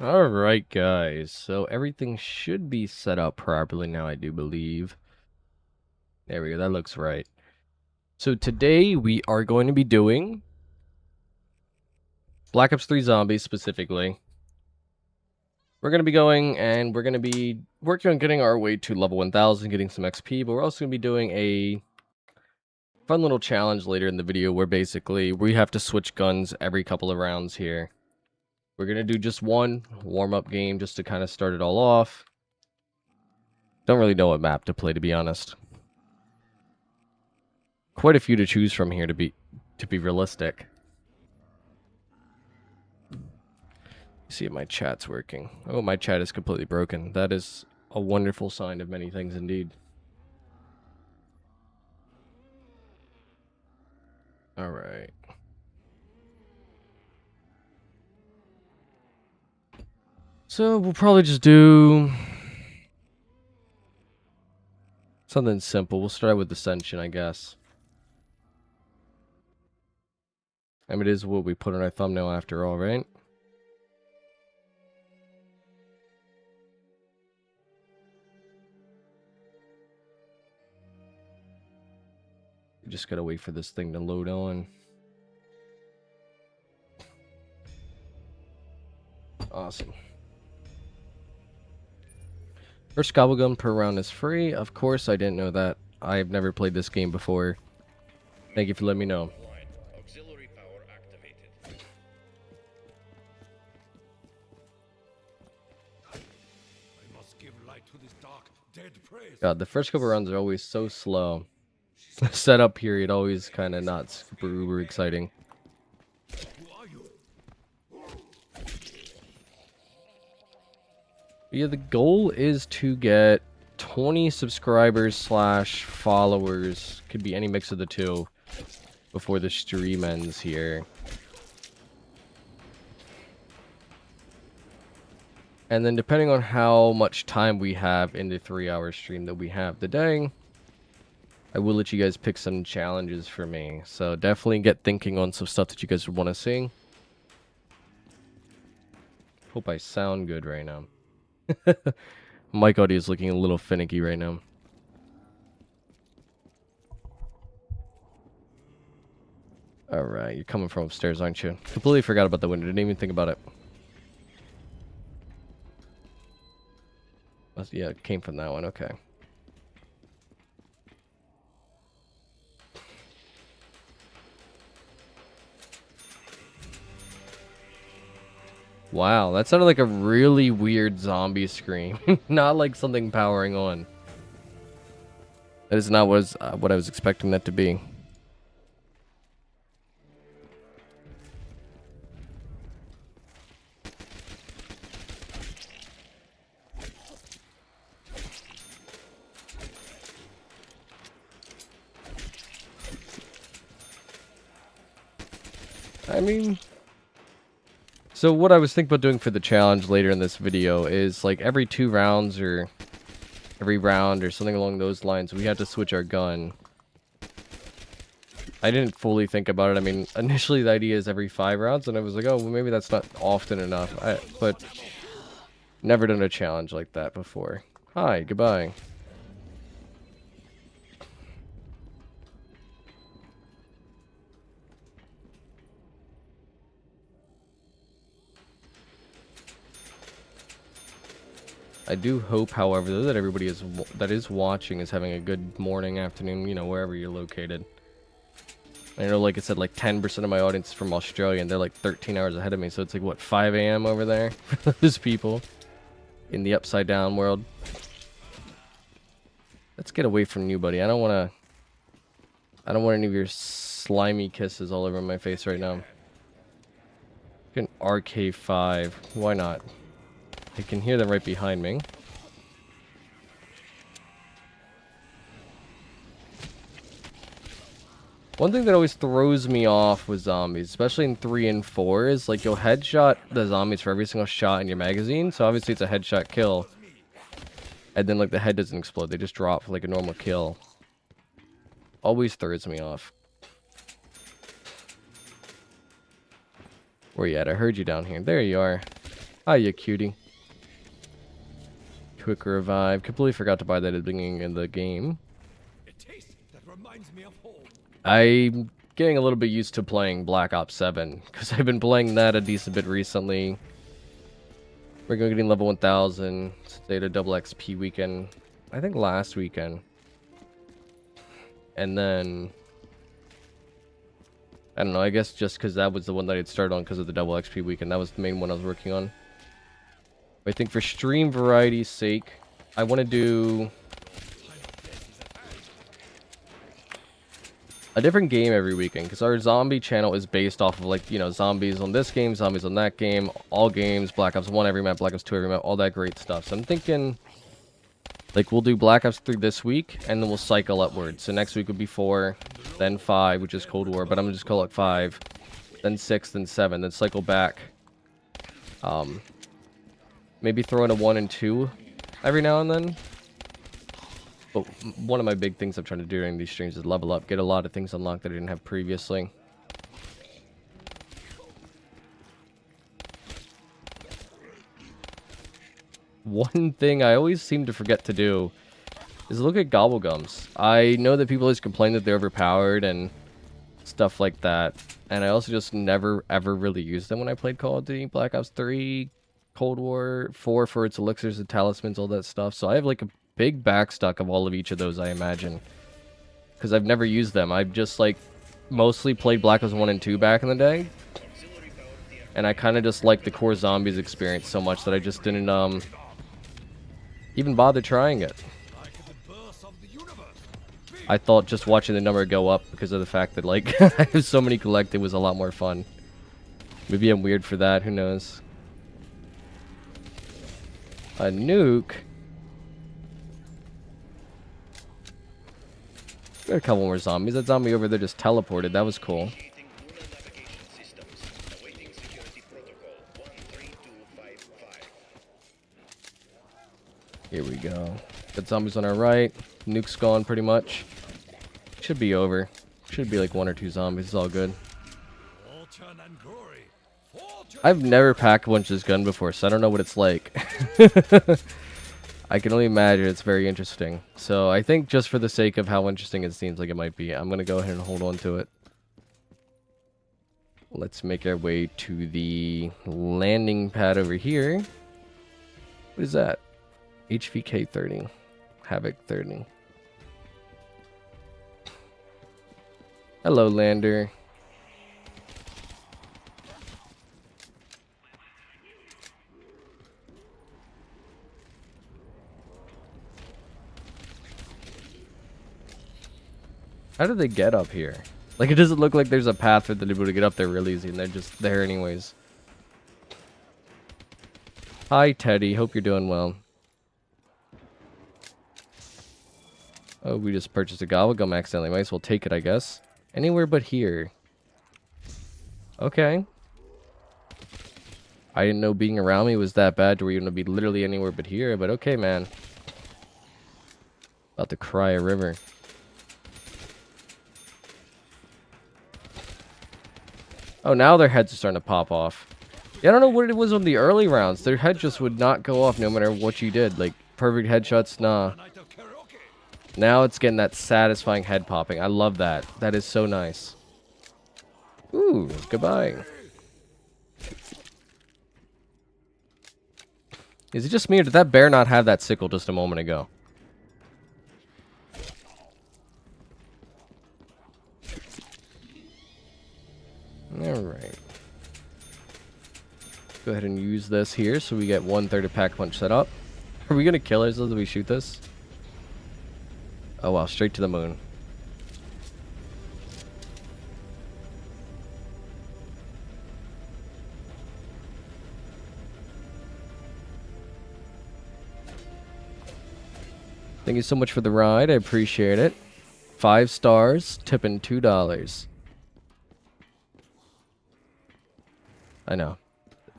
Alright guys, so everything should be set up properly now, I do believe. There we go, that looks right. So today we are going to be doing Black Ops 3 Zombies specifically. We're going to be going and we're going to be working on getting our way to level 1000, getting some XP, but we're also going to be doing a fun little challenge later in the video where basically we have to switch guns every couple of rounds here. We're going to do just one warm-up game just to kind of start it all off. Don't really know what map to play, to be honest. Quite a few to choose from here to be realistic. See if my chat's working. Oh, my chat is completely broken. That is a wonderful sign of many things indeed. All right. So we'll probably just do something simple. We'll start with Ascension, I guess. I mean, it is what we put on our thumbnail after all, right? You just gotta wait for this thing to load on. Awesome. First gobblegum per round is free. Of course, I didn't know that. I've never played this game before. Thank you for letting me know. Auxiliary power activated. I must give light to this dark, dead prey. God, the first couple rounds are always so slow. Setup period always kind of not super uber exciting. Who are you? Yeah, the goal is to get 20 subscribers slash followers. Could be any mix of the two before the stream ends here. And then depending on how much time we have in the 3-hour stream that we have today, I will let you guys pick some challenges for me. So definitely get thinking on some stuff that you guys would want to see. Hope I sound good right now. Mic audio is looking a little finicky right now. Alright, you're coming from upstairs, aren't you? Completely forgot about the window. Didn't even think about it. Yeah, it came from that one. Okay. Wow, that sounded like a really weird zombie scream. Not like something powering on. That is not what I was expecting that to be. I mean... So what I was thinking about doing for the challenge later in this video is like every 2 rounds or every round or something along those lines, we had to switch our gun. I didn't fully think about it. I mean, initially the idea is every 5 rounds, and I was like, oh, well, maybe that's not often enough. But never done a challenge like that before. Hi, goodbye. I do hope, however, that everybody that is watching is having a good morning, afternoon, you know, wherever you're located. I know, like I said, like 10% of my audience is from Australia, and they're like 13 hours ahead of me, so it's like, what, 5 a.m. over there for those people in the upside down world. Let's get away from you, buddy. I don't want any of your slimy kisses all over my face right now. Get an RK5. Why not? I can hear them right behind me. One thing that always throws me off with zombies, especially in 3 and 4, is like you'll headshot the zombies for every single shot in your magazine. So obviously it's a headshot kill. And then like the head doesn't explode. They just drop for like a normal kill. Always throws me off. Where you at? I heard you down here. There you are. Hiya, cutie. Quick revive. Completely forgot to buy that at the beginning of the game. A taste that reminds me of home. I'm getting a little bit used to playing Black Ops 7 because I've been playing that a decent bit recently. We're going getting level 1000. Stayed a double XP weekend. I think last weekend. And then I don't know, I guess just because that was the one that I'd started on because of the double XP weekend. That was the main one I was working on. But I think for stream variety's sake, I want to do a different game every weekend. Because our zombie channel is based off of, like, you know, zombies on this game, zombies on that game, all games, Black Ops 1 every map, Black Ops 2 every map, all that great stuff. So I'm thinking, like, we'll do Black Ops 3 this week, and then we'll cycle upwards. So next week would be 4, then 5, which is Cold War, but I'm going to just call it 5, then 6, then 7, then cycle back. Maybe throw in a 1 and 2 every now and then. But one of my big things I'm trying to do during these streams is level up, get a lot of things unlocked that I didn't have previously. One thing I always seem to forget to do is look at gobblegums. I know that people always complain that they're overpowered and stuff like that, and I also just never ever really used them when I played Call of Duty, Black Ops 3, Cold War 4 for its elixirs and talismans, all that stuff. So I have like a big backstock of all of each of those, I imagine, because I've never used them. I've just like mostly played Black Ops 1 and 2 back in the day, and I kind of just like the core zombies experience so much that I just didn't even bother trying it. I thought just watching the number go up because of the fact that, like, I have so many collected was a lot more fun. Maybe I'm weird for that, who knows. A nuke? Got a couple more zombies. That zombie over there just teleported. That was cool. Here we go. Got zombies on our right. Nuke's gone pretty much. Should be over. Should be like 1 or 2 zombies. It's all good. I've never packed a bunch of this gun before, so I don't know what it's like. I can only imagine it's very interesting. So I think just for the sake of how interesting it seems like it might be, I'm going to go ahead and hold on to it. Let's make our way to the landing pad over here. What is that? HVK 30. Havoc 30. Hello, lander. How did they get up here? Like, it doesn't look like there's a path for them to be able to get up there real easy, and they're just there anyways. Hi, Teddy. Hope you're doing well. Oh, we just purchased a gobblegum accidentally. Might as well take it, I guess. Anywhere but here. Okay. I didn't know being around me was that bad to where you're going to be literally anywhere but here, but okay, man. About to cry a river. Oh, now their heads are starting to pop off. Yeah, I don't know what it was on the early rounds. Their head just would not go off no matter what you did. Like, perfect headshots, nah. Now it's getting that satisfying head popping. I love that. That is so nice. Ooh, goodbye. Is it just me, or did that bear not have that sickle just a moment ago? Alright. Go ahead and use this here so we get 1/3 of pack punch set up. Are we going to kill ourselves if we shoot this? Oh wow, straight to the moon. Thank you so much for the ride. I appreciate it. 5 stars, tipping $2. I know.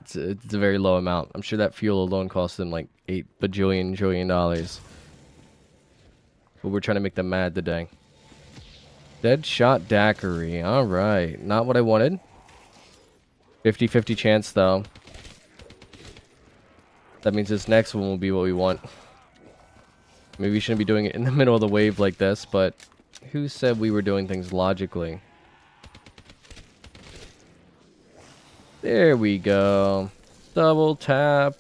It's a very low amount. I'm sure that fuel alone cost them like $8 bajillion. But we're trying to make them mad today. Deadshot daiquiri. Alright. Not what I wanted. 50-50 chance though. That means this next one will be what we want. Maybe we shouldn't be doing it in the middle of the wave like this, but who said we were doing things logically? There we go. Double tap.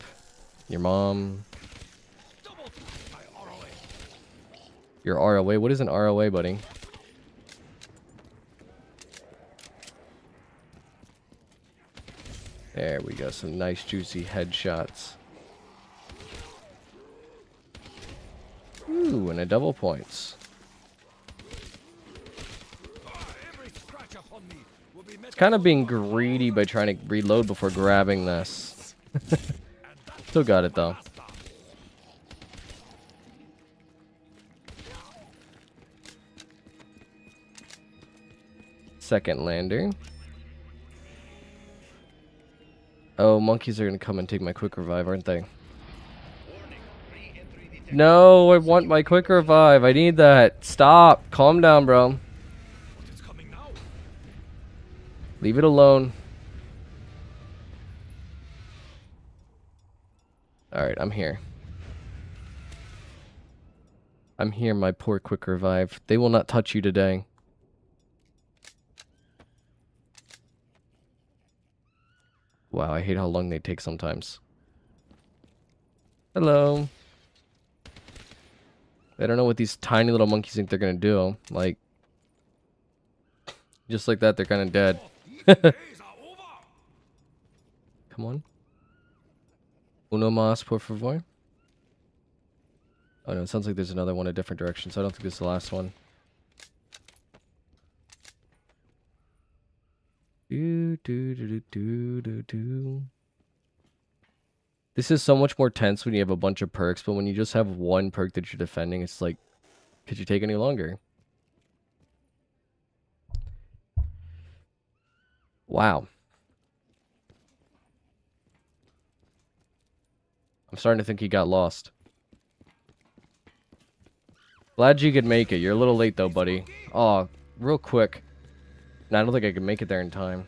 Your mom. Your ROA? What is an ROA, buddy? There we go. Some nice juicy headshots. Ooh, and a double points. It's kind of being greedy by trying to reload before grabbing this. Still got it though. Second lander. Oh, monkeys are gonna come and take my quick revive, aren't they? No, I want my quick revive. I need that. Stop. Calm down, bro. Leave it alone. Alright, I'm here. I'm here, my poor quick revive. They will not touch you today. Wow, I hate how long they take sometimes. Hello. I don't know what these tiny little monkeys think they're gonna do. Like, just like that, they're kind of dead. Come on. Uno más, por favor. Oh no, it sounds like there's another one a different direction, so I don't think this is the last one. This is so much more tense when you have a bunch of perks, but when you just have one perk that you're defending, it's like, could you take any longer? Wow. I'm starting to think he got lost. Glad you could make it. You're a little late though, buddy. Oh, real quick. No, I don't think I can make it there in time.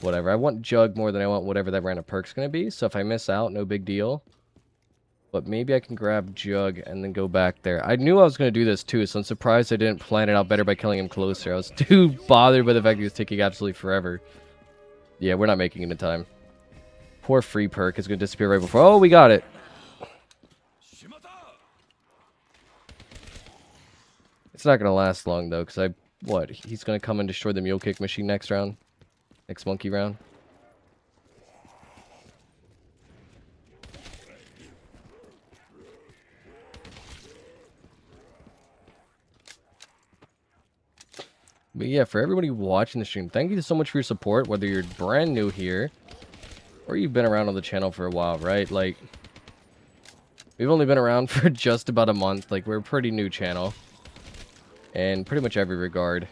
Whatever. I want Jug more than I want whatever that random perk's gonna be. So if I miss out, no big deal. But maybe I can grab Jug and then go back there. I knew I was gonna do this too, so I'm surprised I didn't plan it out better by killing him closer. I was too bothered by the fact he was taking absolutely forever. Yeah, we're not making it in time. Poor free perk is gonna disappear right before. Oh, we got it. It's not gonna last long though, because he's gonna come and destroy the mule kick machine next round. Next monkey round. But yeah, for everybody watching the stream, thank you so much for your support, whether you're brand new here or you've been around on the channel for a while, right? Like, we've only been around for just about a month. Like, we're a pretty new channel in pretty much every regard.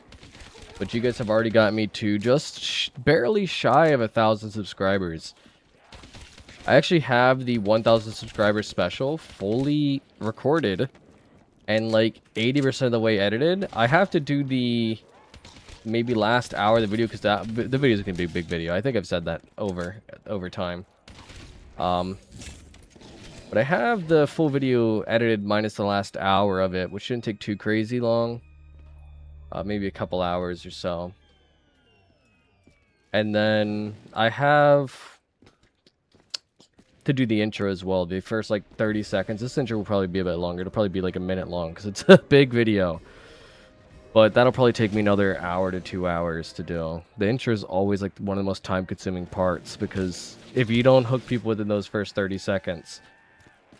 But you guys have already got me to just barely shy of 1,000 subscribers. I actually have the 1,000 subscribers special fully recorded and like 80% of the way edited. I have to do the maybe last hour of the video because the video is going to be a big video. I think I've said that over time. But I have the full video edited minus the last hour of it, which shouldn't take too crazy long. Maybe a couple hours or so. And then I have to do the intro as well. The first like 30 seconds. This intro will probably be a bit longer. It'll probably be like a minute long because it's a big video. But that'll probably take me another hour to 2 hours to do. The intro is always like one of the most time-consuming parts because if you don't hook people within those first 30 seconds,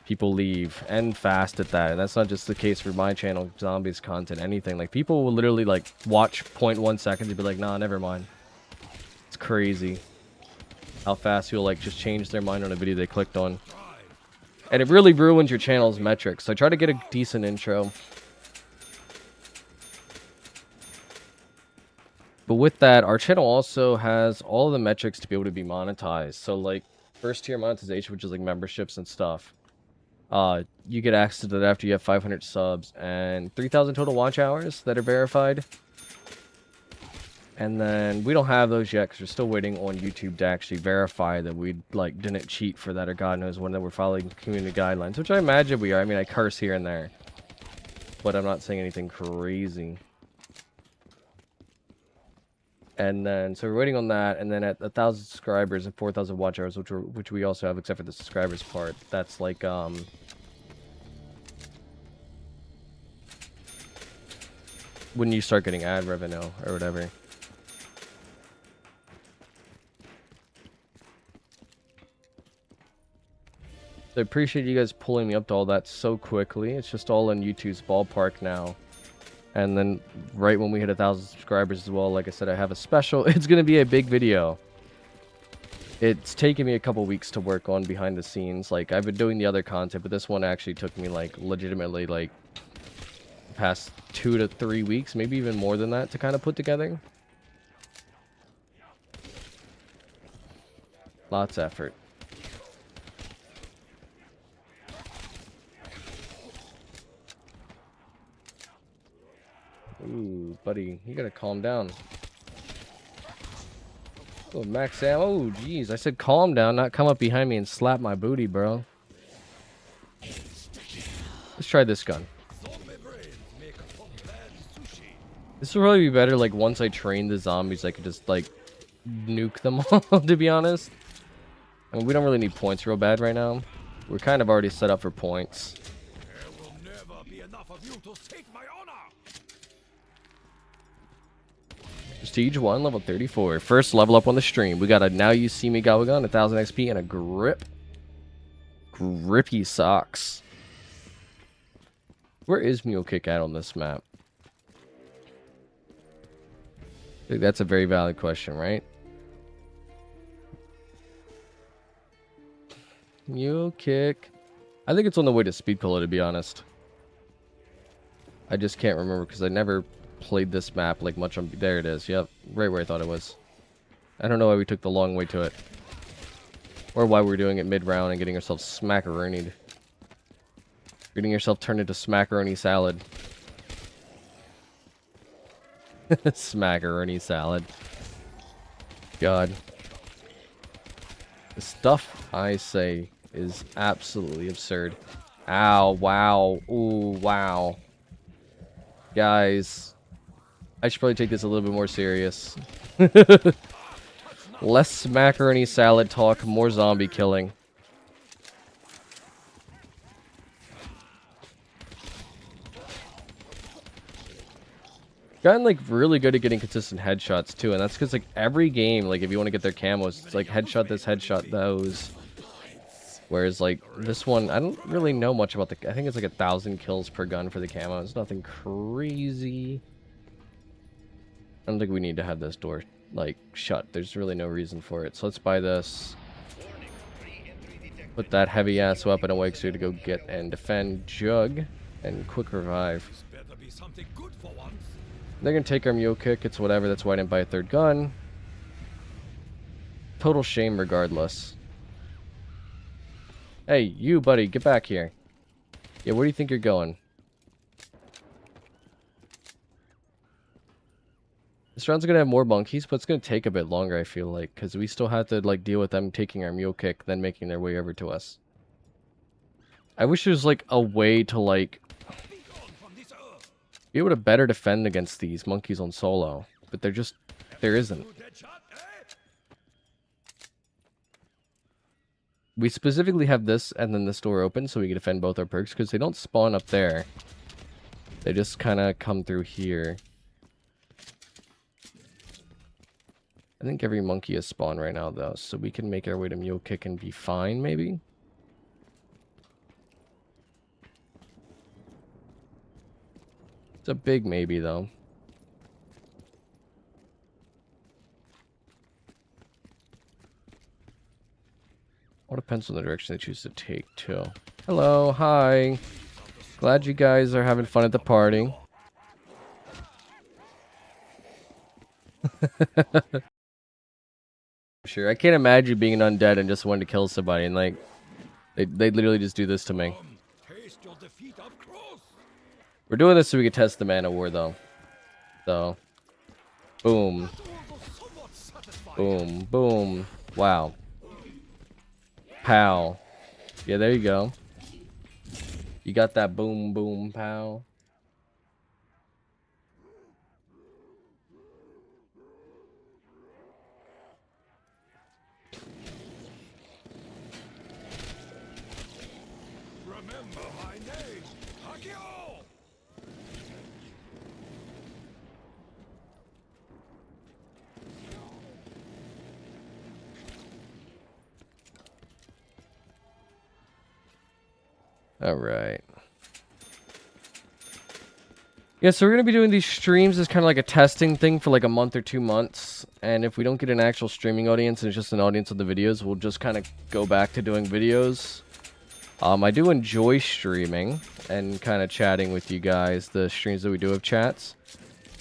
people leave, and fast at that. And that's not just the case for my channel, zombies content, anything. Like, people will literally like watch 0.1 seconds and be like, nah, never mind. It's crazy how fast you'll like just change their mind on a video they clicked on. And it really ruins your channel's metrics. So try to get a decent intro. But with that, our channel also has all the metrics to be able to be monetized. So like first tier monetization, which is like memberships and stuff. You get access to that after you have 500 subs and 3,000 total watch hours that are verified. And then we don't have those yet because we're still waiting on YouTube to actually verify that we like didn't cheat for that, or God knows when, that we're following community guidelines, which I imagine we are. I mean, I curse here and there, but I'm not saying anything crazy. And then so we're waiting on that, and then at 1,000 subscribers and 4,000 watch hours, which we also have, except for the subscribers part. That's like when you start getting ad revenue or whatever. So I appreciate you guys pulling me up to all that so quickly. It's just all in YouTube's ballpark now. And then right when we hit 1,000 subscribers as well, like I said, I have a special. It's going to be a big video. It's taken me a couple weeks to work on behind the scenes. Like, I've been doing the other content, but this one actually took me, like, legitimately, like, the past 2 to 3 weeks, maybe even more than that, to kind of put together. Lots of effort. Ooh, buddy, you gotta calm down. Oh, max ammo. Oh, jeez. I said calm down, not come up behind me and slap my booty, bro. Let's try this gun. This will probably be better, like, once I train the zombies, I could just, like, nuke them all, to be honest. I mean, we don't really need points real bad right now. We're kind of already set up for points. There will never be enough of you to save my honor. Prestige 1, level 34. First level up on the stream. We got a Now You See Me Gobble Gun, 1,000 XP, and a grip. Grippy socks. Where is Mule Kick at on this map? I think that's a very valid question, right? Mule Kick. I think it's on the way to Speed Pillow, to be honest. I just can't remember because I never played this map like much on. There it is. Yep, right where I thought it was. I don't know why we took the long way to it, or why we're doing it mid-round and getting ourselves smackaronied. Getting yourself turned into smackaroni salad. Smackaroni salad. God. The stuff I say is absolutely absurd. Ow, wow, ooh, wow. Guys, I should probably take this a little bit more serious. Less macaroni salad talk, more zombie killing. Gotten like really good at getting consistent headshots too, and that's because like every game, like if you want to get their camos, it's like headshot this, headshot those. Whereas like this one, I don't really know much about the. I think it's like 1,000 kills per gun for the camo. It's nothing crazy. I don't think we need to have this door like shut. There's really no reason for it. So let's buy this. Put that heavy ass weapon away so to go get and defend Jug and quick revive. They're gonna take our Mule Kick. It's whatever. That's why I didn't buy a third gun. Total shame regardless. Hey, you buddy, get back here. Yeah, where do you think you're going? This round's gonna have more monkeys, but it's gonna take a bit longer, I feel like, because we still have to like deal with them taking our Mule Kick, then making their way over to us. I wish there was like a way to like be able to better defend against these monkeys on solo, but there isn't. We specifically have this and then this door open so we can defend both our perks because they don't spawn up there. They just kind of come through here. I think every monkey is spawned right now though, so we can make our way to Mule Kick and be fine maybe. It's a big maybe though. All depends on the direction they choose to take, too. Hello, hi. Glad you guys are having fun at the party. Sure, I can't imagine being an undead and just wanting to kill somebody and like they literally just do this to me. We're doing this so we can test the Man of War though. So Boom. Somewhat satisfying. Boom. Boom. Wow. Pow. Yeah, there you go. You got that boom, boom, pow. Remember my name, Hakio! All right. Yeah, so we're going to be doing these streams as kind of like a testing thing for like a month or 2 months. And if we don't get an actual streaming audience and it's just an audience of the videos, we'll just kind of go back to doing videos. I do enjoy streaming and kind of chatting with you guys, the streams that we do have chats.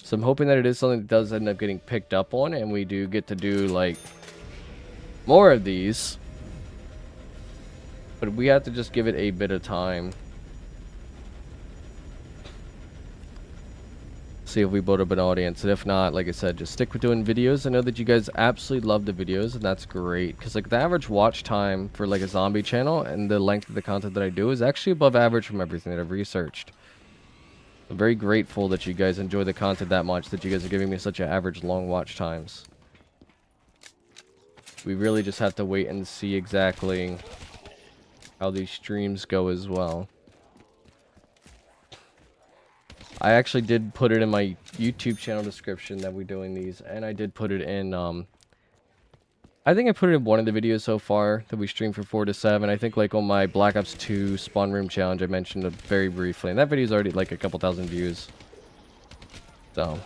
So I'm hoping that it is something that does end up getting picked up on and we do get to do like more of these. But we have to just give it a bit of time. See if we build up an audience, and if not, like I said, just stick with doing videos. I know that you guys absolutely love the videos, and that's great, because like the average watch time for like a zombie channel and the length of the content that I do is actually above average from everything that I've researched. I'm very grateful that you guys enjoy the content that much, that you guys are giving me such an average long watch times. We really just have to wait and see exactly how these streams go as well. I actually did put it in my YouTube channel description that we're doing these, and I did put it in, I think I put it in one of the videos so far that we streamed from 4 to 7. I think like on my Black Ops 2 Spawn Room Challenge, I mentioned it very briefly, and that video's already like a couple thousand views. So.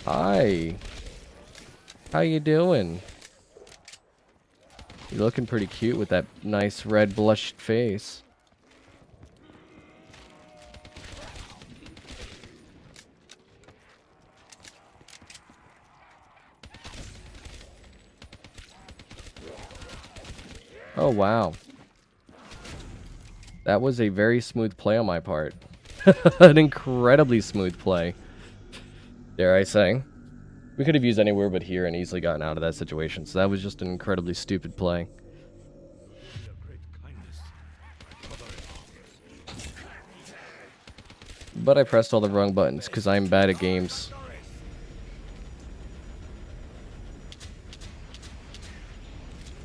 Hi. How you doing? You're looking pretty cute with that nice red blushed face. Oh, wow. That was a very smooth play on my part. An incredibly smooth play, dare I say. We could have used anywhere but here and easily gotten out of that situation, so that was just an incredibly stupid play. But I pressed all the wrong buttons because I'm bad at games.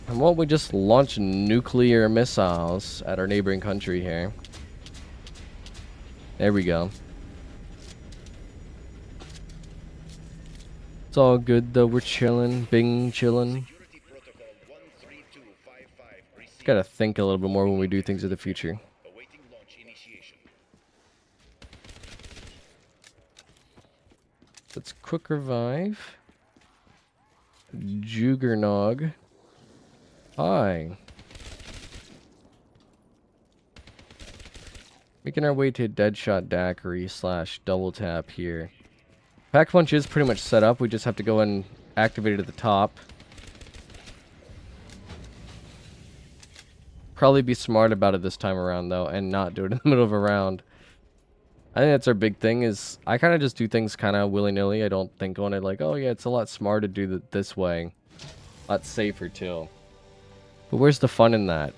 And won't we just launch nuclear missiles at our neighboring country here? There we go. It's all good though, we're chilling, Bing chilling. Gotta think a little bit more when we do things in the future. Let's quick revive. Juggernog. Hi. Making our way to Deadshot Daiquiri / double tap here. Pack Punch is pretty much set up. We just have to go and activate it at the top. Probably be smart about it this time around though, and not do it in the middle of a round. I think that's our big thing is I kind of just do things kind of willy-nilly. I don't think on it like, oh yeah, it's a lot smarter to do it this way. A lot safer too. But where's the fun in that?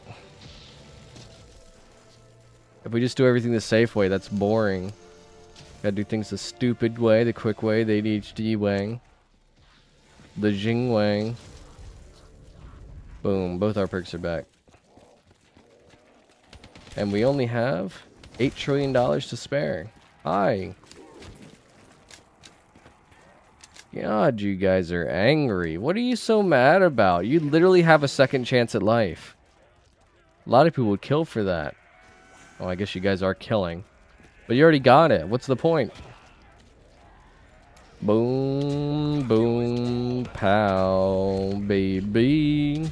If we just do everything the safe way, that's boring. Gotta do things the stupid way, the quick way, the ADHD way. The Jing way. Boom, both our perks are back. And we only have $8 trillion to spare. Hi. God, you guys are angry. What are you so mad about? You literally have a second chance at life. A lot of people would kill for that. Oh, I guess you guys are killing. But you already got it. What's the point? Boom, boom, pow, baby.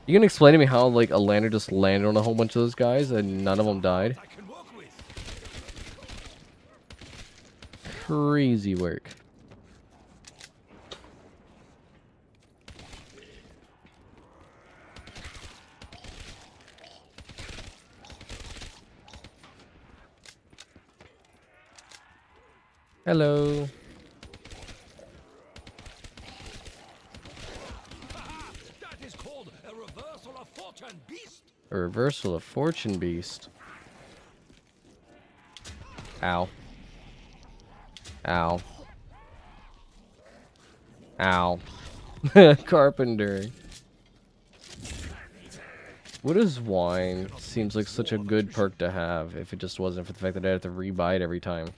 You can explain to me how, like, a lander just landed on a whole bunch of those guys and none of them died? Crazy work. Hello. That is called a reversal of fortune, beast. A reversal of fortune beast. Ow. Ow. Ow. Carpenter. What is wine? Seems like such a good perk to have if it just wasn't for the fact that I have to rebuy it every time.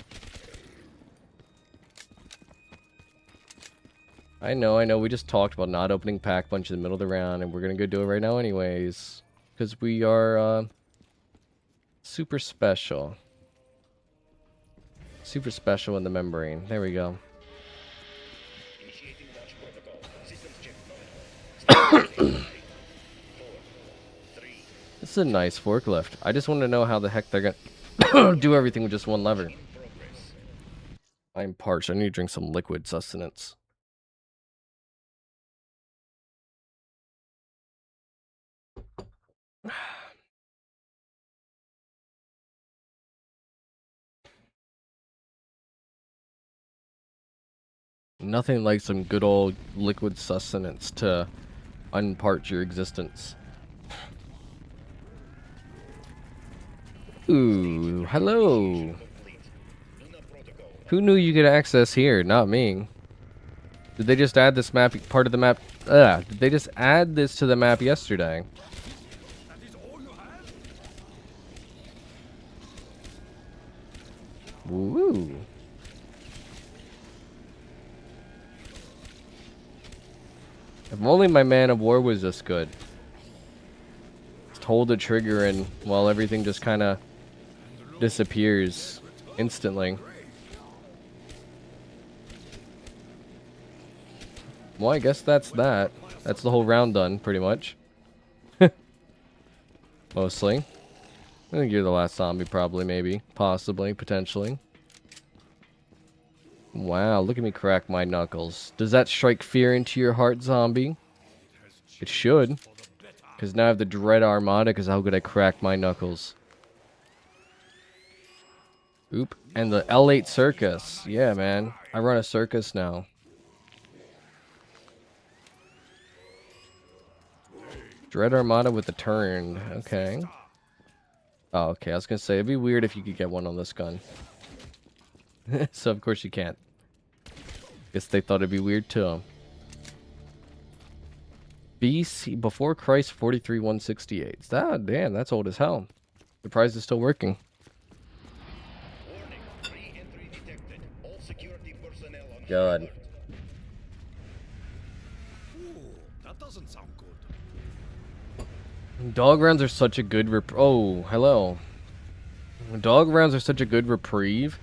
I know, we just talked about not opening pack punch in the middle of the round, and we're gonna go do it right now anyways. Because we are, super special. Super special in the membrane. There we go. Initiating launch protocol. Systems check nominal. 5, 4, 3. This is a nice forklift. I just want to know how the heck they're gonna do everything with just one lever. In progress. I'm parched. I need to drink some liquid sustenance. Nothing like some good old liquid sustenance to unpart your existence. Ooh, hello. Complete. Lunar protocol. Who knew you could access here? Not me. Did they just add this map, part of the map? Did they just add this to the map yesterday? That is all you have? Woo. If only my Man of War was this good. Just hold the trigger and, well, everything just kind of disappears instantly. Well, I guess that's that. That's the whole round done, pretty much. Mostly. I think you're the last zombie, probably, maybe. Possibly, potentially. Wow, look at me crack my knuckles. Does that strike fear into your heart, zombie? It should. Because now I have the Dread Armada, because how good I crack my knuckles. Oop. And the L8 Circus. Yeah, man. I run a circus now. Dread Armada with the turned. Okay. Oh, okay. I was going to say, it'd be weird if you could get one on this gun. So, of course, you can't. Guess they thought it'd be weird, too. BC, before Christ, 43,168. Damn, that's old as hell. Surprised it's still working. Warning. Re-entry detected. All security personnel on high God. alert. Ooh, that doesn't sound good. Dog rounds are such a good oh, hello. Dog rounds are such a good reprieve.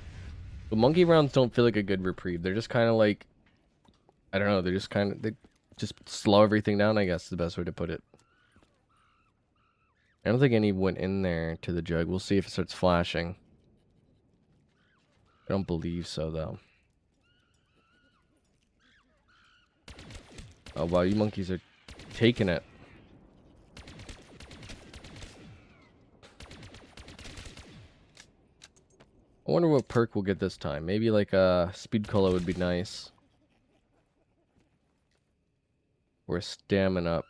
But monkey rounds don't feel like a good reprieve. They're just kind of like, I don't know, they're just kind of, they just slow everything down, I guess is the best way to put it. I don't think any went in there to the jug. We'll see if it starts flashing. I don't believe so, though. Oh, wow, you monkeys are taking it. I wonder what perk we'll get this time. Maybe like a speed cola would be nice. Or stamina up.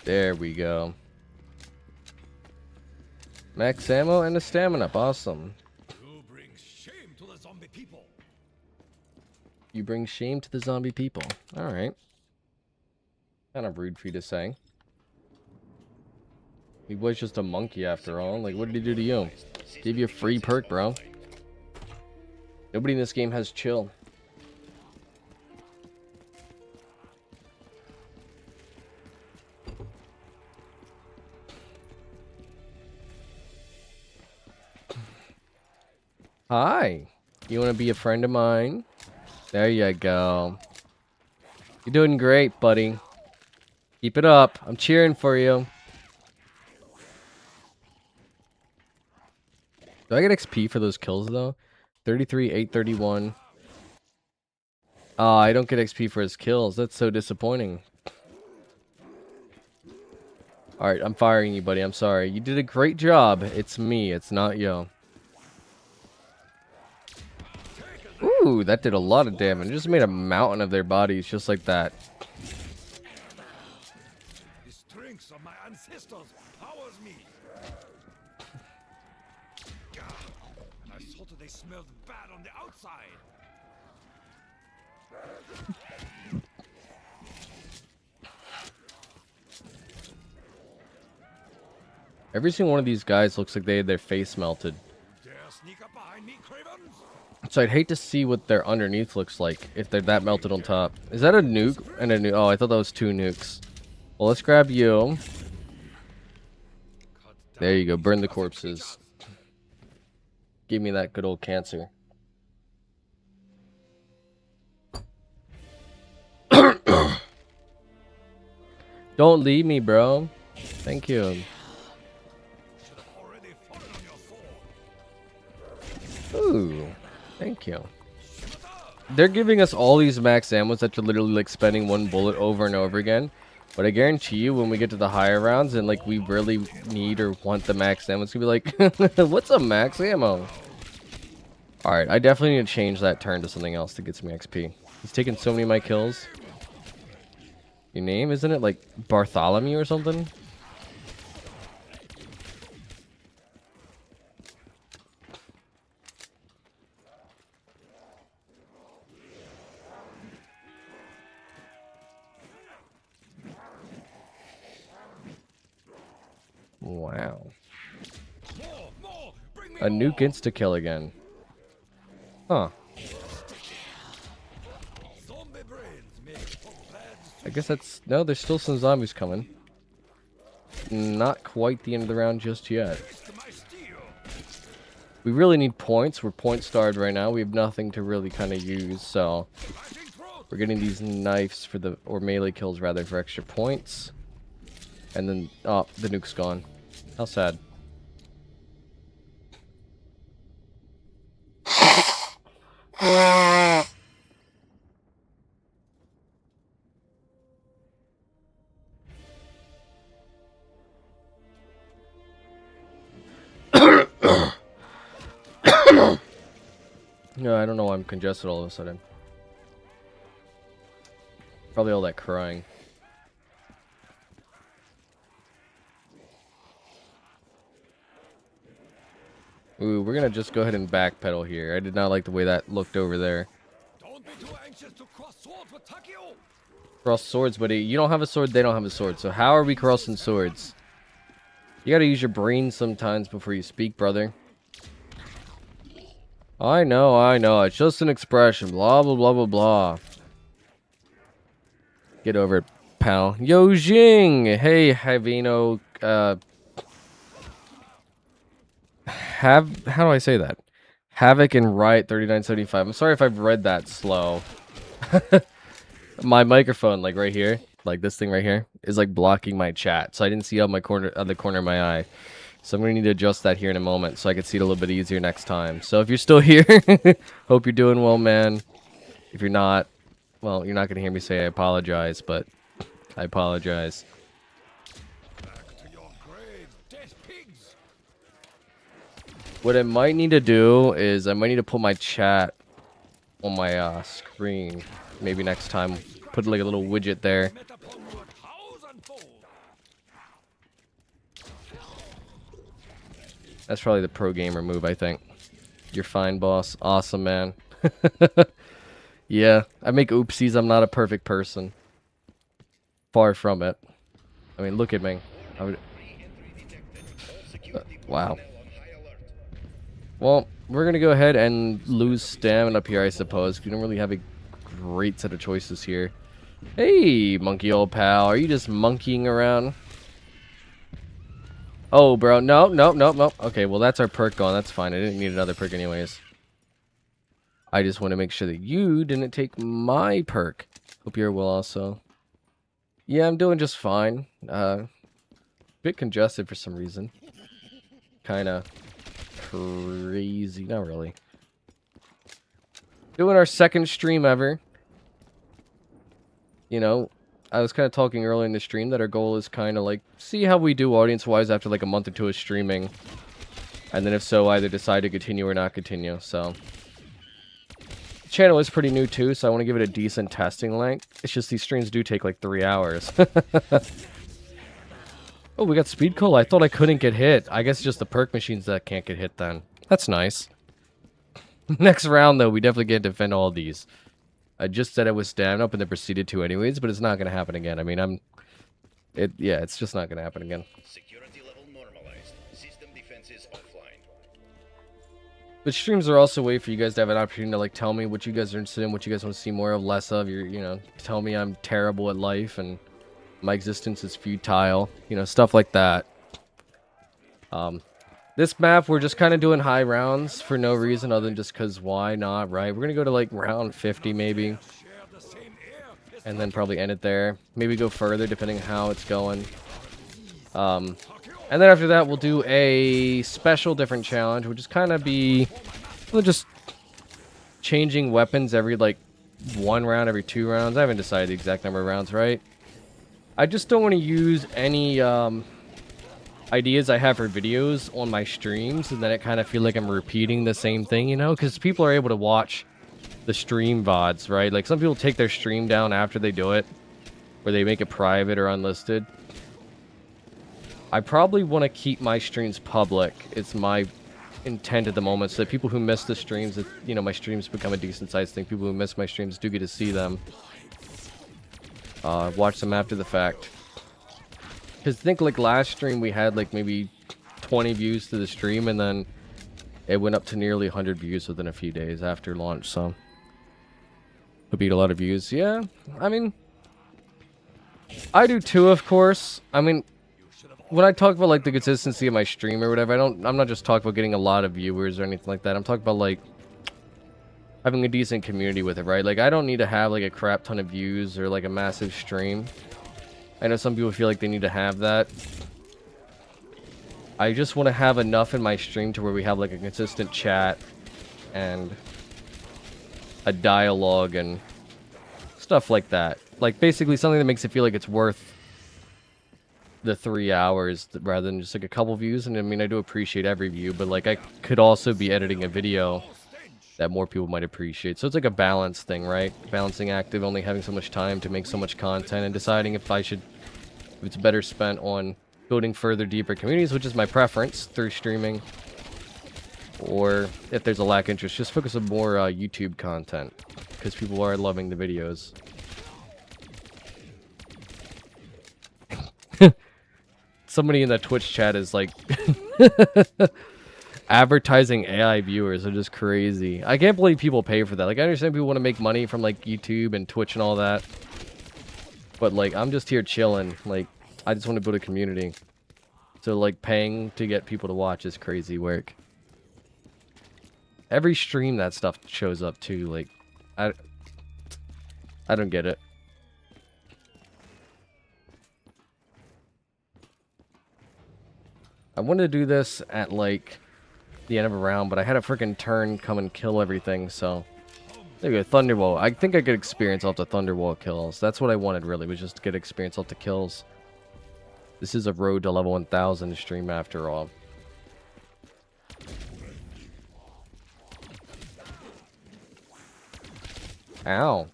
There we go. Max ammo and a stamina up. Awesome. You bring shame to the zombie people. You bring shame to the zombie people. Alright. Kind of rude for you to say. He was just a monkey after all. Like, what did he do to you? Gave you a free perk, bro. Nobody in this game has chill. Hi. You want to be a friend of mine? There you go. You're doing great, buddy. Keep it up. I'm cheering for you. Do I get XP for those kills, though? 33, 831. Oh, I don't get XP for his kills. That's so disappointing. Alright, I'm firing you, buddy. I'm sorry. You did a great job. It's me. It's not you. Ooh, that did a lot of damage. It just made a mountain of their bodies just like that. The strength of my ancestors powers me. Gah, I thought they smelled bad on the outside. Every single one of these guys looks like they had their face melted. Dare sneak up behind me, cravens? So I'd hate to see what their underneath looks like if they're that melted on top. Is that a nuke and a nuke? Oh, I thought that was 2 nukes. Well, let's grab you. There you go. Burn the corpses. Give me that good old cancer. Don't leave me, bro. Thank you. Ooh, thank you. They're giving us all these max ammos that you're literally like spending 1 bullet over and over again. But I guarantee you when we get to the higher rounds and like we really need or want the max ammo, it's gonna be like, what's a max ammo? Alright, I definitely need to change that turn to something else that gets me XP. He's taking so many of my kills. Your name, isn't it like Bartholomew or something? Wow. A nuke insta-kill again. Huh. I guess that's... No, there's still some zombies coming. Not quite the end of the round just yet. We really need points. We're point starved right now. We have nothing to really kind of use, so... We're getting these knives for the... Or melee kills, rather, for extra points. And then... Oh, the nuke's gone. How sad. No, I don't know why I'm congested all of a sudden. Probably all that crying. Ooh, we're gonna just go ahead and backpedal here. I did not like the way that looked over there. Don't be too anxious to cross swords with Takio. Cross swords, buddy. You don't have a sword, they don't have a sword. So how are we crossing swords? You gotta use your brain sometimes before you speak, brother. I know. It's just an expression. Blah, blah, blah, blah, blah. Get over it, pal. Yo, Jing! Hey, Havino, how do I say that? Havoc and Riot 3975. I'm sorry if I've read that slow. My microphone, like right here, like this thing right here, is like blocking my chat. So I didn't see out my corner, the corner of my eye. So I'm gonna need to adjust that here in a moment so I can see it a little bit easier next time. So if you're still here, hope you're doing well, man. If you're not, well, you're not gonna hear me say I apologize, but I apologize. Back to your grave, dead pigs. What I might need to do is I might need to put my chat on my screen. Maybe next time, put like a little widget there. Met upon your thousandfold. That's probably the pro gamer move, I think. You're fine, boss. Awesome, man. Yeah, I make oopsies. I'm not a perfect person. Far from it. I mean, look at me. I would... wow. Well, we're going to go ahead and lose stamina up here, I suppose. We don't really have a great set of choices here. Hey, monkey old pal. Are you just monkeying around? Oh, bro. No. Okay, well, that's our perk gone. That's fine. I didn't need another perk anyways. I just want to make sure that you didn't take my perk. Hope you're well also. Yeah, I'm doing just fine. Bit congested for some reason. Kinda crazy. Not really. Doing our second stream ever. You know, I was kind of talking earlier in the stream that our goal is kind of like see how we do audience-wise after like a month or two of streaming, and then if so, either decide to continue or not continue. So, the channel is pretty new too, so I want to give it a decent testing length. It's just these streams do take like 3 hours. Oh, we got speed cola. I thought I couldn't get hit. I guess it's just the perk machines that can't get hit then. That's nice. Next round though, we definitely can't defend all these. I just said I was stand up and then proceeded to anyways, but it's not gonna happen again. I mean, yeah, it's just not gonna happen again. Security level normalized. System defenses offline. But streams are also a way for you guys to have an opportunity to like tell me what you guys are interested in, what you guys want to see more of, less of. You know, tell me I'm terrible at life and my existence is futile. You know, stuff like that. This map, we're just kind of doing high rounds for no reason other than just because why not, right? We're going to go to like round 50 maybe. And then probably end it there. Maybe go further depending on how it's going. And then after that, we'll do a special different challenge, which is kind of be just changing weapons every like 1 round, every 2 rounds. I haven't decided the exact number of rounds, right? I just don't want to use any ideas I have for videos on my streams, and then it kind of feel like I'm repeating the same thing, you know? Because people are able to watch the stream VODs, right? Like, some people take their stream down after they do it, or they make it private or unlisted. I probably want to keep my streams public. It's my intent at the moment, so that people who miss the streams, that, you know, my streams become a decent-sized thing. People who miss my streams do get to see them. Watch them after the fact. Because I think, like, last stream we had, like, maybe 20 views to the stream, and then it went up to nearly 100 views within a few days after launch, so... it beat a lot of views. Yeah, I mean... I do too, of course. I mean, when I talk about, like, the consistency of my stream or whatever, I'm not just talking about getting a lot of viewers or anything like that. I'm talking about, like, having a decent community with it, right? Like, I don't need to have, like, a crap ton of views or, like, a massive stream. I know some people feel like they need to have that. I just want to have enough in my stream to where we have, like, a consistent chat and a dialogue and stuff like that. Like, basically something that makes it feel like it's worth the 3 hours rather than just, like, a couple views. And, I mean, I do appreciate every view, but, like, I could also be editing a video that more people might appreciate. So it's like a balance thing, right? Balancing act of only having so much time to make so much content and deciding if it's better spent on building further, deeper communities, which is my preference through streaming, or if there's a lack of interest, just focus on more YouTube content, because people are loving the videos. Somebody in the Twitch chat is like... advertising AI viewers are just crazy. I can't believe people pay for that. Like, I understand people want to make money from, like, YouTube and Twitch and all that. But, like, I'm just here chilling. Like, I just want to build a community. So, like, paying to get people to watch is crazy work. Every stream that stuff shows up, too. Like, I don't get it. I wanted to do this at, like... the end of a round, but I had a freaking turn come and kill everything, so there you go. Thunderbolt. I think I could experience off the Thunderbolt kills. That's what I wanted, really, was just to get experience off the kills. This is a road to level 1000 stream after all. Ow,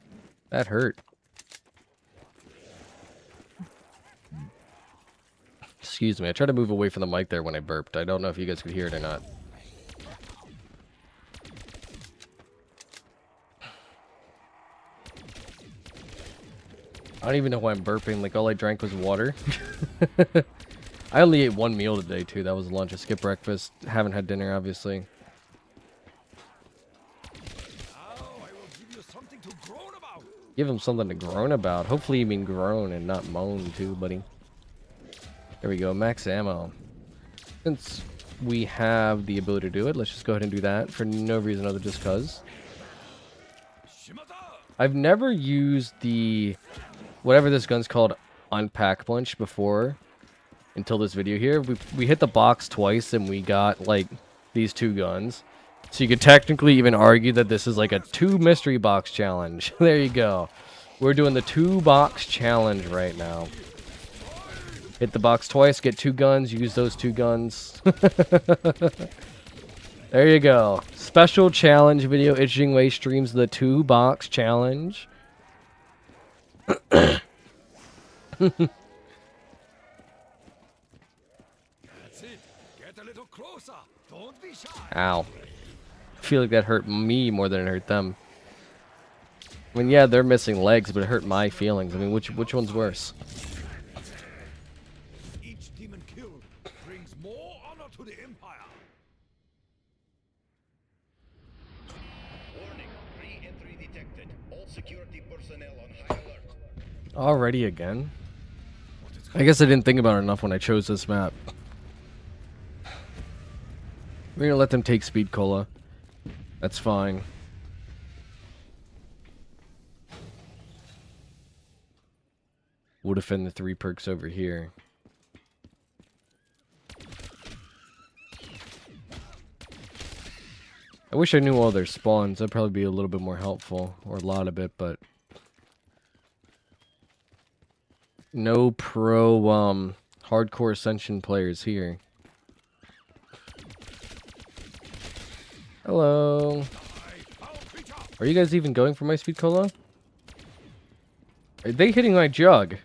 that hurt. Excuse me, I tried to move away from the mic there when I burped. I don't know if you guys could hear it or not. I don't even know why I'm burping. Like, all I drank was water. I only ate 1 meal today, too. That was lunch. I skipped breakfast. Haven't had dinner, obviously. Give him something to groan about. Hopefully you mean groan and not moan, too, buddy. There we go. Max ammo. Since we have the ability to do it, let's just go ahead and do that for no reason other just cause. I've never used the... whatever this gun's called, unpack punch before until this video here. We hit the box twice and we got like these 2 guns, so you could technically even argue that this is like a 2 mystery box challenge. There you go. We're doing the 2-box challenge right now. Hit the box twice, get 2 guns, use those 2 guns. There you go. Special challenge video. Itching Way streams the 2-box challenge. That's it. Get a little closer. Don't be shy. Ow. I feel like that hurt me more than it hurt them. I mean, yeah, they're missing legs, but it hurt my feelings. I mean, which one's worse? Each demon killed brings more honor to the Empire. Warning, re-entry detected. All security personnel on high alert. Already again? I guess I didn't think about it enough when I chose this map. We're gonna let them take Speed Cola. That's fine. We'll defend the 3 perks over here. I wish I knew all their spawns. That'd probably be a little bit more helpful. Or a lot of it, but... No pro, hardcore Ascension players here. Hello. Are you guys even going for my Speed Cola? Are they hitting my jug?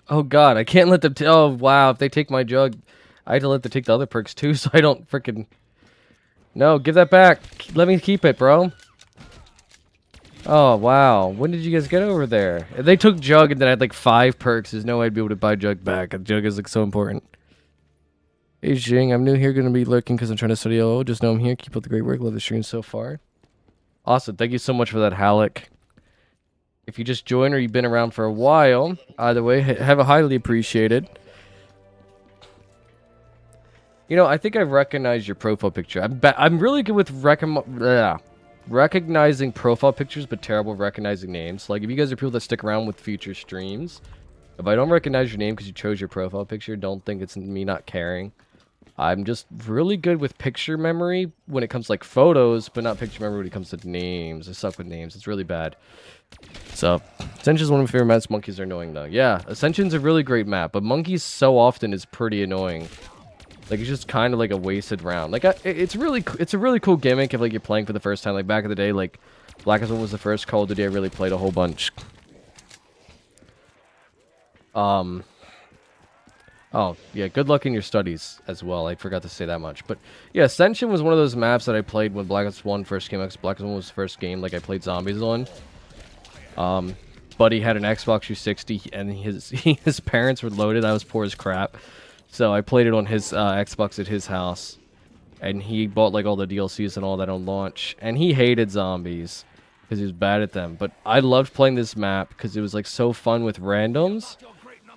Oh god, I can't let them oh wow, if they take my jug, I had to let them take the other perks too, so I don't freaking... No, give that back. Let me keep it, bro. Oh, wow. When did you guys get over there? If they took jug and then I had like 5 perks, there's no way I'd be able to buy jug back. A jug is like so important. Hey, Jing, I'm new here, gonna be lurking because I'm trying to study LO. Just know I'm here. Keep up the great work. Love the stream so far. Awesome. Thank you so much for that, Halleck. If you just joined or you've been around for a while, either way, have a highly appreciated. You know, I think I've recognized your profile picture. I'm really good with recognizing profile pictures, but terrible at recognizing names. Like, if you guys are people that stick around with future streams, if I don't recognize your name because you chose your profile picture, don't think it's me not caring. I'm just really good with picture memory when it comes to, like, photos, but not picture memory when it comes to names. I suck with names. It's really bad. So, Ascension's one of my favorite maps. Monkeys are annoying, though. Yeah, Ascension's a really great map, but Monkeys so often is pretty annoying. Like, it's just kind of like a wasted round. Like, it's a really cool gimmick if, like, you're playing for the first time. Like, back in the day, like, Black Ops 1 was the first Call of Duty I really played a whole bunch. Oh, yeah, good luck in your studies as well. I forgot to say that much. But, yeah, Ascension was one of those maps that I played when Black Ops 1 first came out. Black Ops 1 was the first game, like, I played Zombies on. Buddy had an Xbox 360, and his parents were loaded. I was poor as crap. So I played it on his Xbox at his house. And he bought, like, all the DLCs and all that on launch. And he hated zombies because he was bad at them. But I loved playing this map because it was, like, so fun with randoms.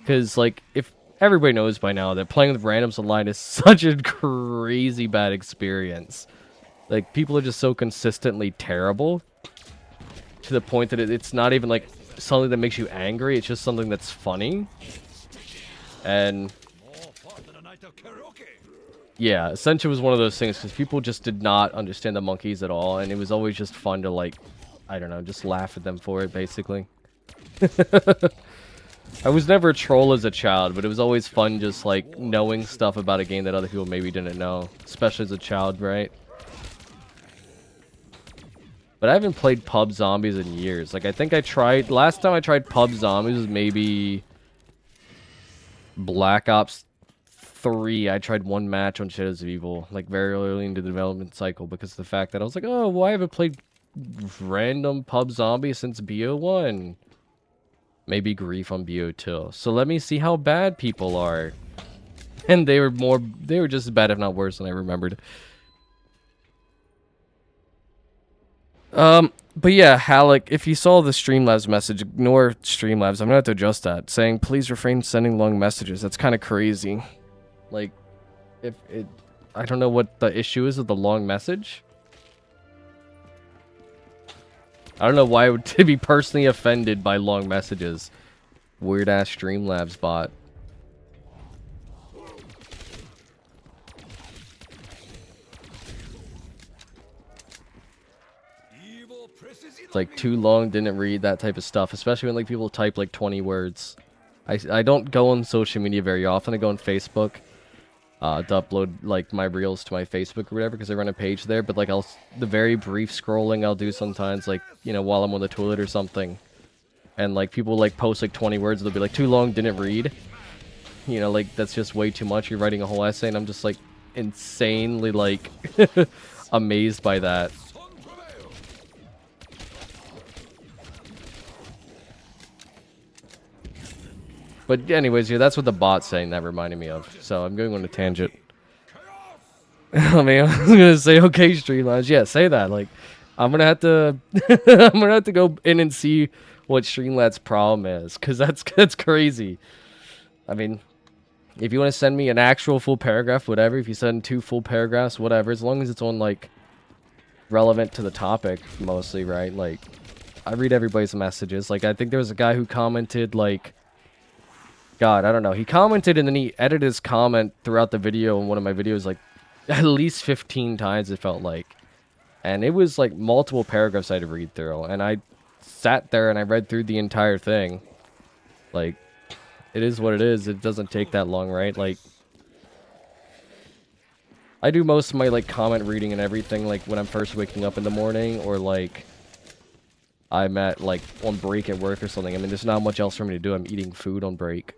Because, like, if everybody knows by now that playing with randoms online is such a crazy bad experience. Like, people are just so consistently terrible to the point that it's not even, like, something that makes you angry. It's just something that's funny. And... yeah, Ascension was one of those things because people just did not understand the monkeys at all, and it was always just fun to, like, I don't know, just laugh at them for it, basically. I was never a troll as a child, but it was always fun just, like, knowing stuff about a game that other people maybe didn't know, especially as a child, right? But I haven't played Pub Zombies in years. Like, I think I tried... last time I tried Pub Zombies was maybe... Black Ops 3. I tried one match on Shadows of Evil, like, very early into the development cycle, because of the fact that I was like, oh, well, I haven't played random Pub Zombie since BO1. Maybe Grief on BO2. So let me see how bad people are. And they were just as bad, if not worse, than I remembered. But yeah, Halleck, if you saw the Streamlabs message, ignore Streamlabs. I'm gonna have to adjust that, saying please refrain sending long messages. That's kind of crazy. Like, I don't know what the issue is with the long message. I don't know why I would be personally offended by long messages. Weird ass Streamlabs bot. It's like too long, didn't read, that type of stuff. Especially when like people type like 20 words. I don't go on social media very often. I go on Facebook to upload like my reels to my Facebook or whatever because I run a page there. But like the very brief scrolling I'll do sometimes, like, you know, while I'm on the toilet or something. And like people like post like 20 words, they'll be like too long, didn't read. You know, like that's just way too much. You're writing a whole essay, and I'm just like insanely like amazed by that. But anyways, yeah, that's what the bot's saying that reminded me of. So I'm going on a tangent. I mean, I was gonna say, okay, Streamlabs, yeah, say that. Like, I'm gonna have to, I'm gonna have to go in and see what Streamlabs' problem is, cause that's crazy. I mean, if you want to send me an actual full paragraph, whatever. If you send 2 full paragraphs, whatever, as long as it's on like relevant to the topic, mostly, right? Like, I read everybody's messages. Like, I think there was a guy who commented like. God, I don't know. He commented and then he edited his comment throughout the video in one of my videos like at least 15 times, it felt like. And it was like multiple paragraphs I had to read through. And I sat there and I read through the entire thing. Like, it is what it is. It doesn't take that long, right? Like, I do most of my like comment reading and everything like when I'm first waking up in the morning or like I'm at like on break at work or something. I mean, there's not much else for me to do. I'm eating food on break.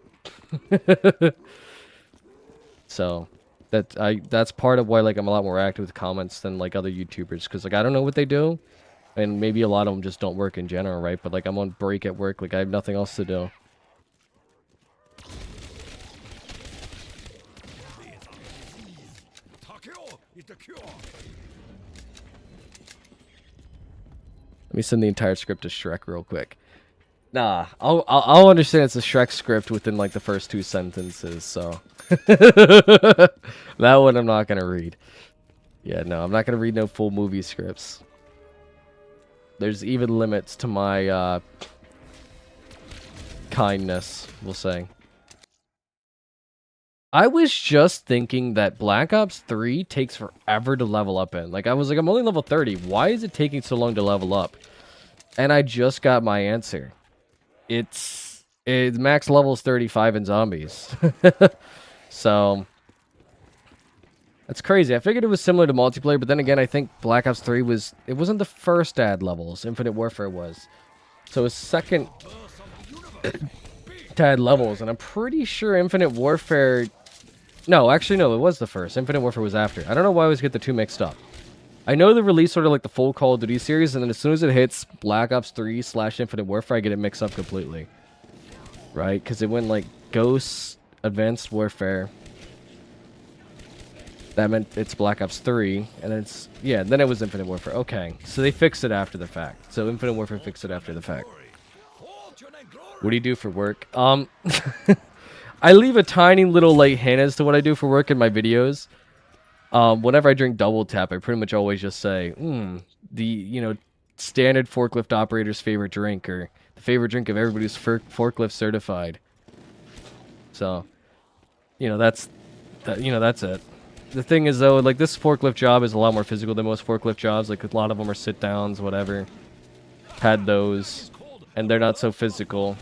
So that's part of why like I'm a lot more active with comments than like other YouTubers, because like I don't know what they do, and maybe a lot of them just don't work in general, right? But like I'm on break at work, like I have nothing else to do. Let me send the entire script to Shrek real quick. Nah, I'll understand it's a Shrek script within like the first 2 sentences, so that one I'm not gonna read. Yeah, no, I'm not gonna read no full movie scripts. There's even limits to my kindness, we'll say. I was just thinking that Black Ops 3 takes forever to level up in. Like, I was like, I'm only level 30. Why is it taking so long to level up? And I just got my answer. It's max level is 35 in zombies. So that's crazy. I figured it was similar to multiplayer, but then again, I think Black Ops 3 wasn't the first to add levels. Infinite Warfare was. So it's second to add levels, and I'm pretty sure Infinite Warfare... No, actually, no, it was the first. Infinite Warfare was after. I don't know why I always get the 2 mixed up. I know the release sort of like the full Call of Duty series, and then as soon as it hits Black Ops 3 / Infinite Warfare, I get it mixed up completely. Right? Because it went like Ghosts, Advanced Warfare. That meant it's Black Ops 3, and it's... Yeah, then it was Infinite Warfare. Okay, so they fixed it after the fact. So Infinite Warfare fixed it after the fact. What do you do for work? I leave a tiny little like hint as to what I do for work in my videos. Whenever I drink Double Tap, I pretty much always just say, the, you know, standard forklift operator's favorite drink, or the favorite drink of everybody who's forklift certified. So, you know, that's it. The thing is, though, like, this forklift job is a lot more physical than most forklift jobs. Like, a lot of them are sit-downs, whatever. Had those, and they're not so physical.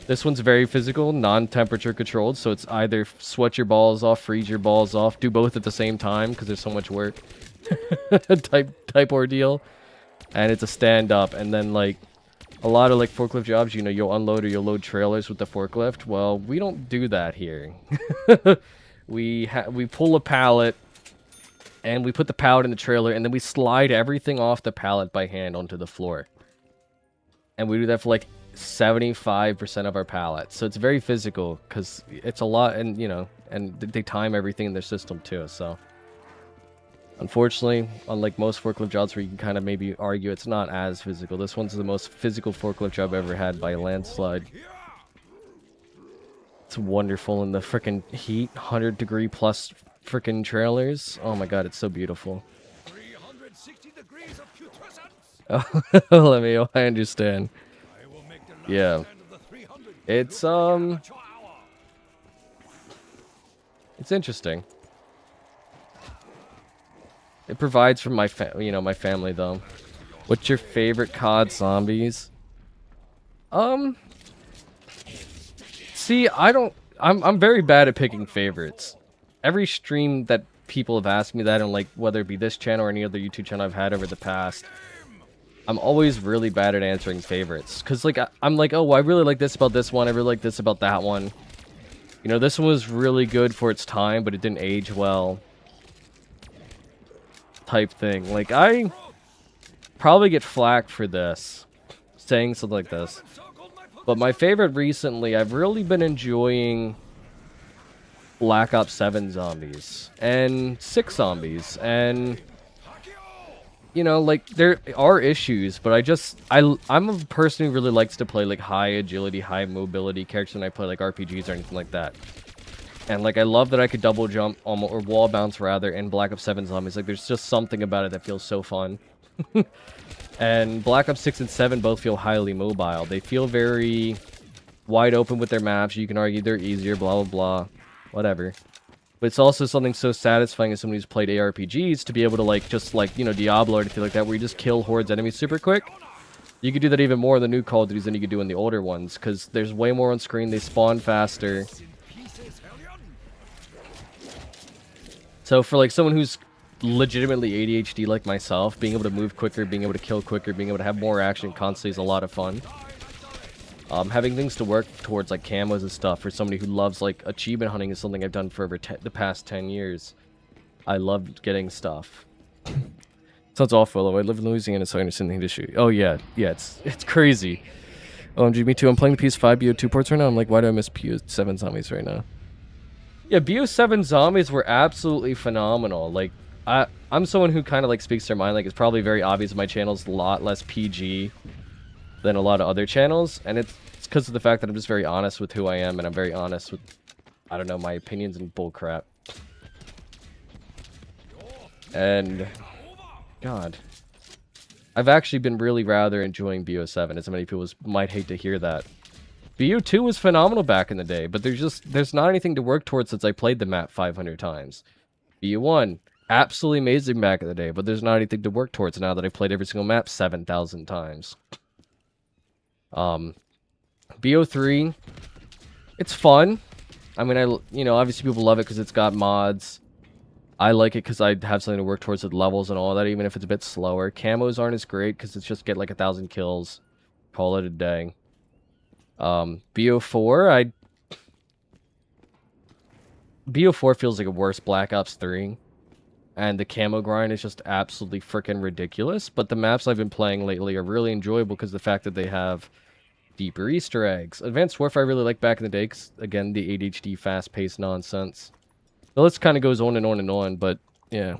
This one's very physical, non-temperature controlled, so it's either sweat your balls off, freeze your balls off, do both at the same time, because there's so much work. type ordeal. And it's a stand-up, and then, like, a lot of, like, forklift jobs, you know, you'll unload or you'll load trailers with the forklift. Well, we don't do that here. We pull a pallet, and we put the pallet in the trailer, and then we slide everything off the pallet by hand onto the floor. And we do that for, like, 75% of our pallets. So it's very physical, because it's a lot, and, you know, and they time everything in their system, too, so... Unfortunately, unlike most forklift jobs where you can kind of maybe argue it's not as physical, this one's the most physical forklift job I've ever had by a landslide. It's wonderful in the frickin' heat, 100-degree plus frickin' trailers. Oh my god, it's so beautiful. 360 degrees of putrescence. Oh, I understand. I will make the last Yeah. stand of the 300. It's interesting. It provides for my family, though. What's your favorite COD zombies? See, I'm very bad at picking favorites. Every stream that people have asked me that, and like whether it be this channel or any other YouTube channel I've had over the past, I'm always really bad at answering favorites. Cause like I'm like, oh, I really like this about this one. I really like this about that one. You know, this one was really good for its time, but it didn't age well. Type thing. Like I probably get flack for this, saying something like this. But my favorite recently, I've really been enjoying Black Ops 3 Zombies and 6 Zombies, and you know, like there are issues, but I'm a person who really likes to play like high agility, high mobility characters when I play like RPGs or anything like that. And like I love that I could double jump or wall bounce rather in Black Ops 3 Zombies. Like there's just something about it that feels so fun. And Black Ops 6 and 7 both feel highly mobile. They feel very wide open with their maps. You can argue they're easier, blah, blah, blah, whatever. But it's also something so satisfying as someone who's played ARPGs to be able to, like, just like, you know, Diablo or anything like that, where you just kill hordes enemies super quick. You could do that even more in the new Call of Duties than you could do in the older ones, because there's way more on screen, they spawn faster. So for, like, someone who's legitimately ADHD like myself, being able to move quicker, being able to kill quicker, being able to have more action constantly is a lot of fun. Having things to work towards like camos and stuff for somebody who loves like achievement hunting is something I've done for over the past 10 years. I loved getting stuff. Sounds awful though. I live in Louisiana, so I understand the issue. Oh yeah, it's crazy. OMG, me too. I'm playing the PS5 BO2 ports right now. I'm like, why do I miss BO7 Zombies right now? Yeah, BO7 Zombies were absolutely phenomenal. Like, I'm someone who kind of like speaks their mind. Like, it's probably very obvious my channel's a lot less PG than a lot of other channels, and it's because of the fact that I'm just very honest with who I am, and I'm very honest with, I don't know, my opinions and bullcrap. And God, I've actually been really rather enjoying BO7, as many people might hate to hear that. BO2 was phenomenal back in the day, but there's not anything to work towards since I played the map 500 times. BO1, absolutely amazing back in the day, but there's not anything to work towards now that I've played every single map 7,000 times. BO3, it's fun. I mean, you know, obviously people love it because it's got mods. I like it because I have something to work towards with levels and all that, even if it's a bit slower. Camos aren't as great because it's just get like 1,000 kills. Call it a day. BO4, BO4 feels like a worse Black Ops 3. And the camo grind is just absolutely freaking ridiculous. But the maps I've been playing lately are really enjoyable because the fact that they have deeper Easter eggs. Advanced Warfare I really like back in the day because, again, the ADHD fast-paced nonsense. The list kind of goes on and on and on, but yeah.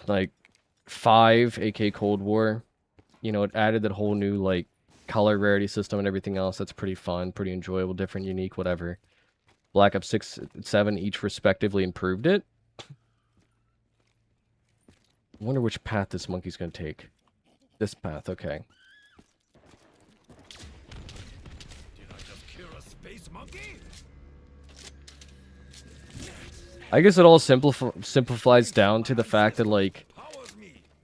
Like, 5, AK Cold War. You know, it added that whole new, like, color rarity system and everything else. That's pretty fun, pretty enjoyable, different, unique, whatever. Black Ops 6 and 7 each respectively improved it. I wonder which path this monkey's gonna take. This path, okay. Did I just kill a space monkey? I guess it all simplifies down to the fact that, like,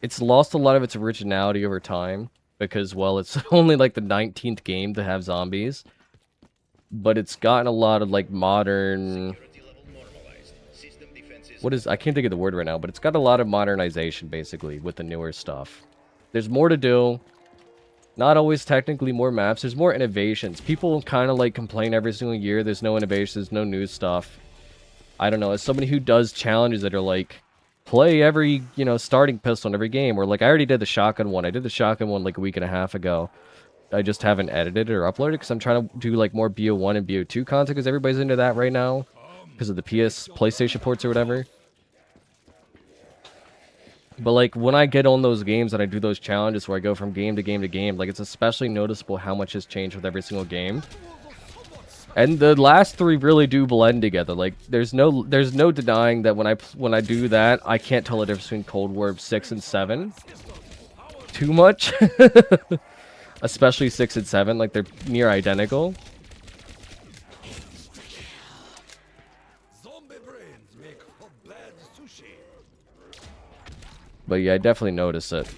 it's lost a lot of its originality over time. Because, well, it's only, like, the 19th game to have zombies. But it's gotten a lot of, like, modern... I can't think of the word right now, but it's got a lot of modernization, basically, with the newer stuff. There's more to do. Not always technically more maps. There's more innovations. People kind of, like, complain every single year. There's no innovations, no new stuff. I don't know. As somebody who does challenges that are, like, play every, you know, starting pistol in every game, or, like, I already did the shotgun one. I did the shotgun one, like, a week and a half ago. I just haven't edited it or uploaded because I'm trying to do, like, more BO1 and BO2 content because everybody's into that right now. Because of the PlayStation ports or whatever. But, like, when I get on those games and I do those challenges where I go from game to game to game, like, it's especially noticeable how much has changed with every single game. And the last 3 really do blend together. Like, there's no denying that when I do that, I can't tell the difference between Cold War 6 and 7 too much. Especially 6 and 7, like, they're near identical. But yeah, I definitely notice it.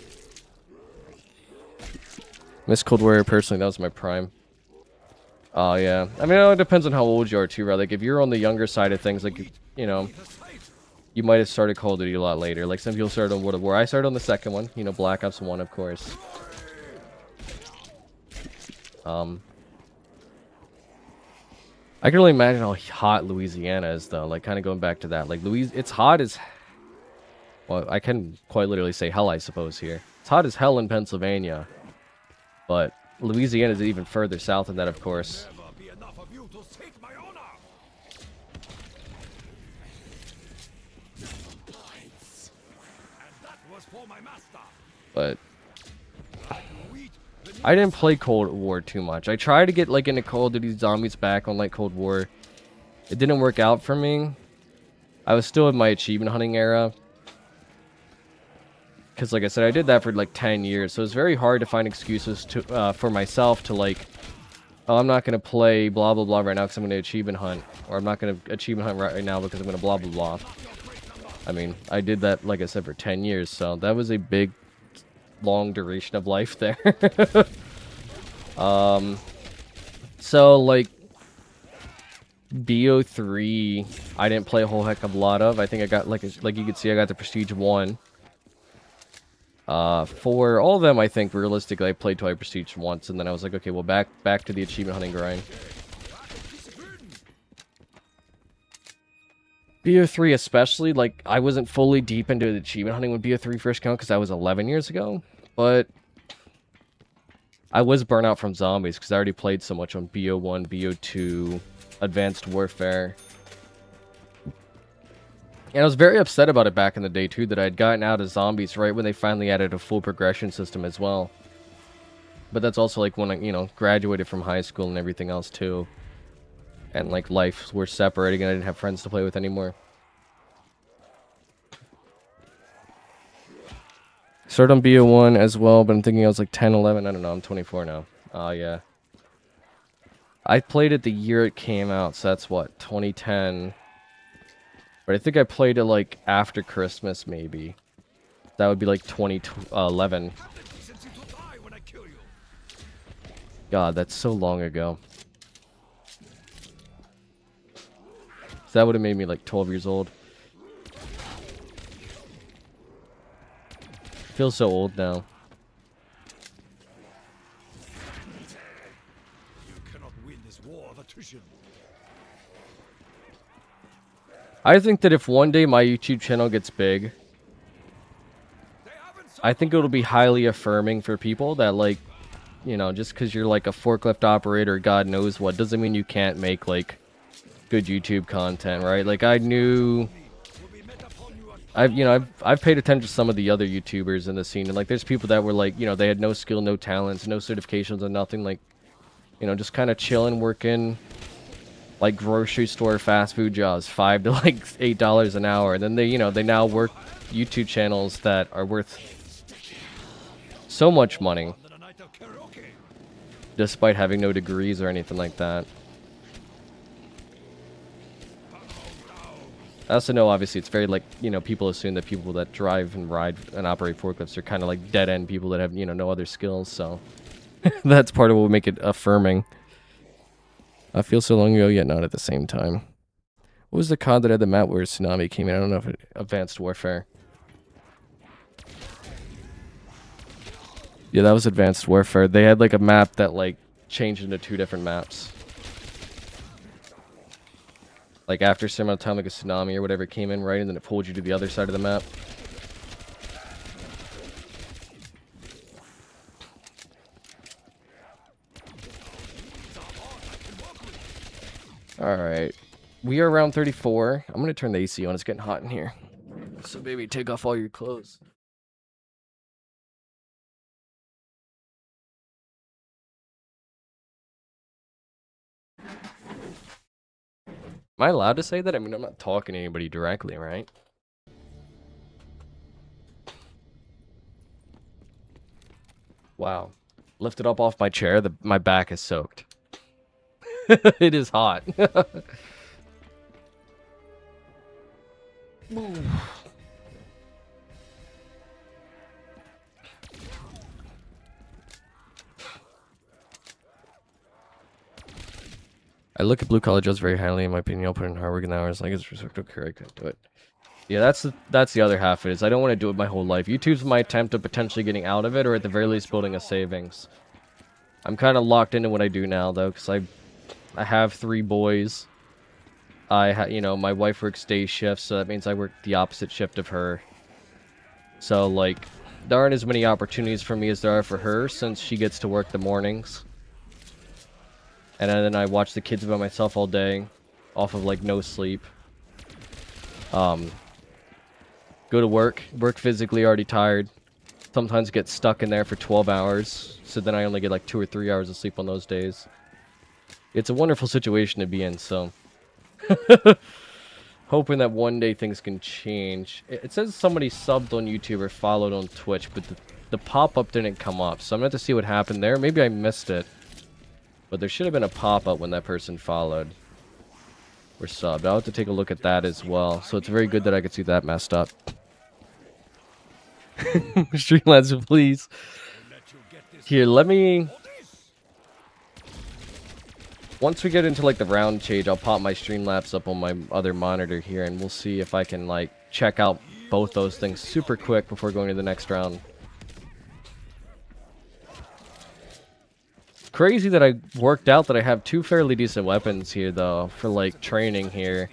Miss Cold War, personally, that was my prime. Oh, yeah. I mean, it depends on how old you are, too, right? Like, if you're on the younger side of things, like, you know, you might have started Call of Duty a lot later. Like, some people started on World of War. I started on the second one. You know, Black Ops 1, of course. I can only imagine how hot Louisiana is, though. Like, kind of going back to that. Like, it's hot as... Well, I can quite literally say hell, I suppose, here. It's hot as hell in Pennsylvania. But Louisiana is even further south than that, of course. Never be enough of you to seek my honor. And that was for my master. But I didn't play Cold War too much. I tried to get like into Call of Duty Zombies back on like Cold War. It didn't work out for me. I was still in my achievement hunting era. Because like I said, I did that for like 10 years. So it's very hard to find excuses to for myself to like, oh, I'm not going to play blah, blah, blah right now because I'm going to achievement hunt. Or I'm not going to achievement hunt right now because I'm going to blah, blah, blah. I mean, I did that, like I said, for 10 years. So that was a big, long duration of life there. So like Bo3, I didn't play a whole heck of a lot of. I think I got like you can see, I got the Prestige 1. For all of them, I think realistically, I played till I Prestige once, and then I was like, okay, well, back to the achievement hunting grind. Bo3 especially, like, I wasn't fully deep into the achievement hunting when Bo3 first came out, because that was 11 years ago, but I was burnt out from Zombies, because I already played so much on Bo1, Bo2, Advanced Warfare. And I was very upset about it back in the day, too, that I had gotten out of Zombies right when they finally added a full progression system as well. But that's also, like, when I, you know, graduated from high school and everything else, too. And, like, life were separating and I didn't have friends to play with anymore. Started on BO1 as well, but I'm thinking I was, like, 10, 11. I don't know, I'm 24 now. Oh, yeah. I played it the year it came out, so that's, what, 2010... But I think I played it, like, after Christmas, maybe. That would be, like, 2011. God, that's so long ago. So that would have made me, like, 12 years old. Feels so old now. You cannot win this war of attrition. I think that if one day my YouTube channel gets big, I think it'll be highly affirming for people that, like, you know, just because you're, like, a forklift operator, God knows what, doesn't mean you can't make, like, good YouTube content, right? Like, I knew... I've paid attention to some of the other YouTubers in the scene, and, like, there's people that were, like, you know, they had no skill, no talents, no certifications, and nothing, like, you know, just kind of chilling, working... like grocery store fast food jobs, $5 to like $8 an hour, and then they, you know, they now work YouTube channels that are worth so much money, despite having no degrees or anything like that. I also know, obviously, it's very, like, you know, people assume that people that drive and ride and operate forklifts are kind of like dead-end people that have, you know, no other skills, so that's part of what would make it affirming. I feel so long ago, yet not at the same time. What was the COD that had the map where Tsunami came in? I don't know if it... Advanced Warfare. Yeah, that was Advanced Warfare. They had, like, a map that, like, changed into 2 different maps. Like, after a certain amount of time, like a tsunami or whatever came in, right? And then it pulled you to the other side of the map. Alright. We are around 34. I'm gonna turn the AC on. It's getting hot in here. So baby, take off all your clothes. Am I allowed to say that? I mean, I'm not talking to anybody directly, right? Wow. Lifted up off my chair. My back is soaked. It is hot. I look at blue collar jobs very highly, in my opinion. I'll put in hard work and hours. Like it's respectful career, I couldn't do it. Yeah, that's the other half of it. Is I don't want to do it my whole life. YouTube's my attempt of potentially getting out of it, or at the very least building a savings. I'm kind of locked into what I do now, though, because I have 3 boys. My wife works day shifts, so that means I work the opposite shift of her. So, like, there aren't as many opportunities for me as there are for her, since she gets to work the mornings. And then I watch the kids by myself all day, off of, like, no sleep. Go to work physically already tired. Sometimes get stuck in there for 12 hours, so then I only get like 2 or 3 hours of sleep on those days. It's a wonderful situation to be in, so... Hoping that one day things can change. It says somebody subbed on YouTube or followed on Twitch, but the pop-up didn't come up, so I'm going to have to see what happened there. Maybe I missed it. But there should have been a pop-up when that person followed. Or subbed. I'll have to take a look at that as well. So it's very good that I could see that messed up. Streamlabs, please. Here, let me... Once we get into, like, the round change, I'll pop my Streamlabs up on my other monitor here, and we'll see if I can, like, check out both those things super quick before going to the next round. Crazy that I worked out that I have 2 fairly decent weapons here, though, for, like, training here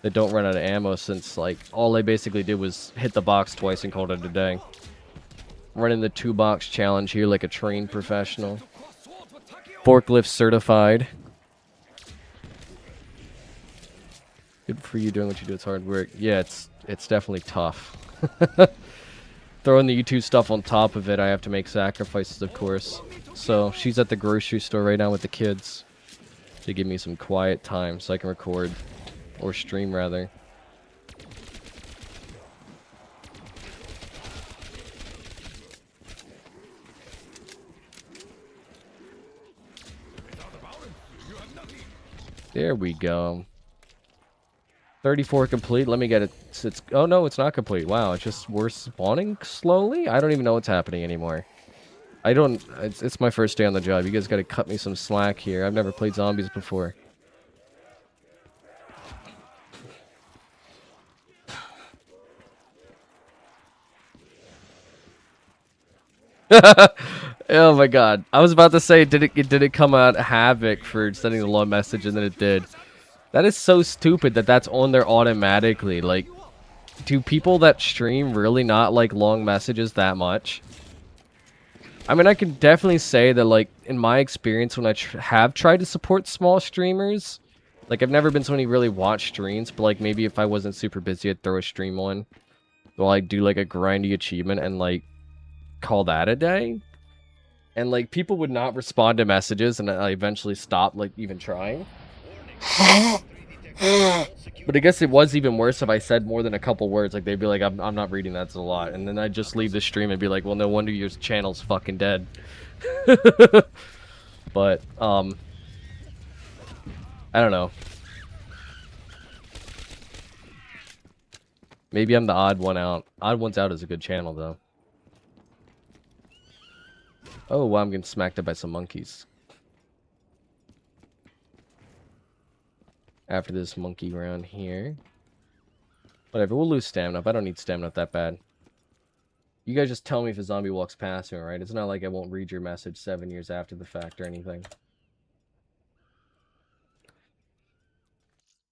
that don't run out of ammo, since, like, all I basically did was hit the box twice and called it a day. Running the 2-box challenge here like a trained professional. Forklift certified. Good for you doing what you do. It's hard work. Yeah, it's definitely tough. Throwing the YouTube stuff on top of it, I have to make sacrifices, of course. So she's at the grocery store right now with the kids to give me some quiet time so I can record, or stream rather. There we go. 34 complete. Let me get it. Oh no, it's not complete. Wow, it's just we're spawning slowly. I don't even know what's happening anymore. It's my first day on the job. You guys got to cut me some slack here. I've never played zombies before. Oh my god. I was about to say, did it come out Havoc for sending the long message, and then it did. That is so stupid that that's on there automatically. Like, do people that stream really not like long messages that much? I mean, I can definitely say that, like, in my experience, when I have tried to support small streamers, like, I've never been somebody who really watched streams, but, like, maybe if I wasn't super busy, I'd throw a stream on. While I do, like, a grindy achievement and, like, call that a day. And, like, people would not respond to messages, and I eventually stopped, like, even trying. But I guess it was even worse if I said more than a couple words. Like, they'd be like, I'm not reading, that's a lot. And then I'd just leave the stream and be like, well, no wonder your channel's fucking dead. But, I don't know. Maybe I'm the odd one out. Odd Ones Out is a good channel, though. Oh, wow, I'm getting smacked up by some monkeys. After this monkey round here. Whatever, we'll lose stamina up. I don't need stamina up that bad. You guys just tell me if a zombie walks past me, right? It's not like I won't read your message 7 years after the fact or anything.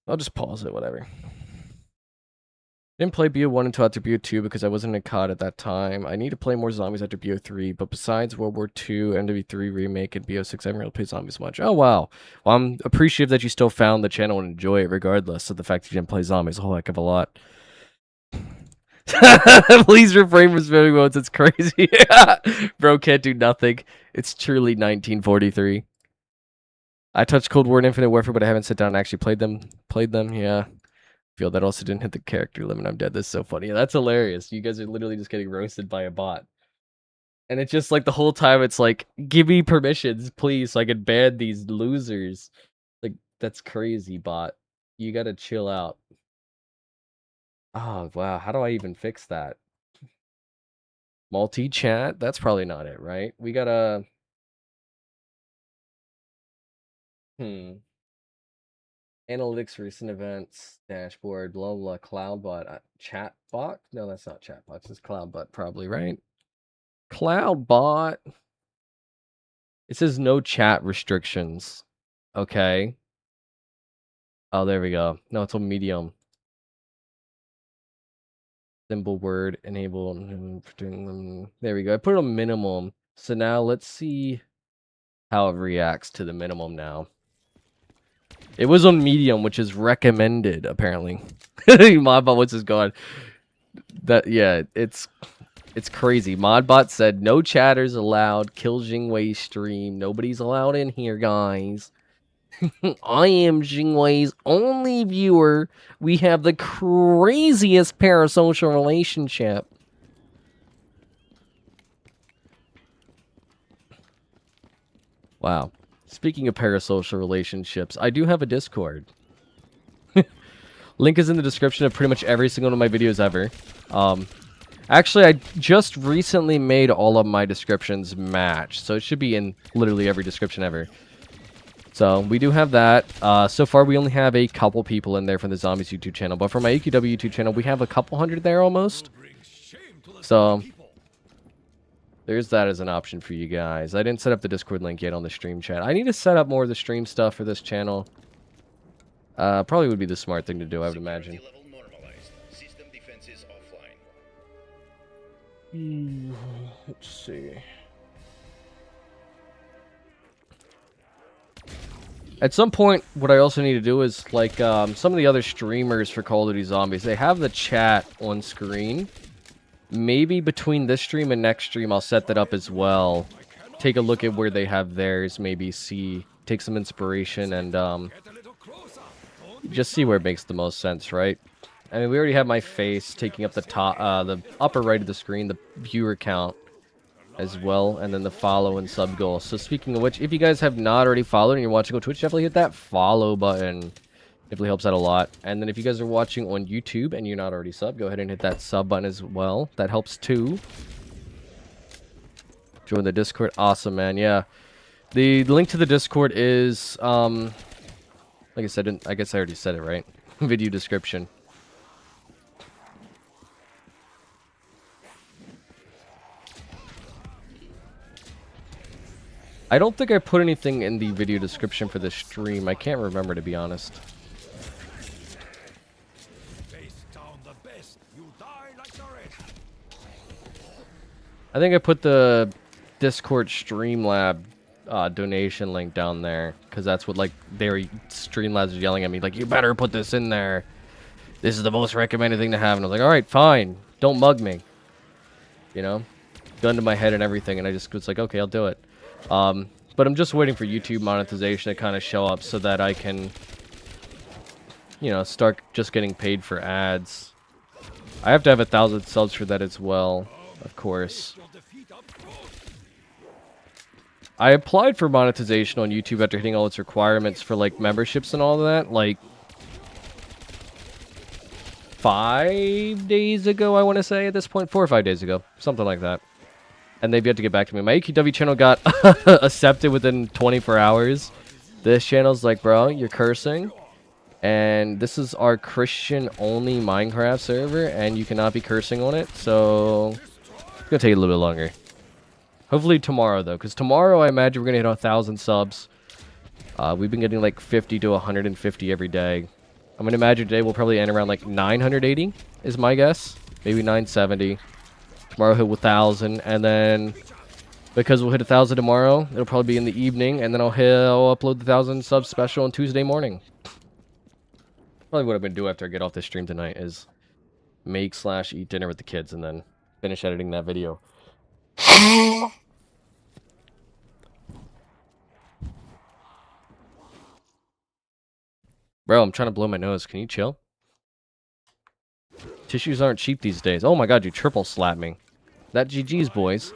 I'll just pause it, whatever. Didn't play BO1 until after BO2 because I wasn't in COD at that time. I need to play more zombies after BO3, but besides World War II, MW3 Remake, and BO6, I haven't really played zombies much. Oh, wow. Well, I'm appreciative that you still found the channel and enjoy it regardless of the fact that you didn't play zombies a whole heck of a lot. Please refrain from spamming modes, it's crazy. Bro can't do nothing. It's truly 1943. I touched Cold War and Infinite Warfare, but I haven't sat down and actually played them, yeah. Feel that also didn't hit the character limit. I'm dead. This is so funny. Yeah, that's hilarious. You guys are literally just getting roasted by a bot. And it's just like the whole time it's like, give me permissions, please, so I can ban these losers. Like, that's crazy, bot. You gotta chill out. Oh, wow. How do I even fix that? Multi-chat? That's probably not it, right? We gotta... Analytics, recent events, dashboard, blah blah. Cloudbot, chatbot. No, that's not chatbot. It's Cloudbot, probably, right? Cloudbot. It says no chat restrictions. Okay. Oh, there we go. No, it's on Medium. Simple word enable. There we go. I put it on minimum. So now let's see how it reacts to the minimum now. It was on medium, which is recommended apparently. Modbot, what's his god? That yeah, it's crazy. Modbot said no chatters allowed. Kill Jingwei's stream. Nobody's allowed in here, guys. I am Jingwei's only viewer. We have the craziest parasocial relationship. Wow. Speaking of parasocial relationships, I do have a Discord. Link is in the description of pretty much every single one of my videos ever. Actually, I just recently made all of my descriptions match, so it should be in literally every description ever. So, we do have that. So far, we only have a couple people in there from the Zombies YouTube channel, but for my AQW YouTube channel, we have a couple hundred there almost. So, there's that as an option for you guys. I didn't set up the Discord link yet on the stream chat. I need to set up more of the stream stuff for this channel. Probably would be the smart thing to do, I would imagine. System defenses offline. Let's see. At some point, what I also need to do is, like, some of the other streamers for Call of Duty Zombies, they have the chat on screen. Maybe between this stream and next stream, I'll set that up as well. Take a look at where they have theirs, maybe take some inspiration, and, just see where it makes the most sense, right? I mean, we already have my face taking up the top, the upper right of the screen, the viewer count as well, and then the follow and sub goal. So speaking of which, if you guys have not already followed and you're watching on Twitch, definitely hit that follow button. Definitely helps out a lot. And then if you guys are watching on YouTube and you're not already subbed, go ahead and hit that sub button as well. That helps too. Join the Discord. Awesome, man. Yeah. The link to the Discord is, like I said, I guess I already said it, right? Video description. I don't think I put anything in the video description for this stream. I can't remember, to be honest. I think I put the Discord Streamlab donation link down there, because that's what, like, Streamlabs are yelling at me, like, you better put this in there. This is the most recommended thing to have. And I was like, alright, fine. Don't mug me. You know? Gun to my head and everything, and I just was like, okay, I'll do it. But I'm just waiting for YouTube monetization to kind of show up so that I can, you know, start just getting paid for ads. I have to have 1,000 subs for that as well, of course. I applied for monetization on YouTube after hitting all its requirements for, like, memberships and all that, like, 5 days ago, I want to say, at this point. 4 or 5 days ago. Something like that. And they've yet to get back to me. My AQW channel got accepted within 24 hours. This channel's like, bro, you're cursing. And this is our Christian-only Minecraft server, and you cannot be cursing on it. So, it's going to take a little bit longer. Hopefully tomorrow, though. Because tomorrow, I imagine we're going to hit 1,000 subs. We've been getting like 50 to 150 every day. I'm going to imagine today we'll probably end around like 980, is my guess. Maybe 970. Tomorrow hit 1,000, and then because we'll hit 1,000 tomorrow, it'll probably be in the evening, and then I'll upload the 1,000 sub special on Tuesday morning. Probably what I'm gonna do after I get off this stream tonight is make/eat dinner with the kids, and then finish editing that video. Bro, I'm trying to blow my nose. Can you chill? Tissues aren't cheap these days. Oh my god, you triple slapped me. That GG's, boys.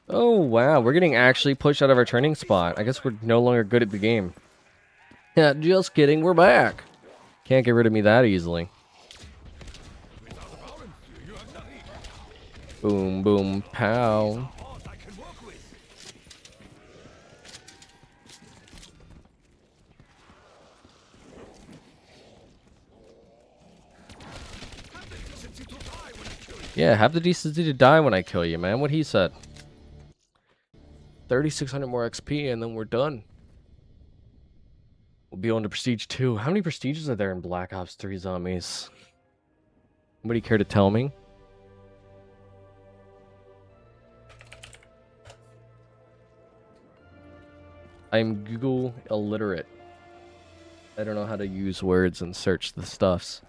Oh, wow. We're getting actually pushed out of our training spot. I guess we're no longer good at the game. Yeah, just kidding. We're back. Can't get rid of me that easily. Boom, boom, pow. Yeah, have the decency to die when I kill you, man. What he said. 3,600 more XP and then we're done. We'll be on to Prestige 2. How many Prestiges are there in Black Ops 3 Zombies? Anybody care to tell me? I'm Google illiterate. I don't know how to use words and search the stuffs.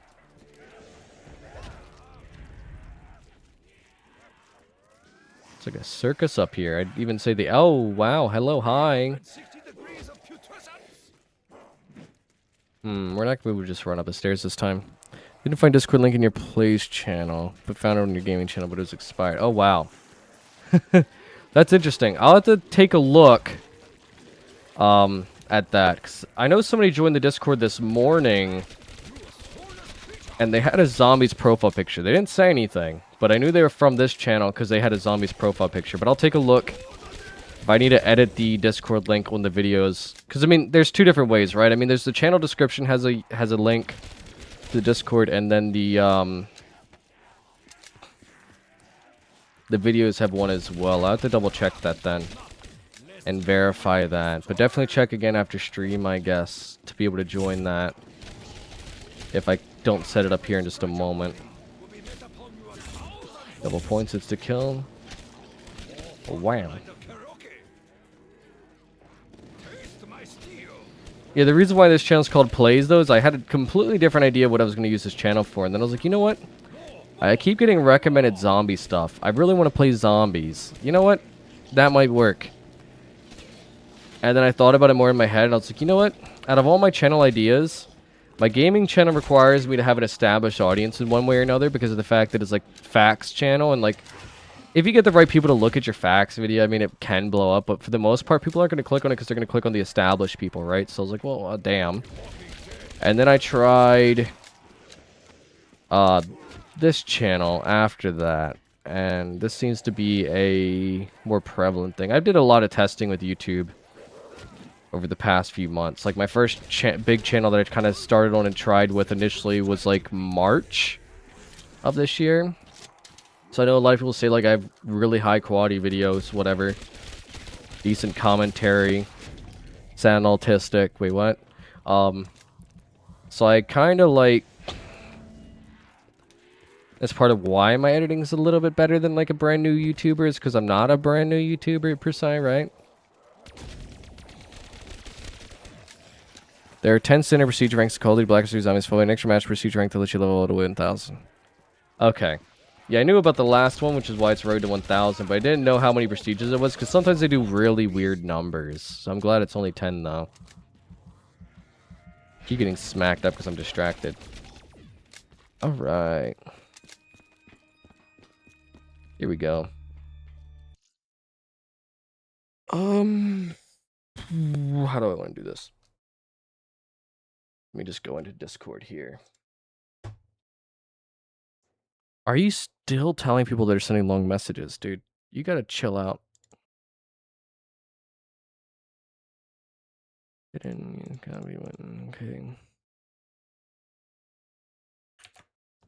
It's like a circus up here. I'd even say the... Oh, wow. Hello, hi. 60 degrees of putrescence. We're not going to just run up the stairs this time. Didn't find Discord link in your Plays channel, but found it on your gaming channel, but it was expired. Oh, wow. That's interesting. I'll have to take a look at that. 'Cause I know somebody joined the Discord this morning, and they had a Zombies profile picture. They didn't say anything, but I knew they were from this channel because they had a Zombies profile picture. But I'll take a look if I need to edit the Discord link on the videos. Because, I mean, there's two different ways, right? I mean, there's the channel description has a link to the Discord, and then the videos have one as well. I'll have to double check that then and verify that. But definitely check again after stream, I guess, to be able to join that. If I don't set it up here in just a moment. Double points, it's to kill. Oh, wow. Yeah, the reason why this channel is called Plays, though, is I had a completely different idea of what I was going to use this channel for. And then I was like, you know what? I keep getting recommended zombie stuff. I really want to play zombies. You know what? That might work. And then I thought about it more in my head, and I was like, you know what? Out of all my channel ideas, my gaming channel requires me to have an established audience in one way or another because of the fact that it's like facts channel, and like if you get the right people to look at your facts video, I mean, it can blow up, but for the most part, people aren't going to click on it because they're going to click on the established people, right? So I was like, well, damn. And then I tried this channel after that, and this seems to be a more prevalent thing. I did a lot of testing with YouTube over the past few months. Like, my first big channel that I kind of started on and tried with initially was, like, March of this year. So I know a lot of people say, like, I have really high quality videos, whatever. Decent commentary. Sound autistic. Wait, what? So I kind of, like... That's part of why my editing is a little bit better than, like, a brand new YouTuber. Is because I'm not a brand new YouTuber, per se, right? There are 10 standard procedure ranks to Call of Duty Black Ops 3 Zombies, following an extra match procedure rank to let you level to 1,000. Okay. Yeah, I knew about the last one, which is why it's road to 1,000, but I didn't know how many prestiges it was, because sometimes they do really weird numbers. So I'm glad it's only 10, though. Keep getting smacked up because I'm distracted. Alright. Here we go. How do I want to do this? Let me just go into Discord here. Are you still telling people that are sending long messages, dude? You gotta chill out. Get in, okay.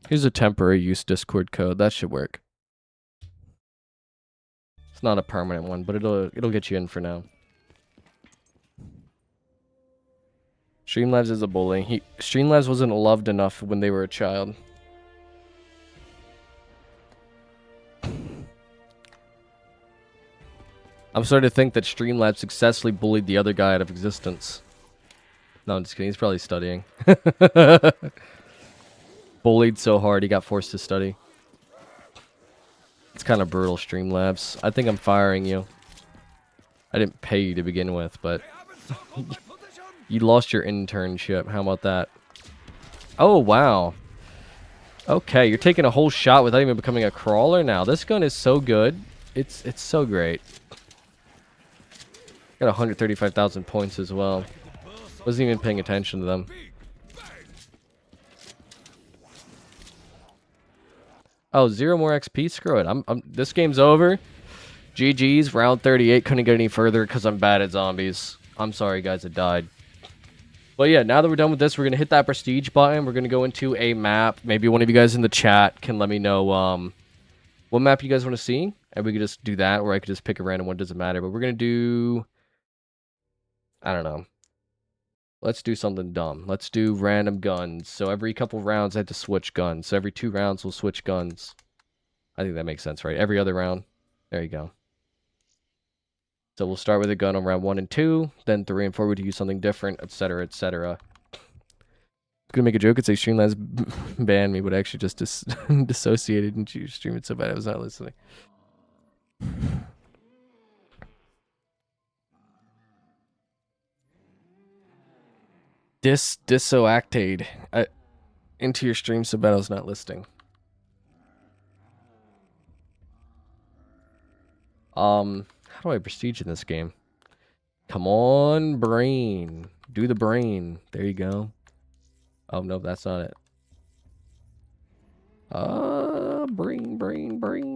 Here's a temporary use Discord code. That should work. It's not a permanent one, but it'll get you in for now. Streamlabs is a bully. Streamlabs wasn't loved enough when they were a child. I'm starting to think that Streamlabs successfully bullied the other guy out of existence. No, I'm just kidding. He's probably studying. Bullied so hard he got forced to study. It's kind of brutal, Streamlabs. I think I'm firing you. I didn't pay you to begin with, but... You lost your internship. How about that? Oh, wow. Okay, you're taking a whole shot without even becoming a crawler now. This gun is so good. It's so great. Got 135,000 points as well. Wasn't even paying attention to them. Oh, 0 more XP? Screw it. This game's over. GG's. Round 38. Couldn't get any further because I'm bad at zombies. I'm sorry, guys. I died. But yeah, now that we're done with this, we're going to hit that prestige button. We're going to go into a map. Maybe one of you guys in the chat can let me know what map you guys want to see, and we could just do that, or I could just pick a random one. Doesn't matter. But we're gonna do, I don't know. Let's do something dumb. Let's do random guns. So every couple rounds, I have to switch guns. So every 2 rounds, we'll switch guns. I think that makes sense, right? Every other round. There you go. So we'll start with a gun on round 1 and 2, then 3 and 4 would use something different, etc., etc. Gonna make a joke and say Streamlabs banned me, but I actually just dissociated and streamed it so bad I was not listening. Dissoactade into your stream so bad I was not listening. How do I prestige in this game? Come on, brain. Do the brain. There you go. Oh, no, that's not it. Brain.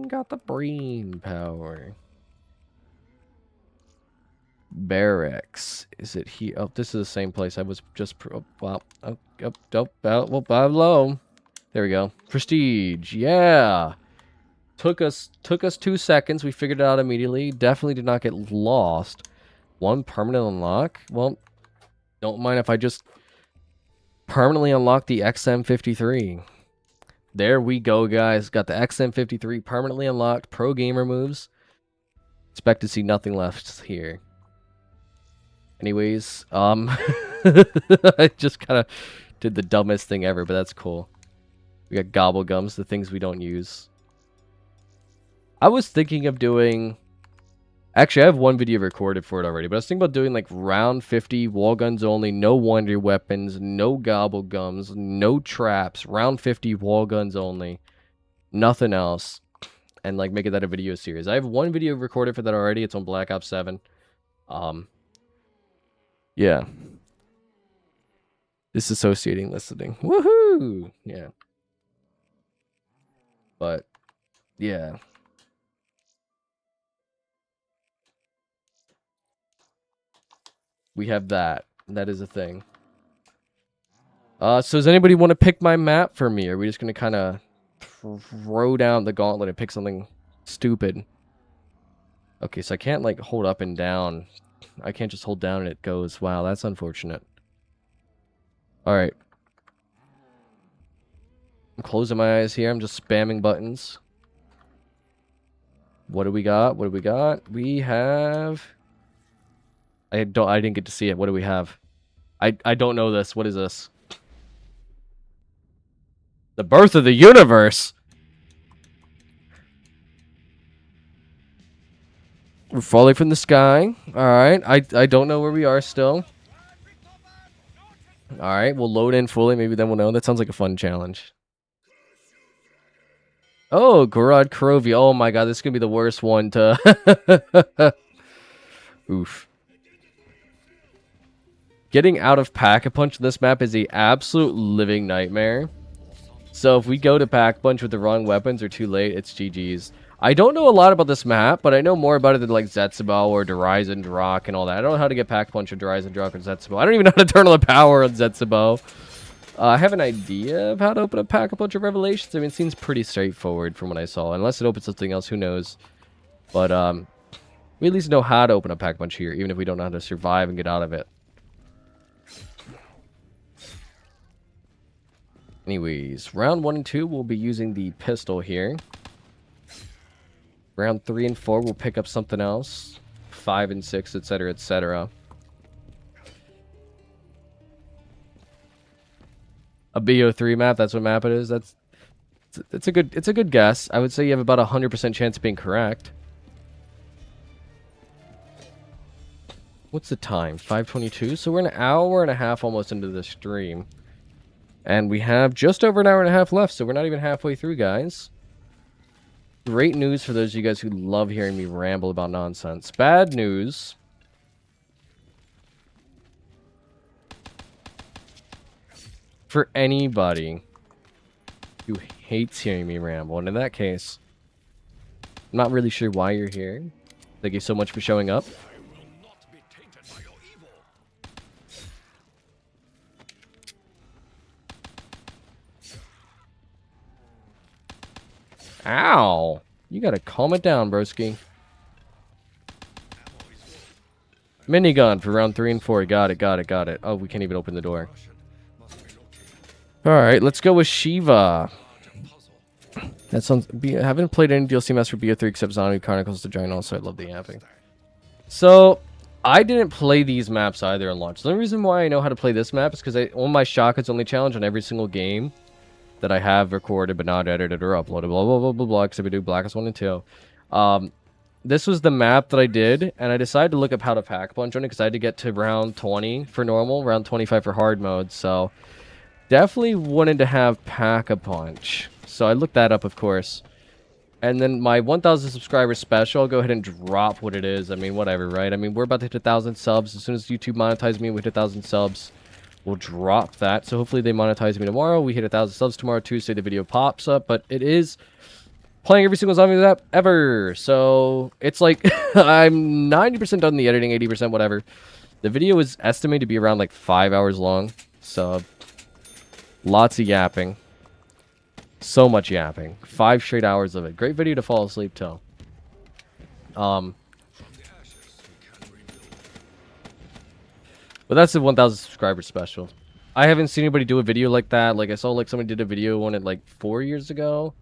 Got the brain power. Barracks. Is it here? Oh, this is the same place I was just... well, low. There we go. Prestige. Yeah. Took us 2 seconds. We figured it out immediately. Definitely did not get lost. 1 permanent unlock. Well, don't mind if I just permanently unlock the XM53. There we go, guys. Got the XM53 permanently unlocked. Pro gamer moves. Expect to see nothing left here. Anyways, I just kind of did the dumbest thing ever, but that's cool. We got gobble gums, the things we don't use. I was thinking of doing... Actually, I have 1 video recorded for it already, but I was thinking about doing like round 50, wall guns only, no wonder weapons, no gobble gums, no traps, round 50, wall guns only, nothing else, and like making that a video series. I have 1 video recorded for that already. It's on Black Ops 7. Yeah. Disassociating listening. Woohoo! Yeah. But, yeah. We have that. That is a thing. So does anybody want to pick my map for me? Or are we just going to kind of throw down the gauntlet and pick something stupid? Okay, so I can't, like, hold up and down. I can't just hold down and it goes. Wow, that's unfortunate. Alright. I'm closing my eyes here. I'm just spamming buttons. What do we got? What do we got? We have... I didn't get to see it. What do we have? I don't know this. What is this? The birth of the universe. We're falling from the sky. Alright. I don't know where we are still. Alright, we'll load in fully. Maybe then we'll know. That sounds like a fun challenge. Oh, Gorod Krovi. Oh my god, this is going to be the worst one to... Oof. Getting out of Pack-a-Punch in this map is the absolute living nightmare. So if we go to Pack-a-Punch with the wrong weapons or too late, it's GG's. I don't know a lot about this map, but I know more about it than like Zetsubo or Derizen Drock and all that. I don't know how to get Pack-a-Punch or Derizen Drock or Zetsubo. I don't even know how to turn on the power on Zetsubo. I have an idea of how to open a Pack-a-Punch of Revelations. I mean, it seems pretty straightforward from what I saw. Unless it opens something else, who knows. But we at least know how to open a Pack-a-Punch here, even if we don't know how to survive and get out of it. Anyways, round 1 and 2, we'll be using the pistol here. Round 3 and 4, we'll pick up something else. 5 and 6, etc., etc. A BO3 map, that's what map it is. It's a good guess. I would say you have about 100% chance of being correct. What's the time? 5:22. So we're an hour and a half almost into the stream. And we have just over an hour and a half left, so we're not even halfway through, guys. Great news for those of you guys who love hearing me ramble about nonsense. Bad news. For anybody who hates hearing me ramble. And in that case, I'm not really sure why you're here. Thank you so much for showing up. I will not be tainted by your evil. Ow. You gotta calm it down, broski. Minigun for round 3 and 4. Got it. Oh, we can't even open the door. Alright, let's go with Shiva. That sounds... I haven't played any DLC maps for BO3 except Zombie Chronicles the Giant, also I love the yapping. So, I didn't play these maps either on launch. The only reason why I know how to play this map is because on my Shotgun's only challenge on every single game that I have recorded but not edited or uploaded, blah, blah, blah, blah, blah, because we do Black Ops 1 and 2. This was the map that I did, and I decided to look up how to pack punch on it because I had to get to round 20 for normal, round 25 for hard mode, so... Definitely wanted to have Pack-a-Punch. So I looked that up, of course. And then my 1,000 subscriber special, I'll go ahead and drop what it is. I mean, whatever, right? I mean, we're about to hit 1,000 subs. As soon as YouTube monetizes me, we hit 1,000 subs. We'll drop that. So hopefully they monetize me tomorrow. We hit 1,000 subs tomorrow, Tuesday, the video pops up. But it is playing every single zombie app ever. So it's like I'm 90% done the editing, 80% whatever. The video is estimated to be around like 5 hours long. So... lots of yapping. So much yapping. 5 straight hours of it. Great video to fall asleep to. But that's the 1,000 subscriber special. I haven't seen anybody do a video like that. Like, I saw like somebody did a video on it like 4 years ago.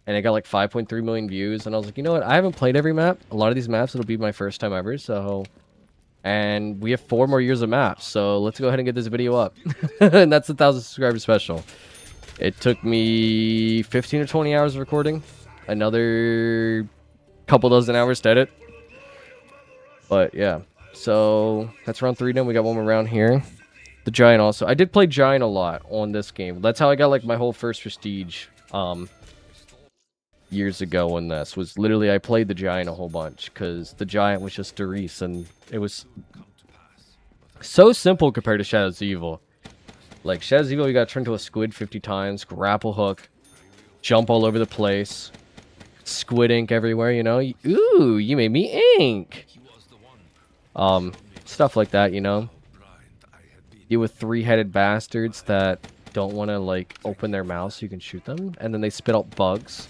And it got like 5.3 million views. And I was like, you know what? I haven't played every map. A lot of these maps, it'll be my first time ever. So... and we have 4 more years of maps, so let's go ahead and get this video up. And that's the 1,000 subscriber special. It took me 15 or 20 hours of recording. Another couple dozen hours to edit. But yeah, so that's round 3 done. We got one more round here. The Giant also. I did play Giant a lot on this game. That's how I got like my whole first prestige years ago on this. Was literally I played the Giant a whole bunch because the Giant was just Doris and it was so simple compared to Shadows of Evil. Like Shadows of Evil, you got to turn to a squid 50 times, grapple hook, jump all over the place, squid ink everywhere, you know. Ooh, you made me ink. Stuff like that, you know. Deal with 3-headed bastards that don't want to like open their mouth so you can shoot them, and then they spit out bugs.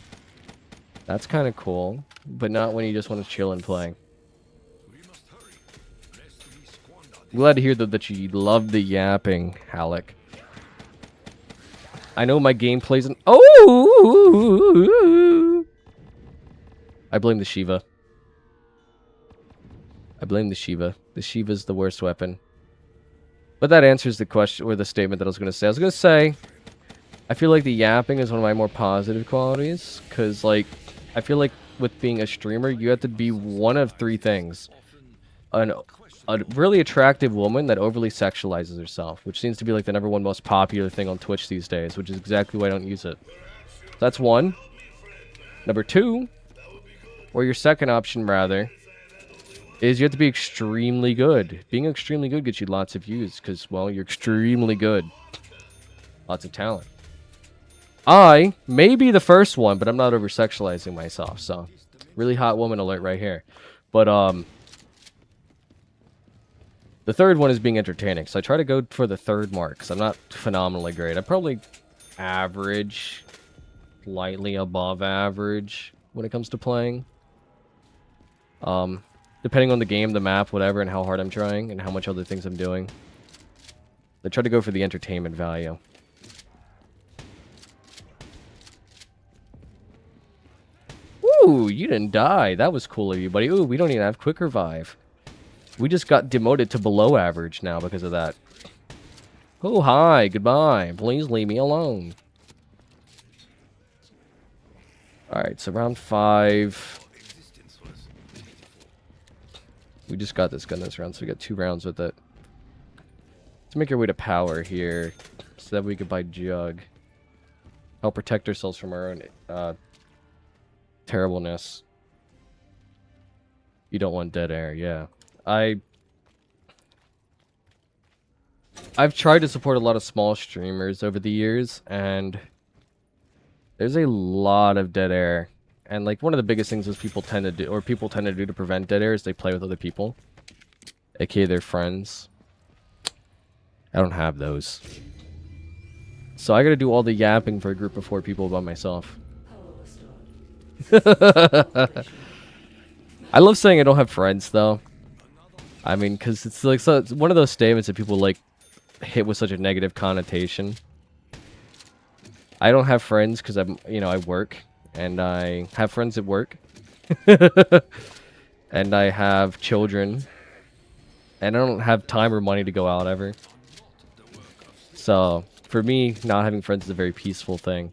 That's kind of cool, but not when you just want to chill and play. I'm glad to hear that you love the yapping, Halleck. I know my gameplay's an... oh! I blame the Shiva. I blame the Shiva. The Shiva's the worst weapon. But that answers the question, or the statement that I was going to say. I was going to say, I feel like the yapping is one of my more positive qualities, because, like, I feel like with being a streamer, you have to be one of 3 things. A really attractive woman that overly sexualizes herself, which seems to be like the #1 most popular thing on Twitch these days, which is exactly why I don't use it. That's 1. Number 2, or your second option, rather, is you have to be extremely good. Being extremely good gets you lots of views, because, well, you're extremely good. Lots of talent. I may be the first one, but I'm not over-sexualizing myself, so... really hot woman alert right here. But, the third one is being entertaining, so I try to go for the 3rd mark, because I'm not phenomenally great. I'm probably average, lightly above average when it comes to playing. Depending on the game, the map, whatever, and how hard I'm trying, and how much other things I'm doing. I try to go for the entertainment value. Ooh, you didn't die. That was cool of you, buddy. Ooh, we don't even have quick revive. We just got demoted to below average now because of that. Oh, hi. Goodbye. Please leave me alone. Alright, so round 5. We just got this gun this round, so we got 2 rounds with it. Let's make our way to power here, so that we can buy Jug. Help protect ourselves from our own terribleness. You don't want dead air, yeah. I've tried to support a lot of small streamers over the years, and there's a lot of dead air. And like one of the biggest things is people tend to do to prevent dead air is they play with other people, aka their friends. I don't have those, so I gotta do all the yapping for a group of 4 people by myself. I love saying I don't have friends, though. I mean, because it's like it's one of those statements that people like hit with such a negative connotation. I don't have friends because I work, and I have friends at work, and I have children, and I don't have time or money to go out ever. So for me, not having friends is a very peaceful thing.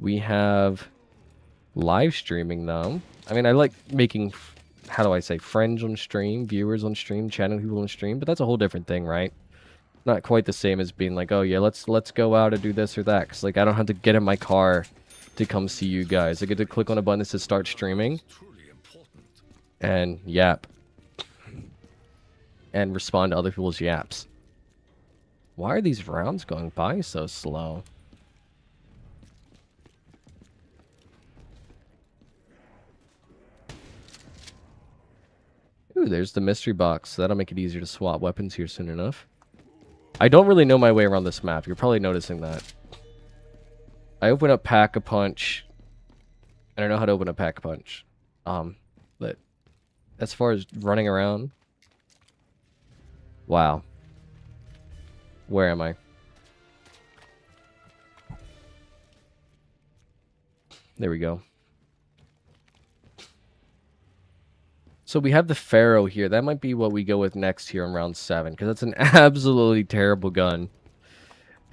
We have live streaming though. I mean, I like making, how do I say, friends on stream, viewers on stream, chatting people on stream, but that's a whole different thing, right? Not quite the same as being like, oh yeah, let's go out and do this or that. Cause like I don't have to get in my car to come see you guys. I get to click on a button that says start streaming, and yap, and respond to other people's yaps. Why are these rounds going by so slow? Ooh, there's the mystery box. That'll make it easier to swap weapons here soon enough. I don't really know my way around this map. You're probably noticing that. I open up Pack-a-Punch, and I know how to open up Pack-a-Punch. But as far as running around, wow. Where am I? There we go. So we have the Pharaoh here. That might be what we go with next here in round 7, because that's an absolutely terrible gun.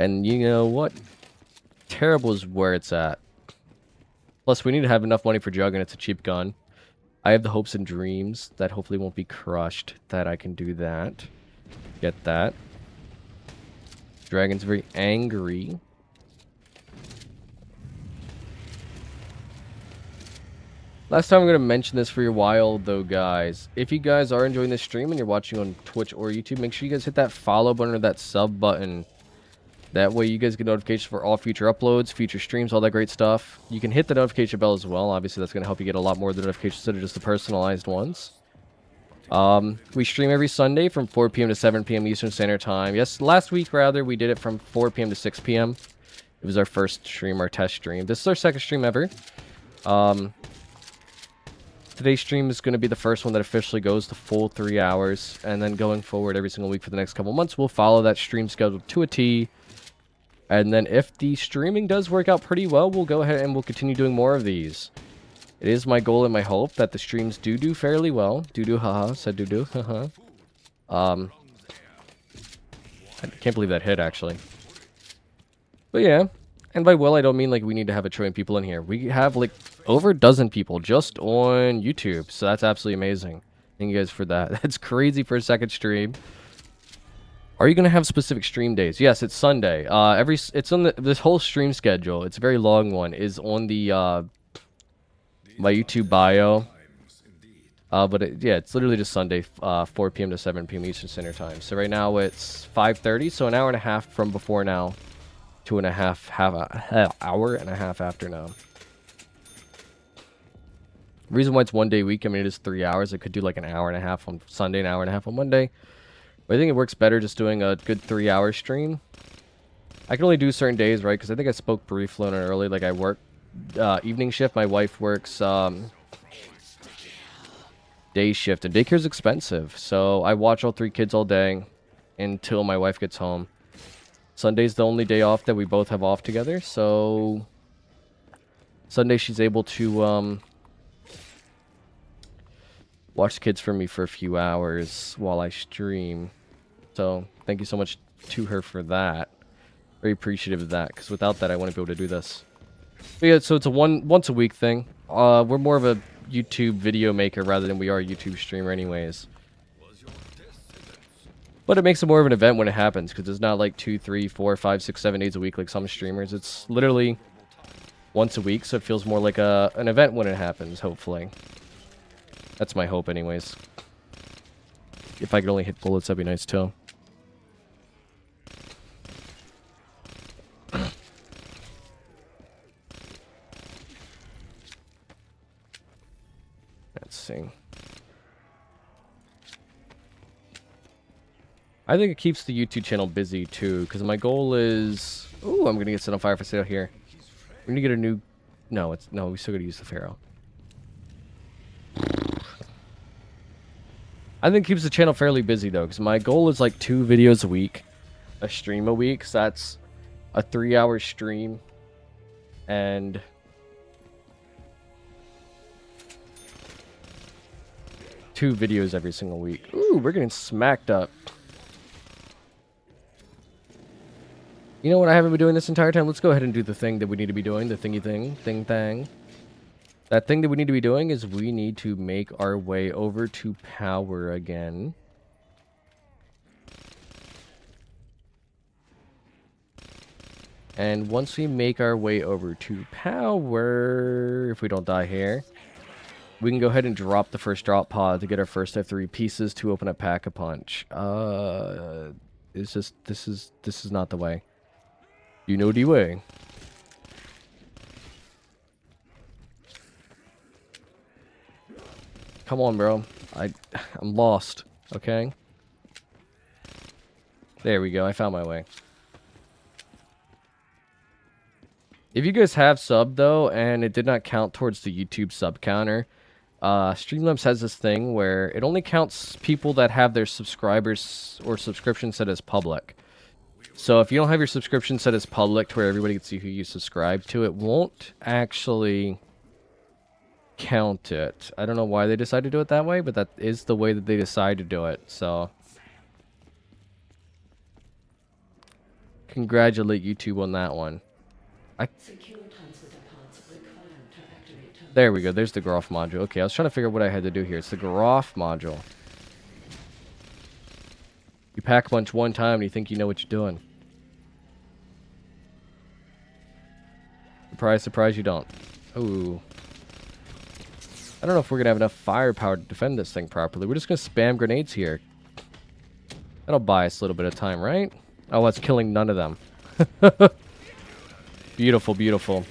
And you know what? Terrible is where it's at. Plus, we need to have enough money for Jug, and it's a cheap gun. I have the hopes and dreams that hopefully won't be crushed, that I can do that. Get that. Dragon's very angry. Last time I'm going to mention this for a while, though, guys. If you guys are enjoying this stream and you're watching on Twitch or YouTube, make sure you guys hit that follow button or that sub button. That way you guys get notifications for all future uploads, future streams, all that great stuff. You can hit the notification bell as well. Obviously, that's going to help you get a lot more of the notifications instead of just the personalized ones. We stream every Sunday from 4 p.m. to 7 p.m. Eastern Standard Time. Yes, last week, rather, we did it from 4 p.m. to 6 p.m. It was our first stream, our test stream. This is our second stream ever. Today's stream is going to be the first one that officially goes the full 3 hours. And then going forward every single week for the next couple months, we'll follow that stream schedule to a T. And then if the streaming does work out pretty well, we'll go ahead and we'll continue doing more of these. It is my goal and my hope that the streams do fairly well. Haha, said haha. I can't believe that hit, actually. But yeah, and by well, I don't mean like we need to have a trillion people in here. We have like over a dozen people just on YouTube, so that's absolutely amazing. Thank you guys for that. That's crazy for a second stream. Are you gonna have specific stream days? Yes, it's Sunday. It's on this whole stream schedule. It's a very long one. Is on the my YouTube bio. But yeah, it's literally just Sunday, 4 p.m. to 7 p.m. Eastern Standard Time. So right now it's 5:30, so an hour and a half from before now, hour and a half after now. The reason why it's 1 day a week, I mean, it is 3 hours. I could do like an hour and a half on Sunday, an hour and a half on Monday. But I think it works better just doing a good 3-hour stream. I can only do certain days, right? Because I think I spoke briefly on it earlier. Like I work evening shift. My wife works day shift, and daycare's expensive. So I watch all 3 kids all day until my wife gets home. Sunday's the only day off that we both have off together. So Sunday she's able to watch the kids for me for a few hours while I stream. So thank you so much to her for that. Very appreciative of that, because without that I wouldn't be able to do this. But yeah, so it's a once a week thing. We're more of a YouTube video maker rather than we are a YouTube streamer anyways. But it makes it more of an event when it happens, because it's not like 2, 3, 4, 5, 6, 7 days a week like some streamers. It's literally once a week, so it feels more like an event when it happens, hopefully. That's my hope anyways. If I could only hit bullets, that'd be nice too. Let's see. I think it keeps the YouTube channel busy too, because my goal is... Ooh, I'm going to get set on fire if I sit out here. We need to get a new... No, we still gotta use the Pharaoh. I think it keeps the channel fairly busy, though, because my goal is like 2 videos a week. A stream a week, so that's a 3-hour stream. And... two videos every single week. Ooh, we're getting smacked up. You know what I haven't been doing this entire time? Let's go ahead and do the thing that we need to be doing. The thingy thing. Thing. That thing that we need to be doing is we need to make our way over to power again. And once we make our way over to power, if we don't die here, we can go ahead and drop the first drop pod to get our first F3 pieces to open a pack-a-punch. It's just, this is not the way. You know the way. Come on, bro. I'm lost, okay? There we go, I found my way. If you guys have subbed, though, and it did not count towards the YouTube sub counter, Streamlabs has this thing where it only counts people that have their subscribers or subscription set as public. So if you don't have your subscription set as public to where everybody can see who you subscribe to, it won't actually count it. I don't know why they decided to do it that way, but that is the way that they decide to do it, so... Congratulate YouTube on that one. There we go, there's the Groff module. Okay, I was trying to figure out what I had to do here. It's the Groff module. You pack a punch one time and you think you know what you're doing. Surprise, surprise, you don't. Ooh. I don't know if we're going to have enough firepower to defend this thing properly. We're just going to spam grenades here. That'll buy us a little bit of time, right? Oh, that's killing none of them. Beautiful, beautiful.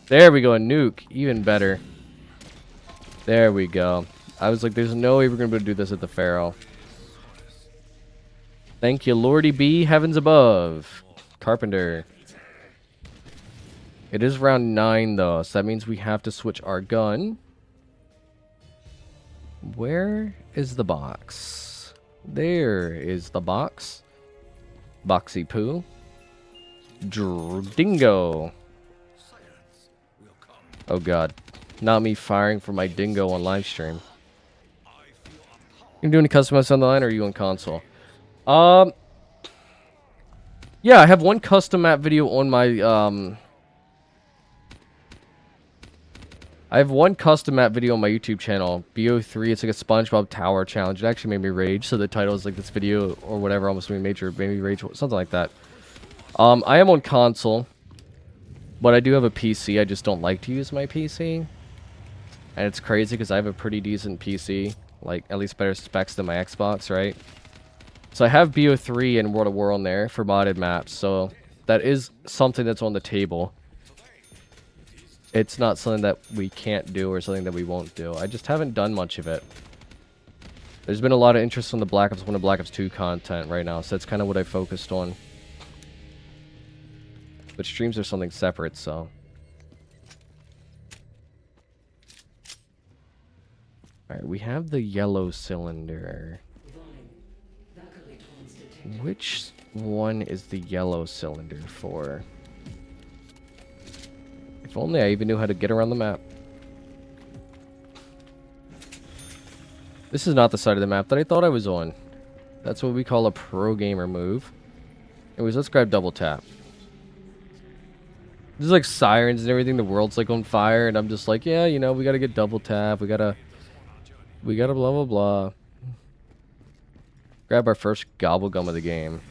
There we go, a nuke. Even better. There we go. I was like, there's no way we're going to be able to do this at the Pharaoh. Thank you, Lordy B. Heavens above. Carpenter. It is round 9, though, so that means we have to switch our gun. Where is the box? There is the box. Boxy poo. Dingo. Oh god. Not me firing for my dingo on live stream. You do any customized on the line, or are you on console? Yeah, I have one custom map video on my I have one custom map video on my YouTube channel, Bo3. It's like a SpongeBob Tower challenge. It actually made me rage, so the title is like this video or whatever almost made me rage, something like that. I am on console, but I do have a PC. I just don't like to use my PC. And it's crazy because I have a pretty decent PC, like at least better specs than my Xbox, right? So I have Bo3 and World of War on there for modded maps, so that is something that's on the table. It's not something that we can't do or something that we won't do. I just haven't done much of it. There's been a lot of interest on the Black Ops 1 and Black Ops 2 content right now, so that's kind of what I focused on. But streams are something separate, so... Alright, we have the yellow cylinder. Which one is the yellow cylinder for? If only I even knew how to get around the map. This is not the side of the map that I thought I was on. That's what we call a pro gamer move. Anyways, let's grab double tap. There's like sirens and everything. The world's like on fire, and I'm just like, yeah, you know, we gotta get double tap. We gotta blah blah blah. Grab our first gobble gum of the game.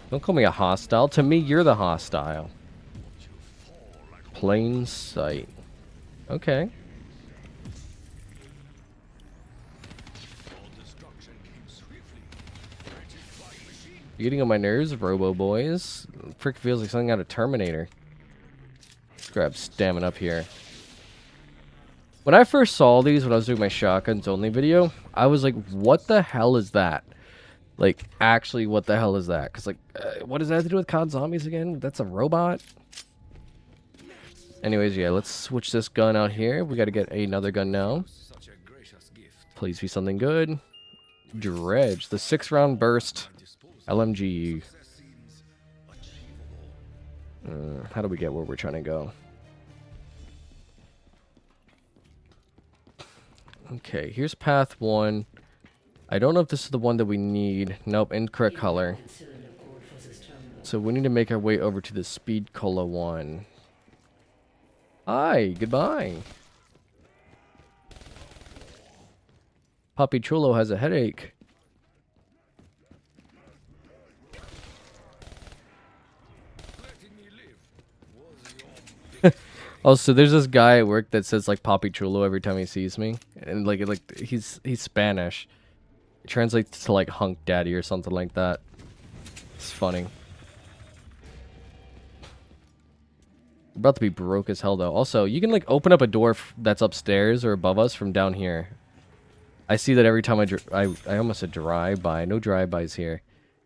Don't call me a hostile. To me, you're the hostile. Plain sight. Okay. You're getting on my nerves, Robo Boys. Frick feels like something out of Terminator. Let's grab stamina up here. When I first saw these, when I was doing my shotguns only video, I was like, what the hell is that? Like, actually, what the hell is that? Because, like, what does that have to do with COD Zombies again? That's a robot? Anyways, yeah, let's switch this gun out here. We got to get another gun now. Such a gracious gift. Please be something good. Dredge, the 6-round burst LMG. Success seems achievable. How do we get where we're trying to go? Okay, here's path 1. I don't know if this is the one that we need. Nope, incorrect color. So we need to make our way over to the Speed Cola one. Hi, goodbye. Papi Chulo has a headache. Letting me live was your Also, there's this guy at work that says like Papi Chulo every time he sees me, and like he's Spanish. It translates to like hunk daddy or something like that. It's funny. We're about to be broke as hell though. Also, you can like open up a door that's upstairs or above us from down here. I see that every time I almost said drive-by. No drive-bys here.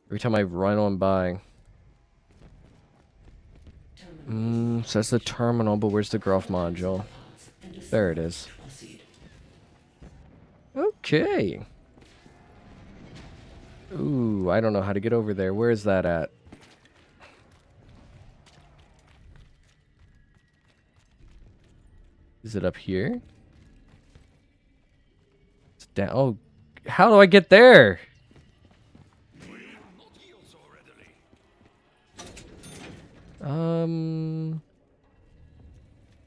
Every time I run on by. So that's the terminal, but where's the growth module? There it is. Okay. Ooh, I don't know how to get over there. Where is that at? Is it up here? It's down. Oh, how do I get there? not yield so readily.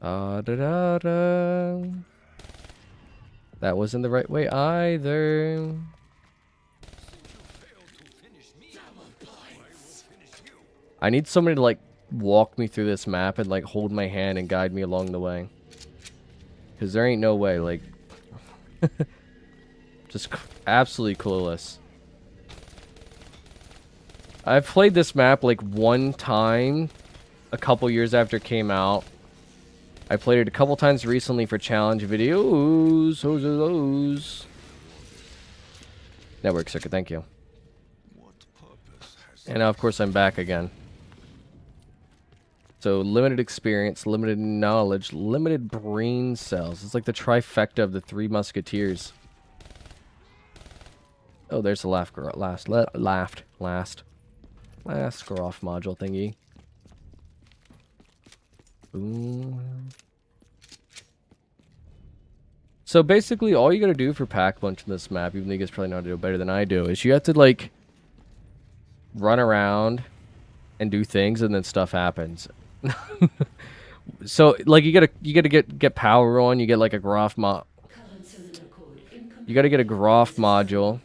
Da. That wasn't the right way either. Since you failed to finish me, I will finish you. I need somebody to like walk me through this map and like hold my hand and guide me along the way. Cause there ain't no way, like, just absolutely clueless. I've played this map like one time, a couple years after it came out. I played it a couple times recently for challenge videos. Those. Network circuit, thank you. What purpose has And now, of course, I'm back again. So, limited experience, limited knowledge, limited brain cells. It's like the trifecta of the Three Musketeers. Oh, there's the last groff module thingy. Ooh. So basically, all you gotta do for Pack Lunch in this map, even though you guys probably know how to do it better than I do, is you have to like run around and do things, and then stuff happens. So like you gotta get power on. You get like a groff You gotta get a groff module,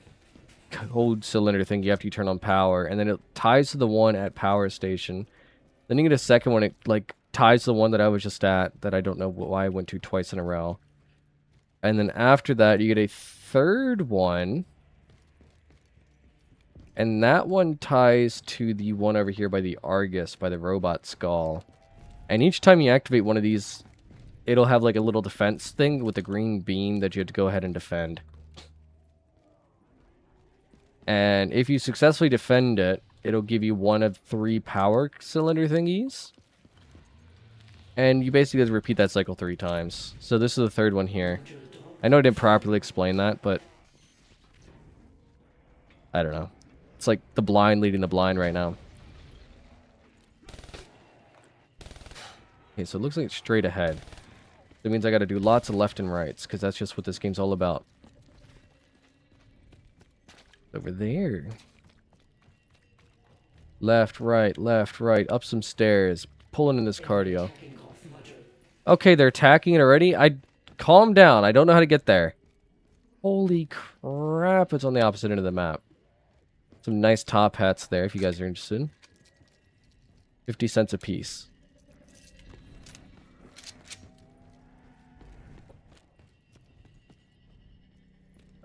code cylinder thing. You have to turn on power, and then it ties to the one at power station. Then you get a second one. It like ties to the one that I was just at, that I don't know why I went to twice in a row. And then after that, you get a third one. And that one ties to the one over here by the Argus, by the robot skull. And each time you activate one of these, it'll have like a little defense thing with a green beam that you have to go ahead and defend. And if you successfully defend it, it'll give you one of 3 power cylinder thingies. And you basically have to repeat that cycle 3 times. So this is the third one here. I know I didn't properly explain that, but I don't know. It's like the blind leading the blind right now. Okay, so it looks like it's straight ahead. That means I gotta do lots of left and rights, because that's just what this game's all about. Over there. Left, right, up some stairs. Pulling in this cardio. Okay, they're attacking it already? Calm down, I don't know how to get there. Holy crap, it's on the opposite end of the map. Some nice top hats there if you guys are interested. 50 cents a piece.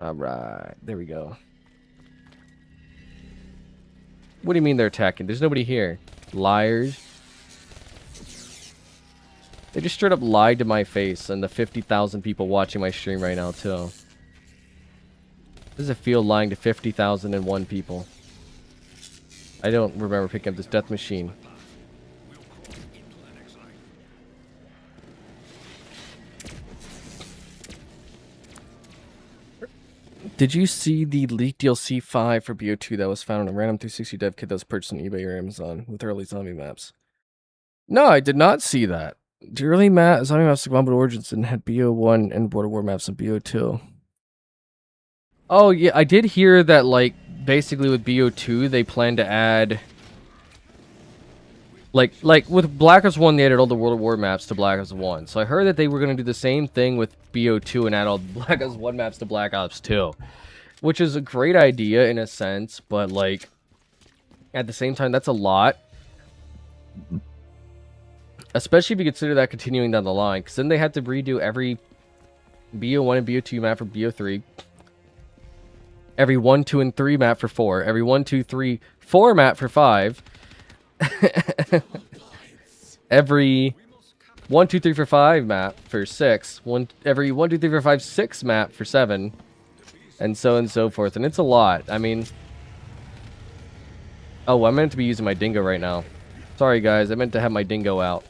Alright, there we go. What do you mean they're attacking? There's nobody here. Liars. They just straight up lied to my face and the 50,000 people watching my stream right now, too. Does it feel lying to 50,001 people? I don't remember picking up this death machine. We'll cross into the next line. Did you see the leaked DLC 5 for BO2 that was found on a random 360 dev kit that was purchased on eBay or Amazon with early zombie maps? No, I did not see that. The early zombie maps like Bombard Origins and had BO1 and Border War maps on BO2. Oh, yeah, I did hear that, like, basically with BO2, they plan to add... Like with Black Ops 1, they added all the World War maps to Black Ops 1. So I heard that they were going to do the same thing with BO2 and add all the Black Ops 1 maps to Black Ops 2. Which is a great idea in a sense, but, like, at the same time, that's a lot. Especially if you consider that continuing down the line. Because then they had to redo every BO1 and BO2 map for BO3. Every 1, 2, and 3 map for 4. Every 1, 2, 3, 4 map for 5. Every 1, 2, 3, 4, 5 map for 6. Every 1, 2, 3, 4, 5, 6 map for 7. And so forth. And it's a lot. I mean... Oh, I'm meant to be using my dingo right now. Sorry, guys. I meant to have my dingo out.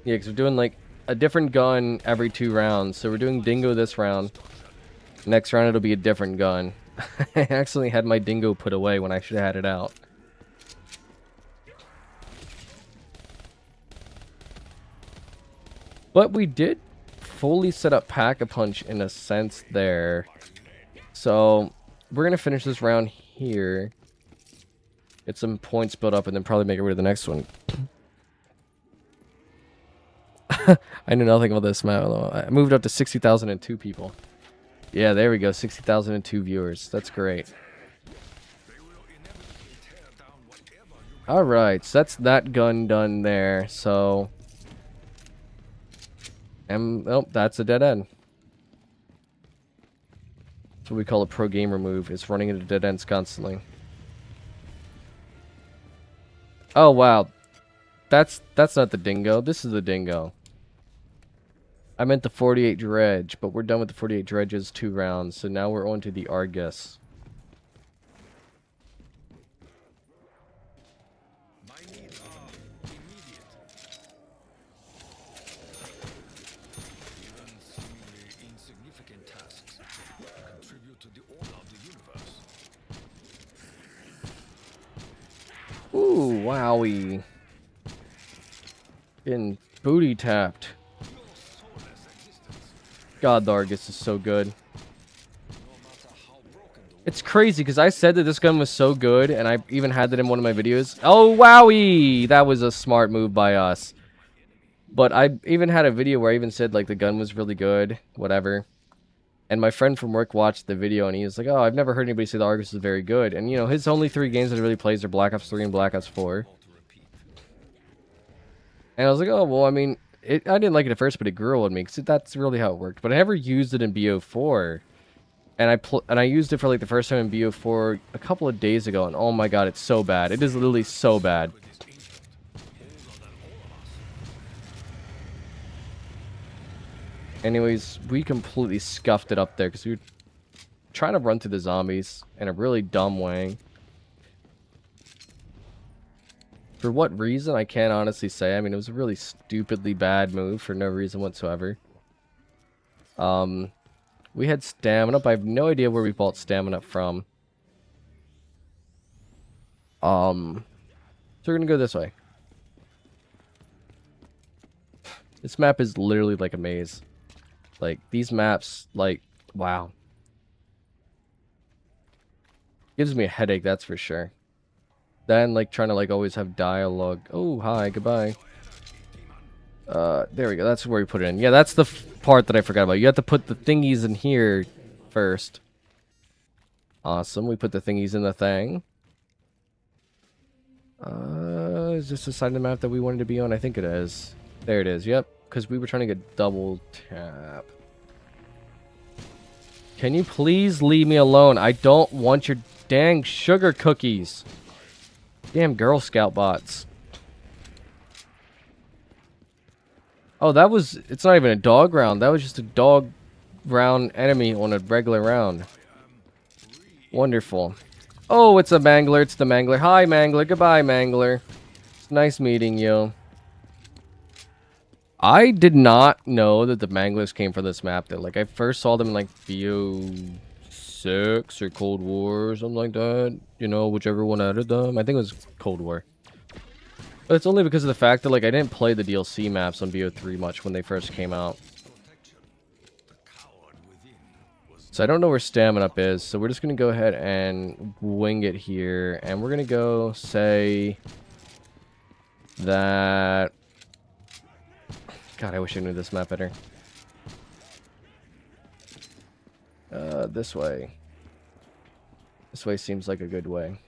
Yeah, because we're doing, like, a different gun every 2 rounds. So we're doing dingo this round. Next round, it'll be a different gun. I accidentally had my dingo put away when I should have had it out. But we did fully set up Pack-a-Punch in a sense there. So, we're going to finish this round here. Get some points built up and then probably make our way to the next one. I knew nothing about this map. I moved up to 60,002 people. Yeah, there we go. 60,002 viewers. That's great. Alright, so that's that gun done there. So... oh, that's a dead end. That's what we call a pro gamer move. It's running into dead ends constantly. Oh, wow. That's not the dingo. This is the dingo. I meant the 48 dredge, but we're done with the 48 dredges 2 rounds, so now we're on to the Argus. My needs are immediate. Even seemingly insignificant tasks contribute to the order of the universe. Ooh, wowie. Getting booty tapped. God, the Argus is so good. It's crazy, because I said that this gun was so good, and I even had that in one of my videos. Oh, wowie! That was a smart move by us. But I even had a video where I even said, like, the gun was really good, whatever. And my friend from work watched the video, and he was like, oh, I've never heard anybody say the Argus is very good. And, you know, his only 3 games that he really plays are Black Ops 3 and Black Ops 4. And I was like, oh, well, I mean... I didn't like it at first, but it grew on me, because that's really how it worked. But I never used it in BO4. And I used it for, like, the first time in BO4 a couple of days ago, and oh my god, it's so bad. It is literally so bad. Anyways, we completely scuffed it up there, because we were trying to run through the zombies in a really dumb way. For what reason, I can't honestly say. I mean, it was a really stupidly bad move for no reason whatsoever. We had stamina, but I have no idea where we bought stamina from. So we're gonna go this way. This map is literally like a maze. Like, these maps, like, wow. Gives me a headache, that's for sure. Then, like, trying to, like, always have dialogue. Oh, hi, goodbye. There we go. That's where we put it in. Yeah, that's the part that I forgot about. You have to put the thingies in here first. Awesome. We put the thingies in the thing. Is this the side of the map that we wanted to be on? I think it is. There it is. Yep. Because we were trying to get double tap. Can you please leave me alone? I don't want your dang sugar cookies. Damn Girl Scout bots. Oh, that was... It's not even a dog round. That was just a dog round enemy on a regular round. Wonderful. Oh, it's a Mangler. It's the Mangler. Hi, Mangler. Goodbye, Mangler. It's nice meeting you. I did not know that the Manglers came from this map. That like I first saw them in like BO6 or Cold War or something like that. You know, whichever one added them. I think it was Cold War. But it's only because of the fact that like I didn't play the DLC maps on BO3 much when they first came out. So I don't know where stamina up is. So we're just gonna go ahead and wing it here, and we're gonna go say that. God, I wish I knew this map better. This way. This way seems like a good way.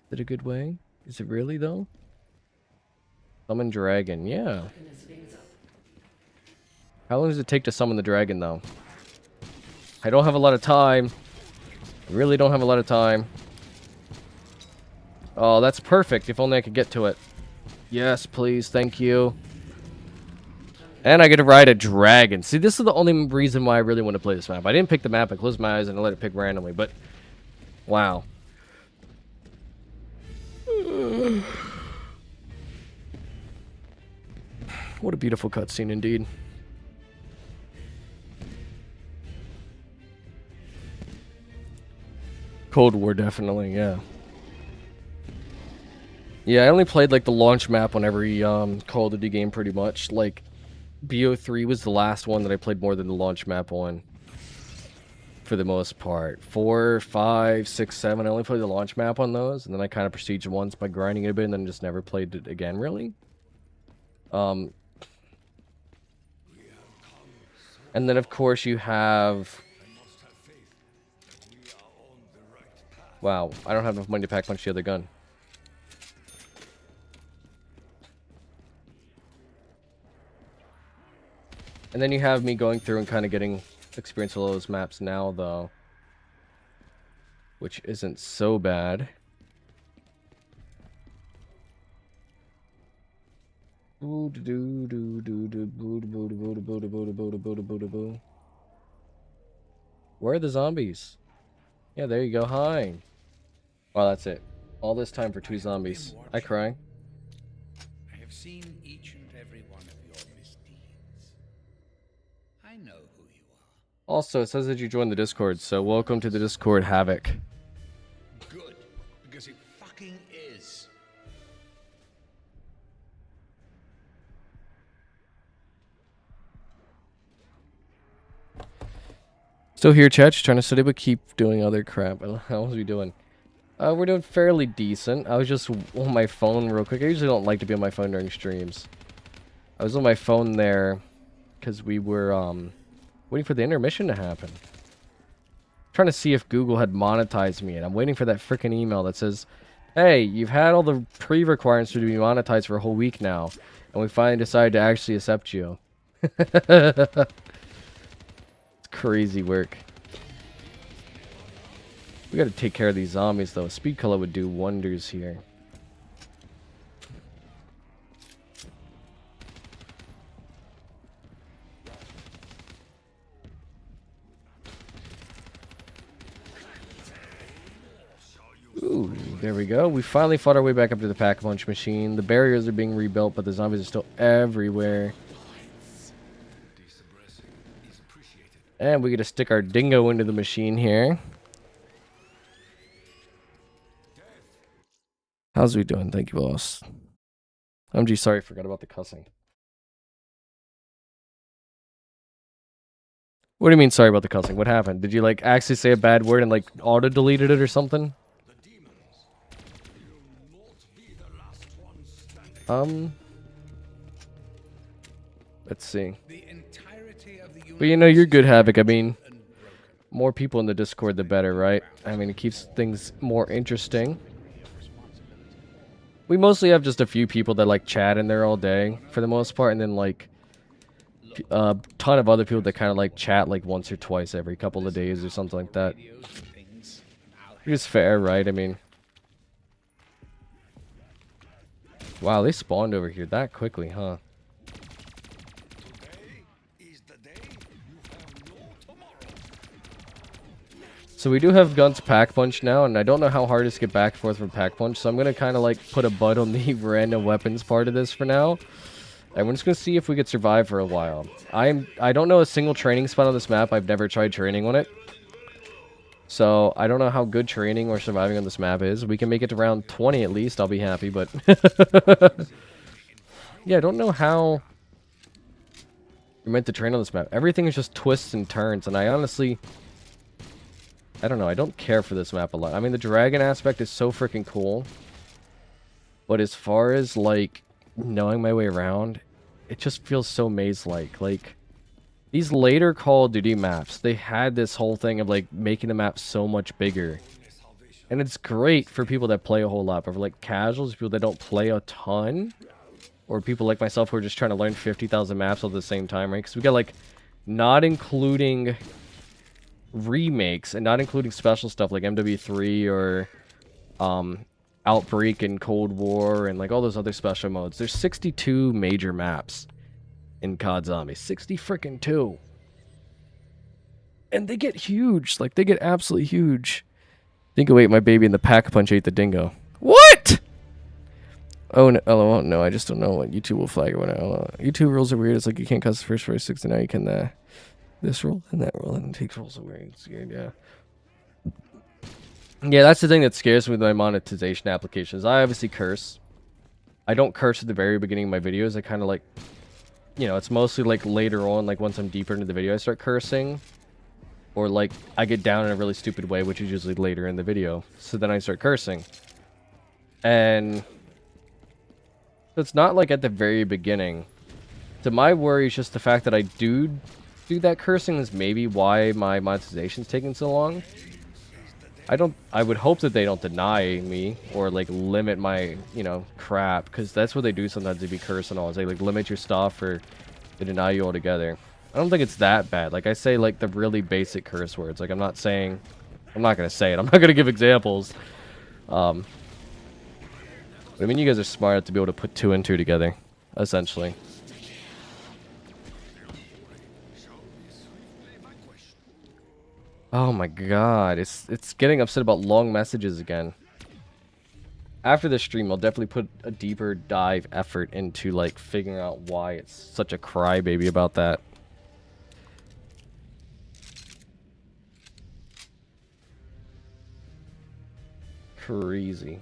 Is it a good way? Is it really, though? Summon dragon, yeah. How long does it take to summon the dragon, though? I don't have a lot of time. I really don't have a lot of time. Oh, that's perfect. If only I could get to it. Yes, please. Thank you. And I get to ride a dragon. See, this is the only reason why I really want to play this map. I didn't pick the map. I closed my eyes and I let it pick randomly. But, wow. What a beautiful cutscene, indeed. Cold War, definitely, yeah. Yeah, I only played, like, the launch map on every Call of Duty game, pretty much. Like, BO3 was the last one that I played more than the launch map on. For the most part. 4, 5, 6, 7, I only played the launch map on those. And then I kind of proceeded once by grinding it a bit and then just never played it again, really. And then, of course, you have... Wow, I don't have enough money to pack punch the other gun. And then you have me going through and kind of getting experience with all those maps now, though. Which isn't so bad. Where are the zombies? Yeah, there you go. Hi. Wow, that's it. All this time for 2 zombies. I cry. I have seen each and every one of your misdeeds. I know who you are. Also, it says that you joined the Discord, so welcome to the Discord, Havoc. Good, because it fucking is. Still here, chat. Just trying to study, but keep doing other crap. How was we doing? We're doing fairly decent. I was just on my phone real quick. I usually don't like to be on my phone during streams. I was on my phone there because we were waiting for the intermission to happen. Trying to see if Google had monetized me, and I'm waiting for that freaking email that says, "Hey, you've had all the pre-requirements to be monetized for a whole week now, and we finally decided to actually accept you." It's crazy work. We gotta take care of these zombies, though. Speed color would do wonders here. Ooh, there we go. We finally fought our way back up to the pack-a-punch machine. The barriers are being rebuilt, but the zombies are still everywhere. And we get to stick our dingo into the machine here. How's we doing? Thank you, boss. MG, sorry, forgot about the cussing. What do you mean, sorry about the cussing? What happened? Did you, like, actually say a bad word and, like, auto-deleted it or something? Let's see. But, you know, you're good, Havoc. I mean, more people in the Discord, the better, right? I mean, it keeps things more interesting. We mostly have just a few people that like chat in there all day for the most part, and then like a ton of other people that kind of like chat like once or twice every couple of days or something like that. It's fair, right? I mean, wow, they spawned over here that quickly, huh? So we do have guns pack punch now, and I don't know how hard it is to get back and forth from pack punch, so I'm gonna kind of like put a bud on the random weapons part of this for now. And we're just gonna see if we could survive for a while. I don't know a single training spot on this map. I've never tried training on it. So I don't know how good training or surviving on this map is. We can make it to round 20 at least, I'll be happy, but yeah, I don't know how you're meant to train on this map. Everything is just twists and turns, and I honestly, I don't know, I don't care for this map a lot. I mean, the dragon aspect is so freaking cool. But as far as, like, knowing my way around, it just feels so maze-like. Like, these later Call of Duty maps, they had this whole thing of, like, making the map so much bigger. And it's great for people that play a whole lot. But for, like, casuals, people that don't play a ton, or people like myself who are just trying to learn 50,000 maps all at the same time, right? Because we got, like, not including remakes and not including special stuff like MW3 or Outbreak and Cold War and like all those other special modes. There's 62 major maps in COD Zombies. 60 freaking 2. And they get huge. Like, they get absolutely huge. Think, wait, my baby in the pack punch ate the dingo. What? Oh, no, LOL, no, I just don't know what YouTube will flag or whatever. YouTube rules are weird. It's like you can't cuss the first 46, and now you can, this rule and that rule, and it takes rules away. It's weird, yeah. Yeah, that's the thing that scares me with my monetization applications. I obviously curse. I don't curse at the very beginning of my videos. I kind of like, you know, it's mostly like later on, like once I'm deeper into the video, I start cursing. Or like, I get down in a really stupid way, which is usually later in the video. So then I start cursing. And it's not like at the very beginning. So my worry is just the fact that I do that cursing is maybe why my monetization's taking so long. I would hope that they don't deny me or like limit my, you know, crap, because that's what they do sometimes. They be cursing all. Is they like limit your stuff or they deny you altogether. I don't think it's that bad. Like I say like the really basic curse words. Like I'm not gonna say it. I'm not gonna give examples. But I mean, you guys are smart to be able to put 2 and 2 together, essentially. Oh my god, it's getting upset about long messages again. After this stream, I'll definitely put a deeper dive effort into like figuring out why it's such a crybaby about that. Crazy.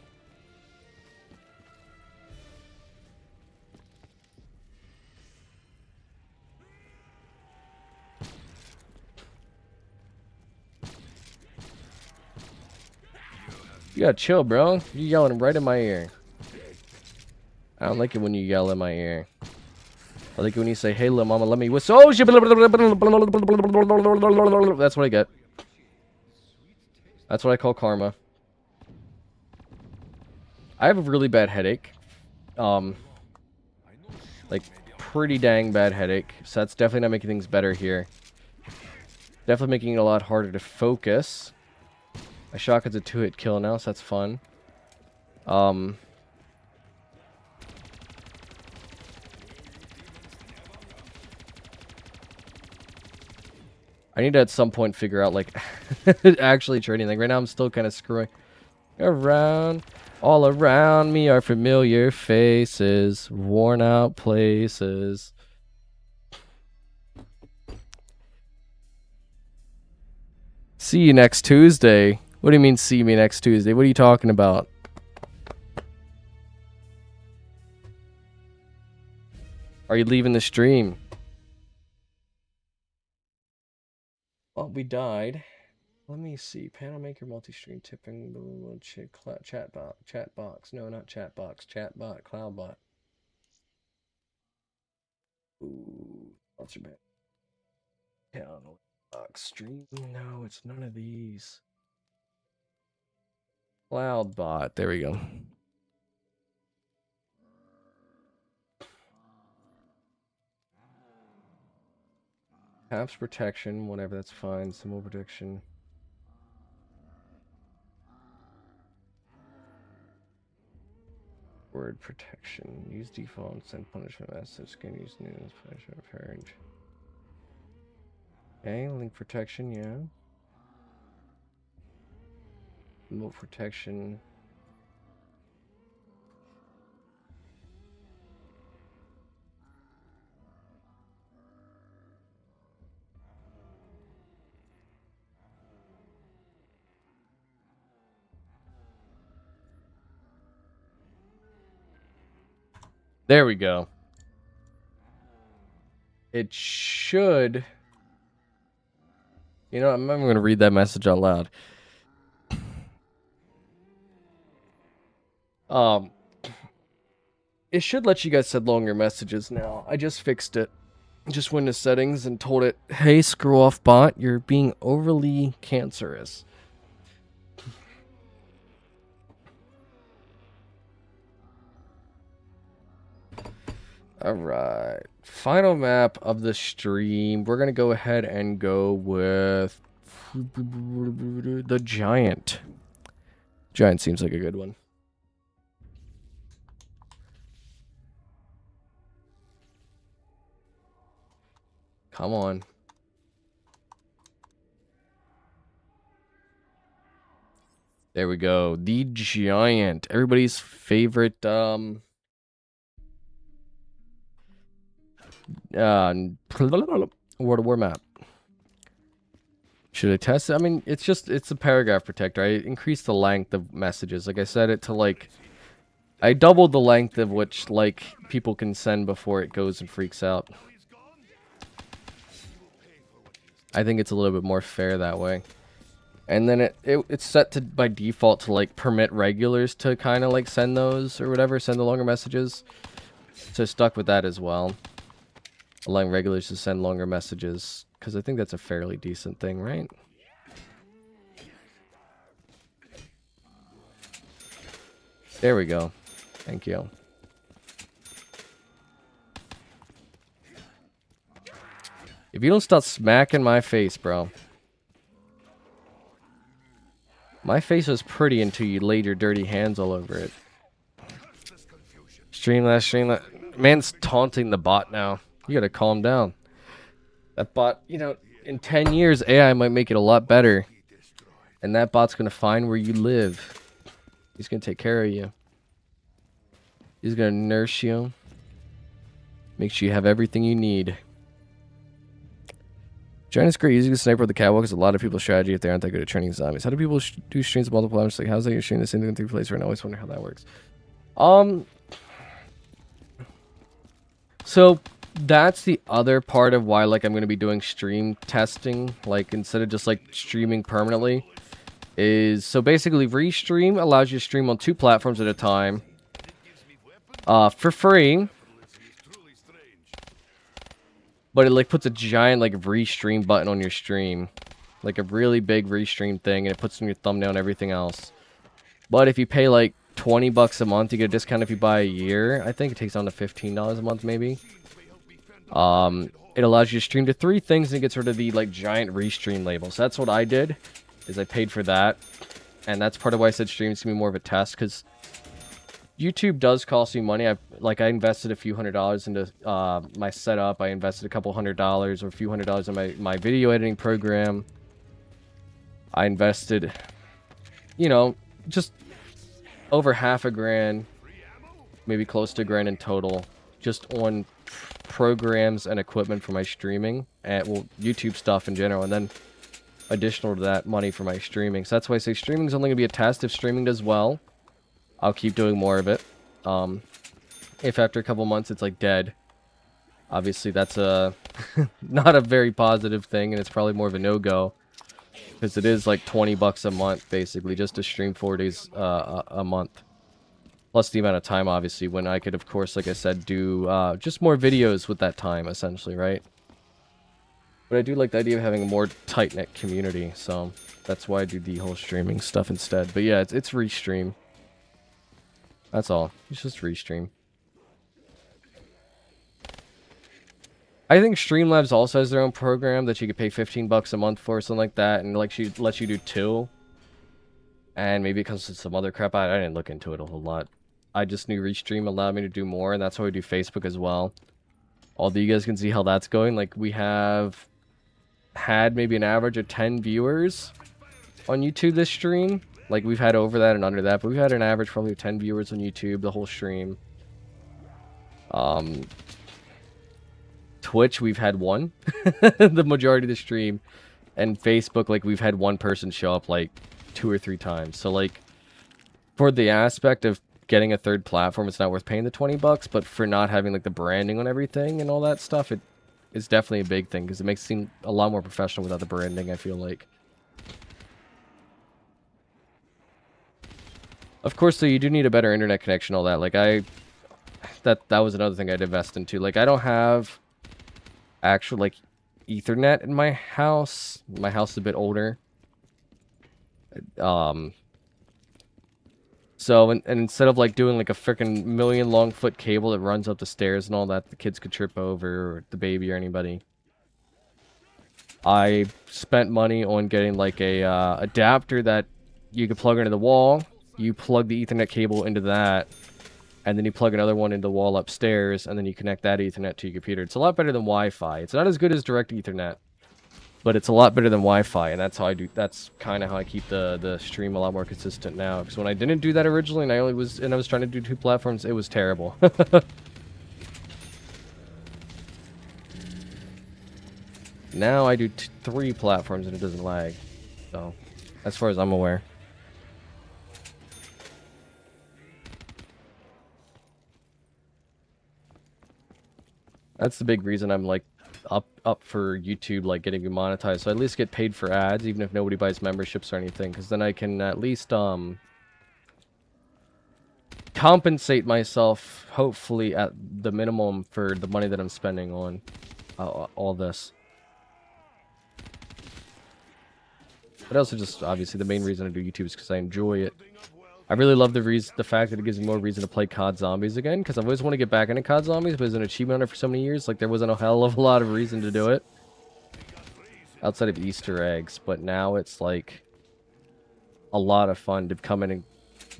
You gotta chill, bro. You're yelling right in my ear. I don't like it when you yell in my ear. I like it when you say, "Hey, little mama, let me whistle." Oh, shit. That's what I get. That's what I call karma. I have a really bad headache. Like, pretty dang bad headache. So that's definitely not making things better here. Definitely making it a lot harder to focus. My shotgun's a 2-hit kill now, so that's fun. I need to at some point figure out, like, actually trading. Like, right now I'm still kind of screwing around. All around me are familiar faces, worn out places. See you next Tuesday. What do you mean, see me next Tuesday? What are you talking about? Are you leaving the stream? Well, we died. Let me see. Panel maker, multi-stream tipping, chat box. No, not chat box. Chat bot, cloud bot. Ooh, sponsor band. Panel box stream. No, it's none of these. Cloud bot. There we go. Apps protection, whatever, that's fine. Symbol protection. Word protection. Use default and send punishment message. Can use news punishment parent. Okay, link protection, yeah. Remote protection. There we go. It should... You know, I'm going to read that message out loud. It should let you guys send longer messages now. I just fixed it. Just went to settings and told it, hey, screw off bot, you're being overly cancerous. Alright. Final map of the stream. We're going to go ahead and go with the Giant. Giant seems like a good one. Come on. There we go. The Giant. Everybody's favorite war map. Should I test it? I mean, it's a paragraph protector. I increased the length of messages. Like I said it to like I doubled the length of which like people can send before it goes and freaks out. I think it's a little bit more fair that way. And then it's set to by default to like permit regulars to kind of like send those or whatever, send the longer messages. So stuck with that as well. Allowing regulars to send longer messages because I think that's a fairly decent thing, right? There we go. Thank you. If you don't stop smacking my face, bro. My face was pretty until you laid your dirty hands all over it. Streamlabs. Man's taunting the bot now. You gotta calm down. That bot, you know, in 10 years, AI might make it a lot better. And that bot's gonna find where you live. He's gonna take care of you. He's gonna nurse you. Make sure you have everything you need. Giant is great using the sniper with the catwalk is a lot of people's strategy if they aren't that good at training zombies. How do people do streams of multiple platforms? Like, how's that you're streaming the same thing in 3 places right now? I always wonder how that works. So that's the other part of why like I'm going to be doing stream testing, like instead of just like streaming permanently, is so basically Restream allows you to stream on 2 platforms at a time for free. But it like puts a giant like restream button on your stream. Like a really big restream thing, and it puts in your thumbnail and everything else. But if you pay like $20 a month, you get a discount if you buy a year. I think it takes down to $15 a month maybe. It allows you to stream to 3 things and it gets rid of the like giant restream label. So that's what I did, is I paid for that. And that's part of why I said streaming is going to be more of a test, because YouTube does cost me money. I invested a few $100s into my setup. I invested a couple $100s or a few $100s in my video editing program. I invested, you know, just over half a grand, maybe close to $1,000 in total, just on programs and equipment for my streaming and well, YouTube stuff in general, and then additional to that, money for my streaming. So that's why I say streaming is only going to be a test. If streaming does well, I'll keep doing more of it. If after a couple months it's like dead, obviously that's a not a very positive thing, and it's probably more of a no-go, because it is like $20 a month basically just to stream 4 days a month, plus the amount of time obviously when I could of course, like I said, do just more videos with that time essentially, right? But I do like the idea of having a more tight-knit community, so that's why I do the whole streaming stuff instead. But yeah, it's Restream. That's all. It's just Restream. I think Streamlabs also has their own program that you could pay $15 a month for, or something like that, and like she lets you do 2. And maybe it comes to some other crap. I didn't look into it a whole lot. I just knew Restream allowed me to do more, and that's why we do Facebook as well. Although you guys can see how that's going. Like, we have had maybe an average of 10 viewers on YouTube this stream. Like, we've had over that and under that, but we've had an average probably of 10 viewers on YouTube the whole stream. Twitch, we've had one the majority of the stream. And Facebook, like, we've had one person show up, like, 2 or 3 times. So, like, for the aspect of getting a third platform, it's not worth paying the $20, but for not having, like, the branding on everything and all that stuff, it is definitely a big thing, because it makes it seem a lot more professional without the branding, I feel like. Of course, though, you do need a better internet connection, all that. Like, that was another thing I'd invest into. Like, I don't have actual, like, Ethernet in my house. My house is a bit older. So, and instead of, like, doing, like, a freaking million long foot cable that runs up the stairs and all that, the kids could trip over, or the baby or anybody, I spent money on getting, like, a adapter that you could plug into the wall. You plug the Ethernet cable into that, and then you plug another one into the wall upstairs, and then you connect that Ethernet to your computer. It's a lot better than Wi-Fi. It's not as good as direct Ethernet, but it's a lot better than Wi-Fi, and that's how I do. That's kind of how I keep the stream a lot more consistent now. Because when I didn't do that originally, and I was trying to do 2 platforms, it was terrible. Now I do 3 platforms and it doesn't lag. So, as far as I'm aware. That's the big reason I'm, like, up for YouTube, like, getting monetized. So I at least get paid for ads, even if nobody buys memberships or anything. Because then I can at least, compensate myself, hopefully, at the minimum for the money that I'm spending on all this. But also just, obviously, the main reason I do YouTube is because I enjoy it. I really love the fact that it gives me more reason to play COD Zombies again, because I always want to get back into COD Zombies, but as an achievement hunter for so many years, like, there wasn't a hell of a lot of reason to do it. Outside of Easter eggs, but now it's, like, a lot of fun to come in and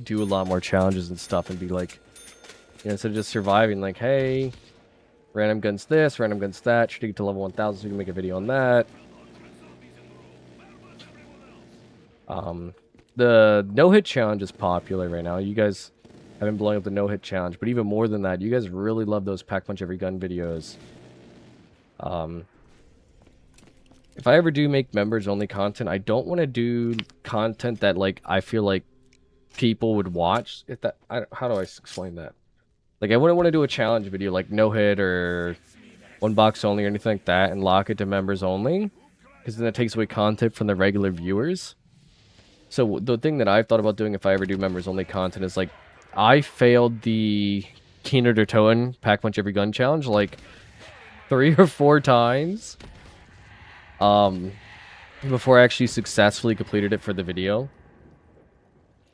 do a lot more challenges and stuff, and be like, you know, instead of just surviving, like, hey, random guns this, random guns that, should get to level 1000 so we can make a video on that. The no-hit challenge is popular right now. You guys have been blowing up the no-hit challenge, but even more than that, you guys really love those pack punch every gun videos. If I ever do make members-only content, I don't want to do content that, like, I feel like people would watch. How do I explain that? Like, I wouldn't want to do a challenge video like no-hit or one box only or anything like that and lock it to members only, because then it takes away content from the regular viewers. So the thing that I've thought about doing if I ever do members-only content is, like, I failed the Keener der Toten Pack Punch Every Gun challenge, like, 3 or 4 times. Before I actually successfully completed it for the video.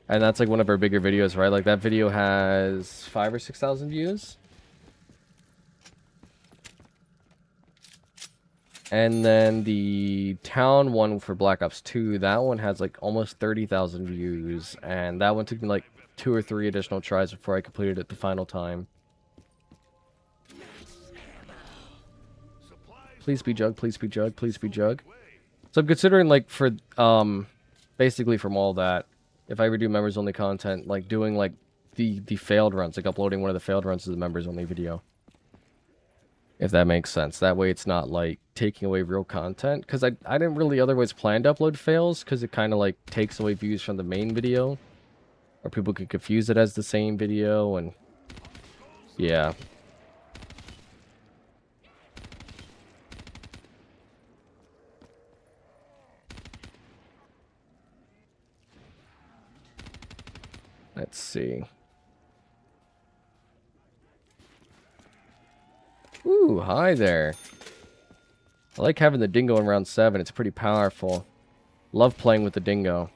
And that's, like, one of our bigger videos, right? Like, that video has 5,000 or 6,000 views. And then the town one for Black Ops 2, that one has, like, almost 30,000 views. And that one took me, like, 2 or 3 additional tries before I completed it the final time. Please be Jug, please be Jug, please be Jug. So I'm considering, like, for, basically from all that, if I ever do members-only content, like, doing, like, the failed runs, like, uploading one of the failed runs to the members-only video. If that makes sense. That way it's not, like, taking away real content. Because I didn't really otherwise plan to upload fails, because it kind of, like, takes away views from the main video. Or people could confuse it as the same video, and... yeah. Let's see. Ooh, hi there. I like having the dingo in round 7. It's pretty powerful. Love playing with the dingo.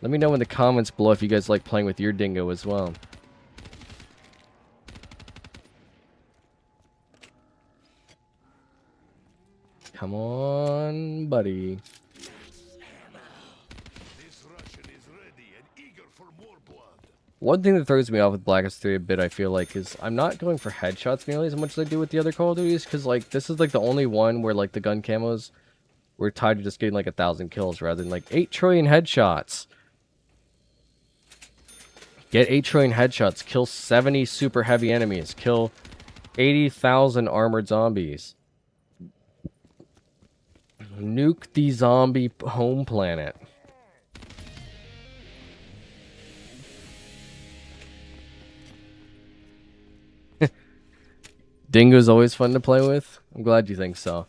Let me know in the comments below if you guys like playing with your dingo as well. Come on, buddy. One thing that throws me off with Black Ops 3 a bit, I feel like, is I'm not going for headshots nearly as much as I do with the other Call of Duties, because, like, this is, like, the only one where, like, the gun camos we're tied to just getting like 1,000 kills rather than like 8 trillion headshots. Get 8 trillion headshots, kill 70 super heavy enemies, kill 80,000 armored zombies. Nuke the zombie home planet. Dingo's always fun to play with. I'm glad you think so.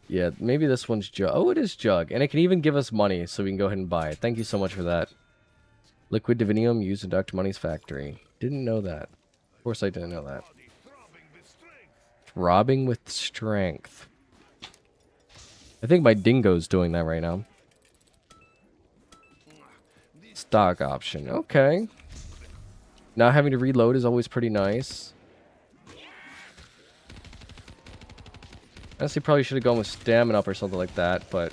Yeah, maybe this one's Jug. Oh, it is Jug. And it can even give us money, so we can go ahead and buy it. Thank you so much for that. Liquid divinium used in Dr. Money's factory. Didn't know that. Of course I didn't know that. Throbbing with strength. I think my Dingo's doing that right now. Stock option. Okay. Not having to reload is always pretty nice. Honestly, probably should have gone with stamina up or something like that, but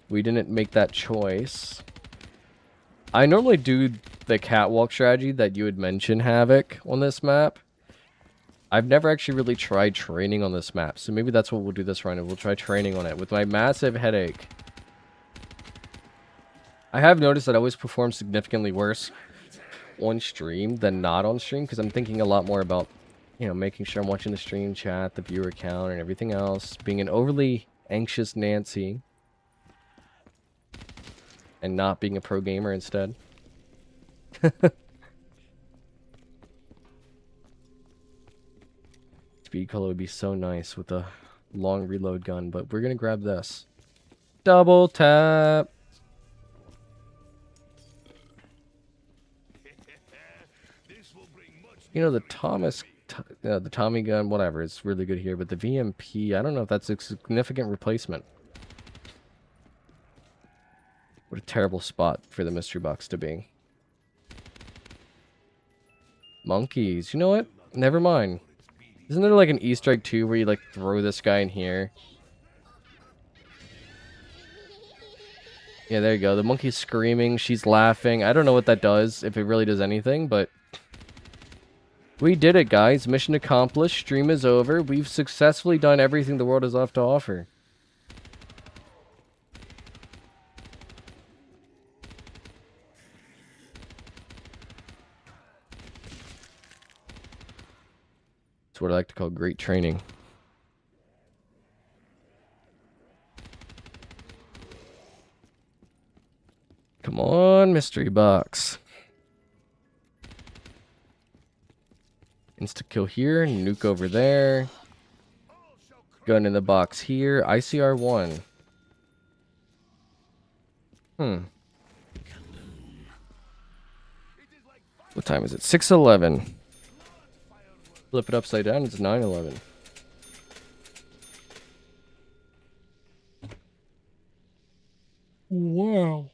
we didn't make that choice. I normally do the catwalk strategy that you had mentioned, Havoc, on this map. I've never actually really tried training on this map, so maybe that's what we'll do this round. We'll try training on it with my massive headache. I have noticed that I always perform significantly worse on stream than not on stream, because I'm thinking a lot more about, you know, making sure I'm watching the stream chat, the viewer count, and everything else. Being an overly anxious Nancy. And not being a pro gamer instead. Speed color would be so nice with a long reload gun, but we're going to grab this. Double tap. You know, the the Tommy gun, whatever, it's really good here, but the VMP, I don't know if that's a significant replacement. What a terrible spot for the mystery box to be. Monkeys, you know what? Never mind. Isn't there like an Easter egg too where you like throw this guy in here? Yeah, there you go. The monkey's screaming, she's laughing. I don't know what that does, if it really does anything, but we did it, guys. Mission accomplished. Stream is over. We've successfully done everything the world has left to offer. It's what I like to call great training. Come on, mystery box. Insta-kill here, nuke over there. Gun in the box here, ICR-1. What time is it? 6:11. Flip it upside down, it's 9:11. Wow.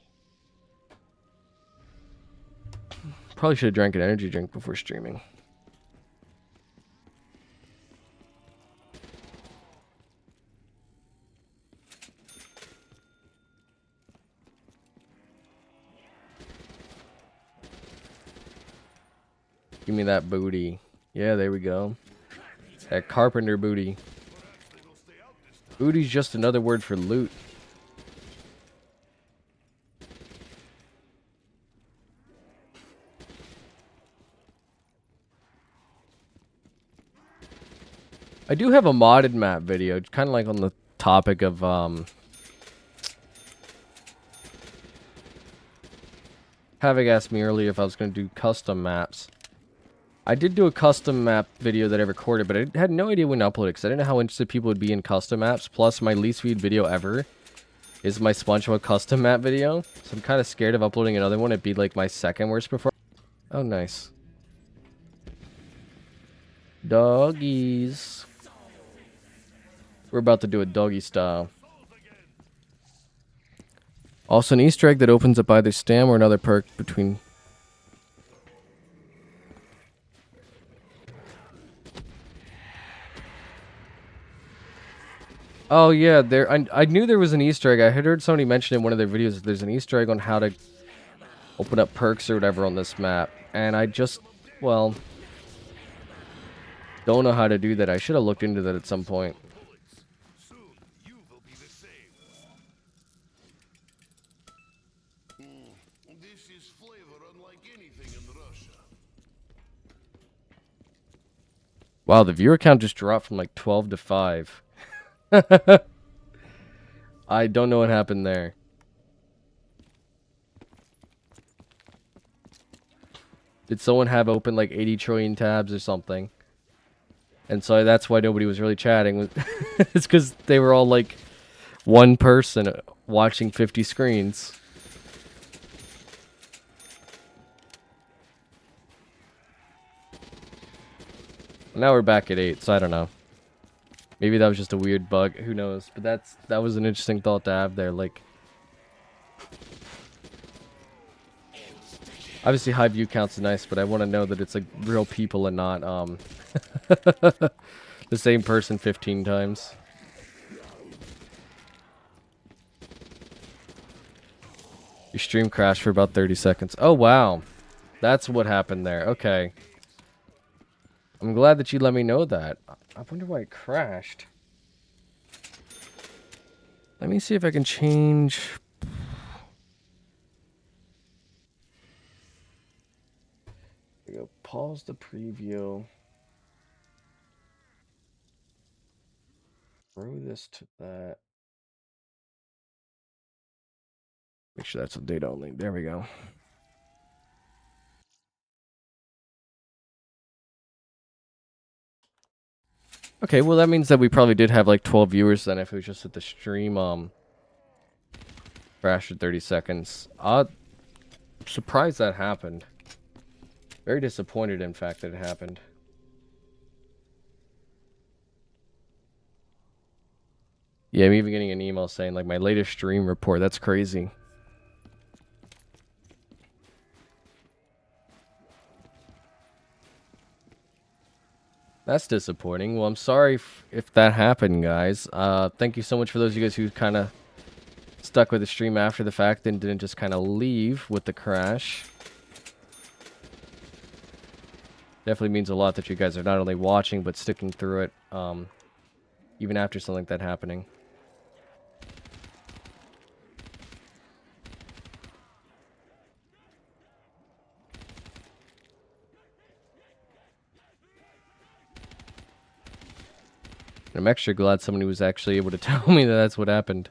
Probably should have drank an energy drink before streaming. Give me that booty. Yeah, there we go. That carpenter booty. Booty's just another word for loot. I do have a modded map video, kind of like on the topic of, Havoc asked me earlier if I was going to do custom maps. I did do a custom map video that I recorded, but I had no idea when to upload it, because I didn't know how interested people would be in custom maps. Plus, my least viewed video ever is my SpongeBob custom map video. So I'm kind of scared of uploading another one. It'd be like my second worst performance. Oh, nice. Doggies. We're about to do a doggy style. Also, an Easter egg that opens up either stam or another perk between... Oh yeah, I knew there was an Easter egg. I had heard somebody mention in one of their videos that there's an Easter egg on how to open up perks or whatever on this map. And I just, well, don't know how to do that. I should have looked into that at some point. Wow, the viewer count just dropped from like 12 to 5. I don't know what happened there. Did someone have open like 80 trillion tabs or something? And so that's why nobody was really chatting. It's because they were all like one person watching 50 screens. Now we're back at 8, so I don't know. Maybe that was just a weird bug. Who knows? But that was an interesting thought to have there. Like, obviously high view counts are nice, but I want to know that it's like real people and not the same person 15 times. Your stream crashed for about 30 seconds. Oh wow, that's what happened there. Okay. I'm glad that you let me know that. I wonder why it crashed. Let me see if I can change. There we go. Pause the preview. Throw this to that. Make sure that's on data only. There we go. Okay, well that means that we probably did have like 12 viewers then if it was just at the stream crashed at 30 seconds. Surprised that happened. Very disappointed in fact that it happened. Yeah, I'm even getting an email saying like my latest stream report. That's crazy. That's disappointing. Well, I'm sorry if that happened, guys. Thank you so much for those of you guys who kind of stuck with the stream after the fact and didn't just kind of leave with the crash. Definitely means a lot that you guys are not only watching, but sticking through it, even after something like that happening. I'm extra glad somebody was actually able to tell me that that's what happened.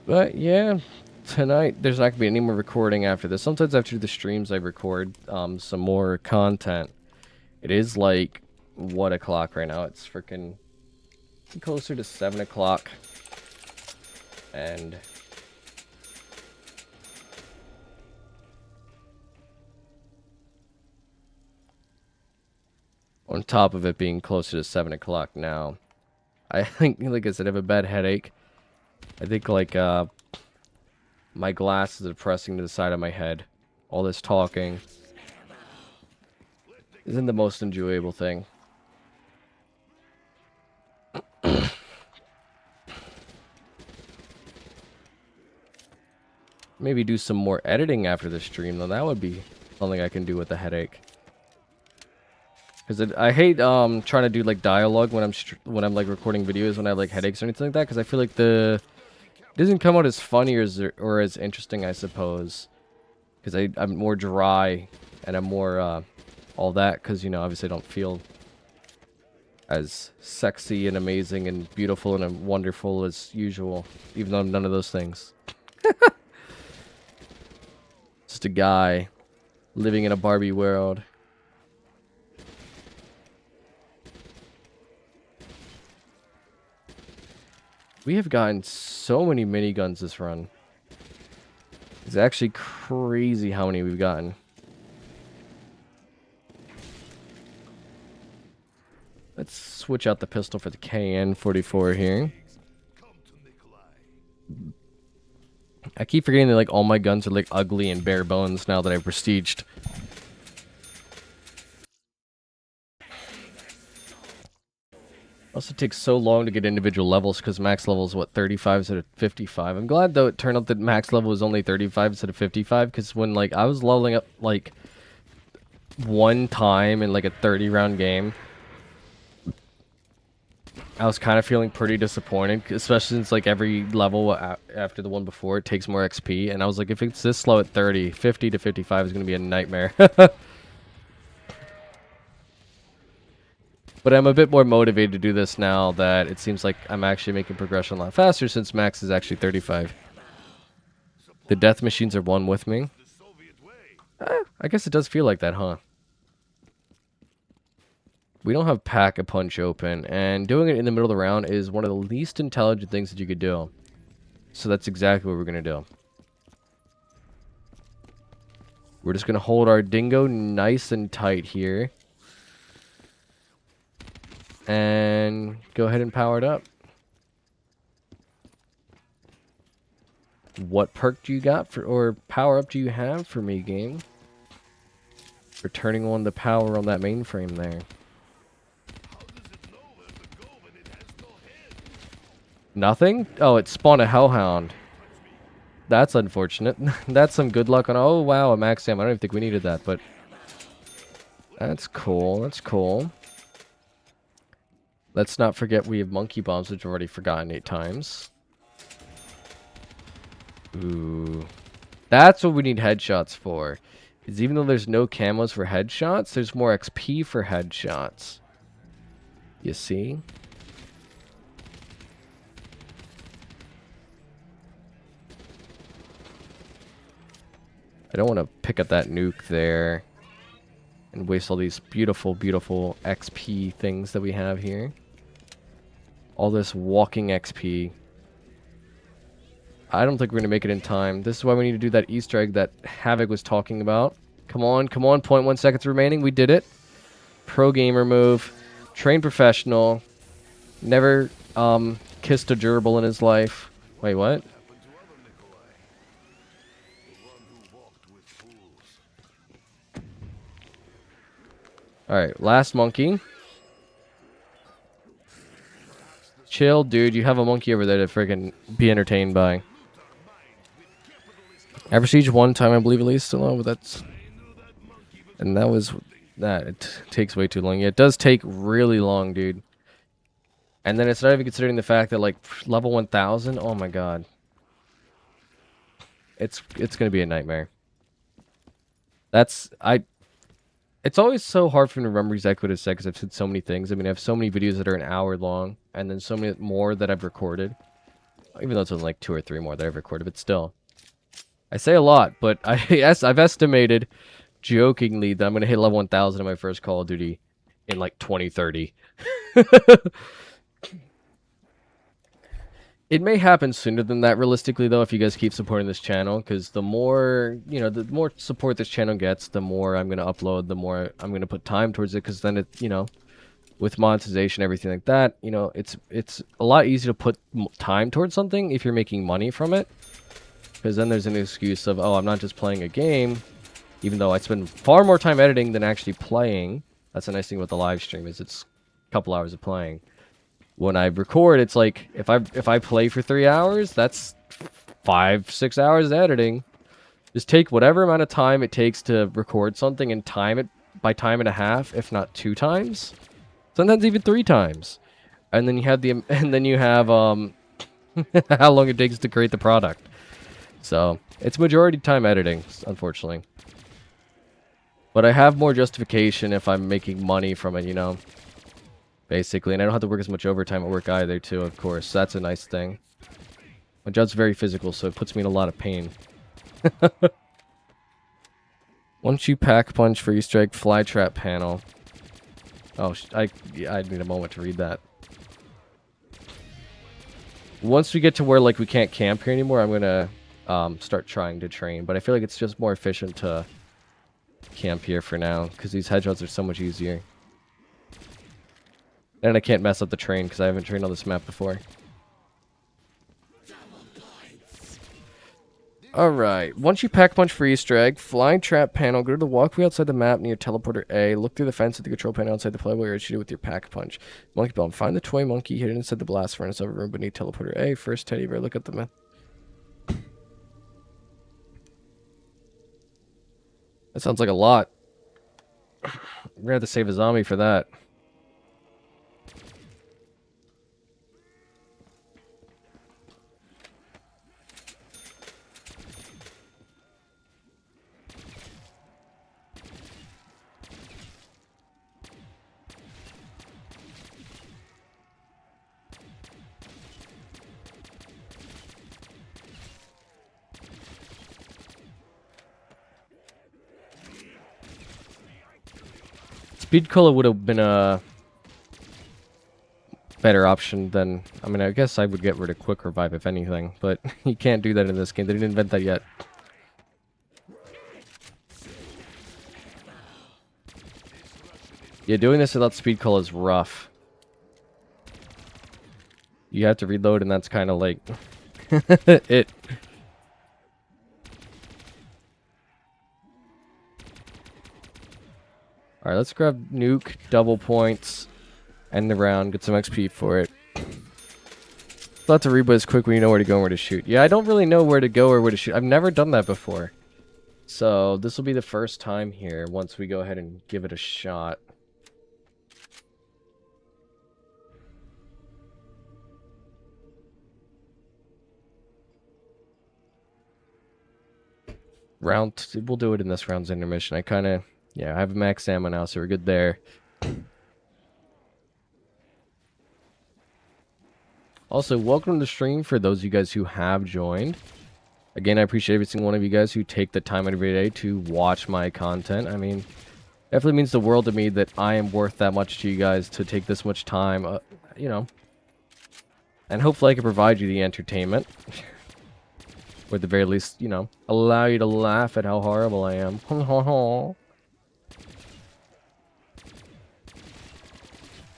But yeah, tonight there's not gonna be any more recording after this. Sometimes after the streams I record some more content. It is like what o'clock right now? It's freaking closer to 7 o'clock. And on top of it being closer to 7 o'clock now, I think, like I said, I have a bad headache. I think like my glasses are pressing to the side of my head. All this talking isn't the most enjoyable thing. Maybe do some more editing after the stream, though. That would be something I can do with the headache. Because I hate trying to do like dialogue when I'm like recording videos when I have like headaches or anything like that. Because I feel like it doesn't come out as funny or as interesting, I suppose. Because I'm more dry and I'm more all that. Because, you know, obviously I don't feel as sexy and amazing and beautiful and wonderful as usual. Even though I'm none of those things. Just a guy living in a Barbie world. We have gotten so many miniguns this run. It's actually crazy how many we've gotten. Let's switch out the pistol for the KN-44 here. I keep forgetting that like all my guns are like ugly and bare bones now that I've prestiged. Also takes so long to get individual levels because max level is what, 35 instead of 55. I'm glad though it turned out that max level was only 35 instead of 55 because when like I was leveling up like one time in like a 30 round game, I was kind of feeling pretty disappointed, especially since like every level after the one before it takes more XP, and I was like, if it's this slow at 30, 50 to 55 is going to be a nightmare. But I'm a bit more motivated to do this now that it seems like I'm actually making progression a lot faster since max is actually 35. The death machines are one with me. I guess it does feel like that, huh? We don't have Pack-a-Punch open, and doing it in the middle of the round is one of the least intelligent things that you could do. So that's exactly what we're going to do. We're just going to hold our dingo nice and tight here. And go ahead and power it up. What perk do you got for, or power up do you have for me, game? For turning on the power on that mainframe there. Nothing? Oh, it spawned a hellhound. That's unfortunate. That's some good luck on. Oh wow, a max ammo. I don't even think we needed that, but that's cool. That's cool. Let's not forget we have monkey bombs, which I've already forgotten 8 times. Ooh. That's what we need headshots for. Is even though there's no camos for headshots, there's more XP for headshots. You see? I don't want to pick up that nuke there and waste all these beautiful, beautiful XP things that we have here. All this walking XP. I don't think we're going to make it in time. This is why we need to do that Easter egg that Havoc was talking about. Come on, come on. 0.1 seconds remaining. We did it. Pro gamer move. Trained professional. Never kissed a gerbil in his life. Wait, what? Alright, last monkey. Chill, dude. You have a monkey over there to freaking be entertained by. Ever siege one time, I believe, at least. Alone, but that's... And that was... That, it takes way too long. Yeah, it does take really long, dude. And then it's not even considering the fact that, like, level 1000, oh my god. It's gonna be a nightmare. That's... It's always so hard for me to remember exactly what I said, because I've said so many things. I mean, I have so many videos that are an hour long, and then so many more that I've recorded. Even though it's only like 2 or 3 more that I've recorded, but still. I say a lot, but I've estimated, jokingly, that I'm going to hit level 1000 in my first Call of Duty in like 2030. It may happen sooner than that, realistically, though, if you guys keep supporting this channel, because the more, you know, the more support this channel gets, the more I'm going to upload, the more I'm going to put time towards it, because then it, you know, with monetization, everything like that, you know, it's a lot easier to put time towards something if you're making money from it, because then there's an excuse of, oh, I'm not just playing a game, even though I spend far more time editing than actually playing. That's the nice thing about the live stream, is it's a couple hours of playing. When I record, it's like, if I play for 3 hours, that's 5-6 hours of editing. Just take whatever amount of time it takes to record something and time it by time and a half, if not 2 times. Sometimes even 3 times. And then you have how long it takes to create the product. So, it's majority time editing, unfortunately. But I have more justification if I'm making money from it, you know. Basically, and I don't have to work as much overtime at work either, too, of course. So that's a nice thing. My job's very physical, so it puts me in a lot of pain. Once you pack punch for Easter egg flytrap panel. Oh, I need a moment to read that. Once we get to where, like, we can't camp here anymore, I'm gonna start trying to train. But I feel like it's just more efficient to camp here for now, because these headshots are so much easier. And I can't mess up the train because I haven't trained on this map before. Alright, once you pack punch for Easter egg, flying trap panel, go to the walkway outside the map near teleporter A, look through the fence at the control panel outside the playable area, shoot it with your pack punch. Monkey bomb, find the toy monkey hidden inside the blast furnace of a room beneath teleporter A. First teddy bear, look at the map. That sounds like a lot. We're gonna have to save a zombie for that. Speed Cola would have been a better option than... I mean, I guess I would get rid of Quick Revive if anything, but you can't do that in this game. They didn't invent that yet. Yeah, doing this without Speed Cola is rough. You have to reload, and that's kind of like... it... Alright, let's grab Nuke, double points, end the round, get some XP for it. Lots of reboots quick when you know where to go and where to shoot. Yeah, I don't really know where to go or where to shoot. I've never done that before. So, this will be the first time here once we go ahead and give it a shot. We'll do it in this round's intermission. I kind of... Yeah, I have max ammo now, so we're good there. Also, welcome to the stream for those of you guys who have joined. Again, I appreciate every single one of you guys who take the time every day to watch my content. I mean, definitely means the world to me that I am worth that much to you guys to take this much time, you know. And hopefully I can provide you the entertainment. Or at the very least, you know, allow you to laugh at how horrible I am.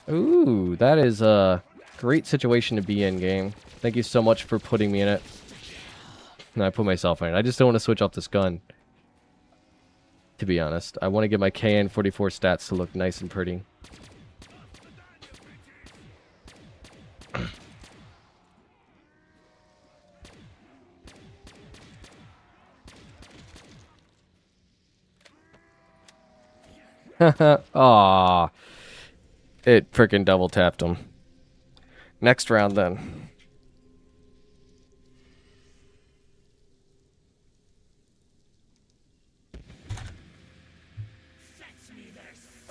Ooh, that is a great situation to be in, game. Thank you so much for putting me in it. No, I put myself in it. I just don't want to switch off this gun. To be honest. I want to get my KN44 stats to look nice and pretty. Aww. It frickin' double tapped him. Next round then.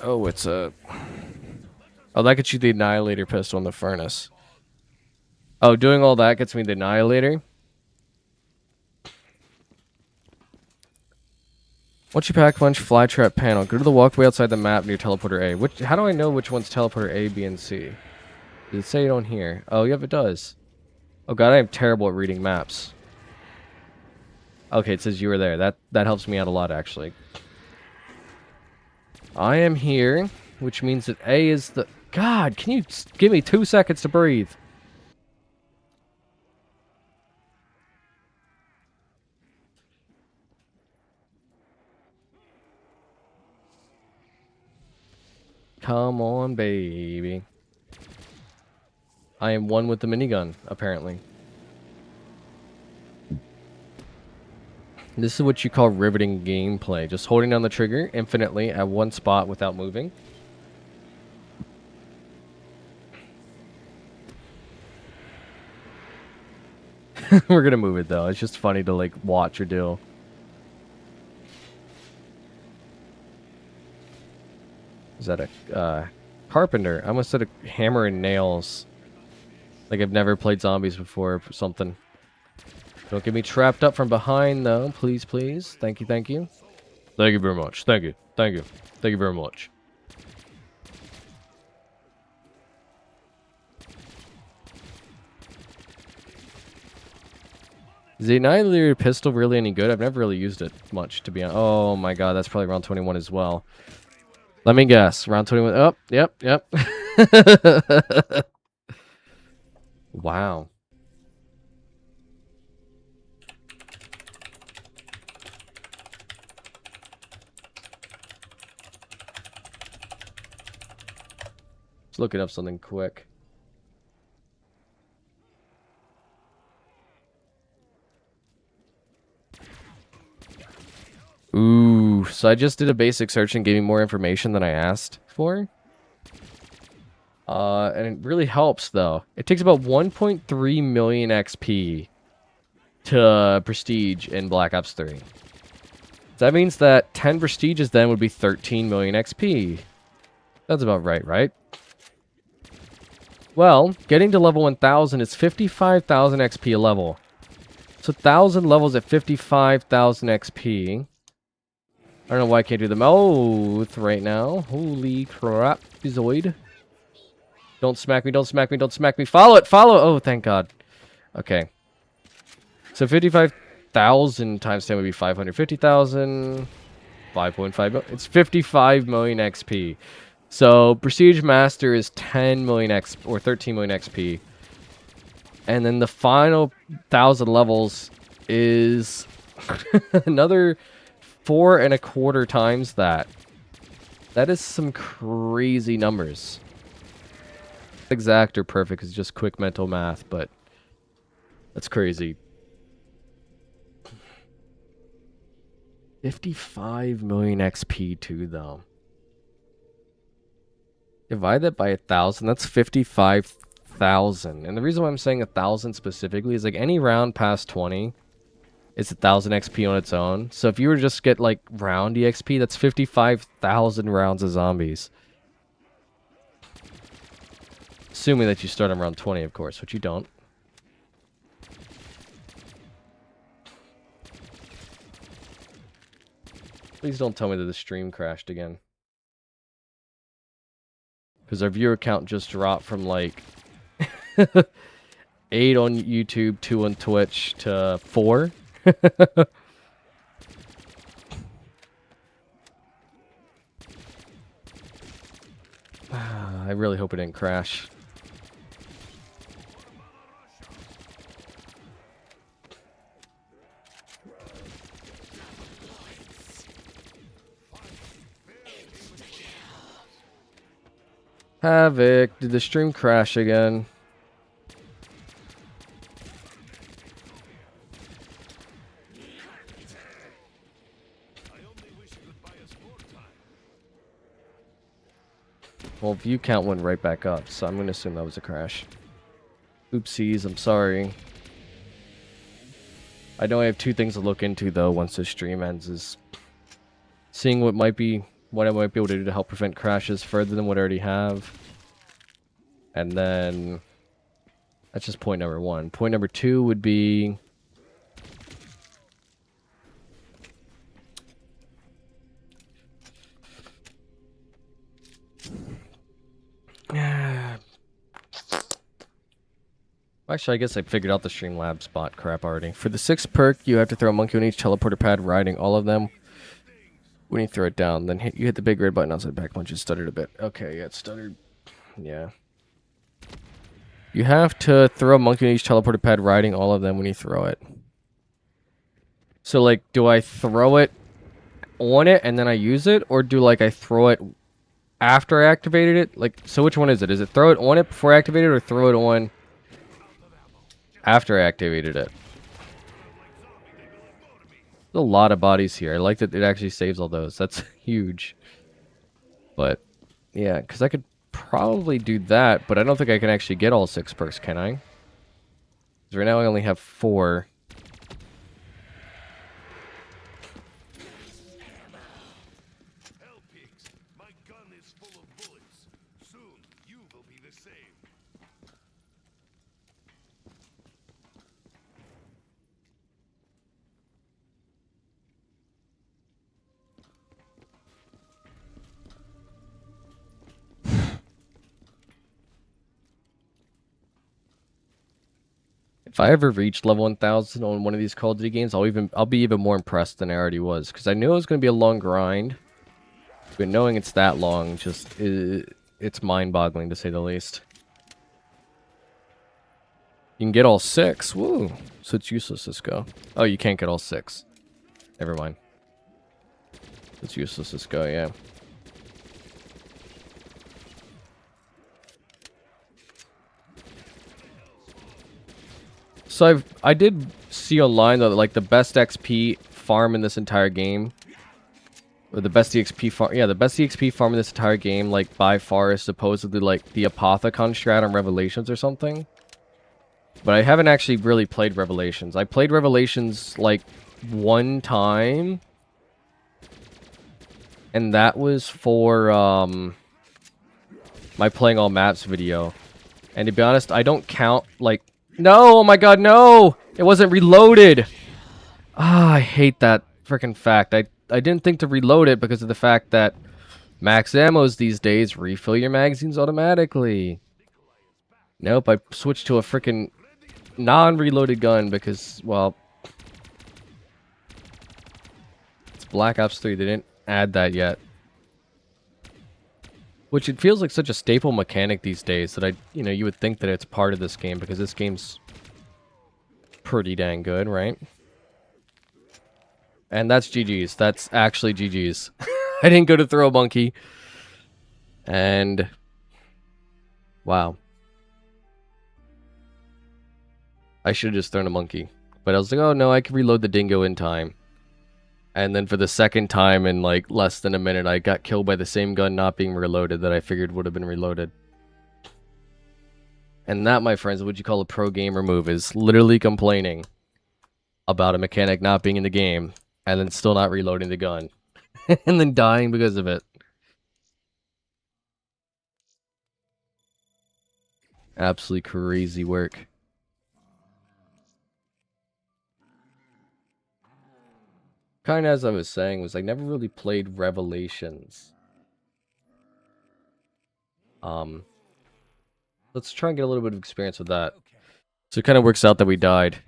Oh, it's a... Oh, that gets you the Annihilator pistol in the furnace. Oh, doing all that gets me the Annihilator? Once you pack punch, fly trap panel. Go to the walkway outside the map near teleporter A. How do I know which one's teleporter A, B, and C? Does it say it on here? Oh, yep, it does. Oh god, I am terrible at reading maps. Okay, it says you were there. That helps me out a lot, actually. I am here, which means that A is the... God, can you give me 2 seconds to breathe? Come on, baby. I am one with the minigun, apparently. This is what you call riveting gameplay. Just holding down the trigger infinitely at one spot without moving. We're gonna move it, though. It's just funny to, like, watch or do. Is that a carpenter? I almost said a hammer and nails. Like I've never played zombies before or something. Don't get me trapped up from behind, though. Please, please. Thank you, thank you. Thank you very much. Thank you. Thank you. Thank you very much. Is the Annihilator pistol really any good? I've never really used it much, to be honest. Oh my god, that's probably round 21 as well. Let me guess. Round 21. Oh, yep, yep. Wow. Let's look it up something quick. Ooh, so I just did a basic search and gave me more information than I asked for. And it really helps, though. It takes about 1.3 million XP to prestige in Black Ops 3. So that means that 10 prestiges then would be 13 million XP. That's about right, right? Well, getting to level 1000 is 55,000 XP a level. So 1,000 levels at 55,000 XP I don't know why I can't do the mouth right now. Holy crap, Zoid. Don't smack me, don't smack me, don't smack me. Follow it, follow! Oh, thank God. Okay. So 55,000 times 10 would be 550,000. 5.5 million. It's 55 million XP. So Prestige Master is 10 million XP, or 13 million XP. And then the final 1,000 levels is another 4.25 times that. That is some crazy numbers. Exact or perfect is just quick mental math, but that's crazy. 55 million XP too, though. Divide that by 1,000, that's 55,000. And the reason why I'm saying 1,000 specifically is like any round past 20, it's 1,000 XP on its own. So if you were to just get like round EXP, that's 55,000 rounds of zombies. Assuming that you start on round 20, of course, which you don't. Please don't tell me that the stream crashed again. Because our viewer count just dropped from like 8 on YouTube, 2 on Twitch to 4. I really hope it didn't crash. Havoc, did the stream crash again? Well, view count went right back up, so I'm going to assume that was a crash. Oopsies, I'm sorry. I know I have 2 things to look into, though, once the stream ends, is seeing what I might be able to do to help prevent crashes further than what I already have. And then, that's just point number 1. Point number 2 would be... Actually, I guess I figured out the Streamlabs spot crap already. For the 6th perk, you have to throw a monkey on each teleporter pad, riding all of them. When you throw it down, then you hit the big red button outside back punch. It stuttered a bit. Okay, yeah, it stuttered. Yeah. You have to throw a monkey on each teleporter pad, riding all of them when you throw it. So, like, do I throw it on it and then I use it? Or do, like, I throw it after I activated it? Like, so which one is it? Is it throw it on it before I activate it, or throw it on after I activated it? There's a lot of bodies here. I like that it actually saves all those. That's huge. But, yeah, because I could probably do that, but I don't think I can actually get all 6 perks, can I? Because right now I only have 4. If I ever reach level 1,000 on one of these Call of Duty games, I'll be even more impressed than I already was, because I knew it was going to be a long grind, but knowing it's that long, just it's mind-boggling to say the least. You can get all 6. Woo! So it's useless. Let's go. Oh, you can't get all 6. Never mind. It's useless. Let's go. Yeah. So I did see online that like the best XP farm in this entire game, or the best EXP farm, yeah, the best EXP farm in this entire game, like by far, is supposedly like the Apothicon strat on Revelations or something. But I haven't actually really played Revelations. I played Revelations like 1 time, and that was for my playing all maps video. And to be honest, I don't count like. No! Oh my god, no! It wasn't reloaded! Ah, I hate that freaking fact. I I didn't think to reload it because of the fact that max ammos these days refill your magazines automatically. Nope, I switched to a freaking non-reloaded gun because, well, it's Black Ops 3. They didn't add that yet. Which it feels like such a staple mechanic these days that you would think that it's part of this game because this game's pretty dang good, right? And that's GG's. That's actually GG's. I didn't go to throw a monkey. And wow. I should have just thrown a monkey. But I was like, oh no, I can reload the dingo in time. And then for the second time in like less than a minute, I got killed by the same gun not being reloaded that I figured would have been reloaded. And that, my friends, what you call a pro gamer move, is literally complaining about a mechanic not being in the game and then still not reloading the gun. And then dying because of it. Absolutely crazy work. Kind of as I was saying, was I never really played Revelations. Let's try and get a little bit of experience with that. So it kind of works out that we died.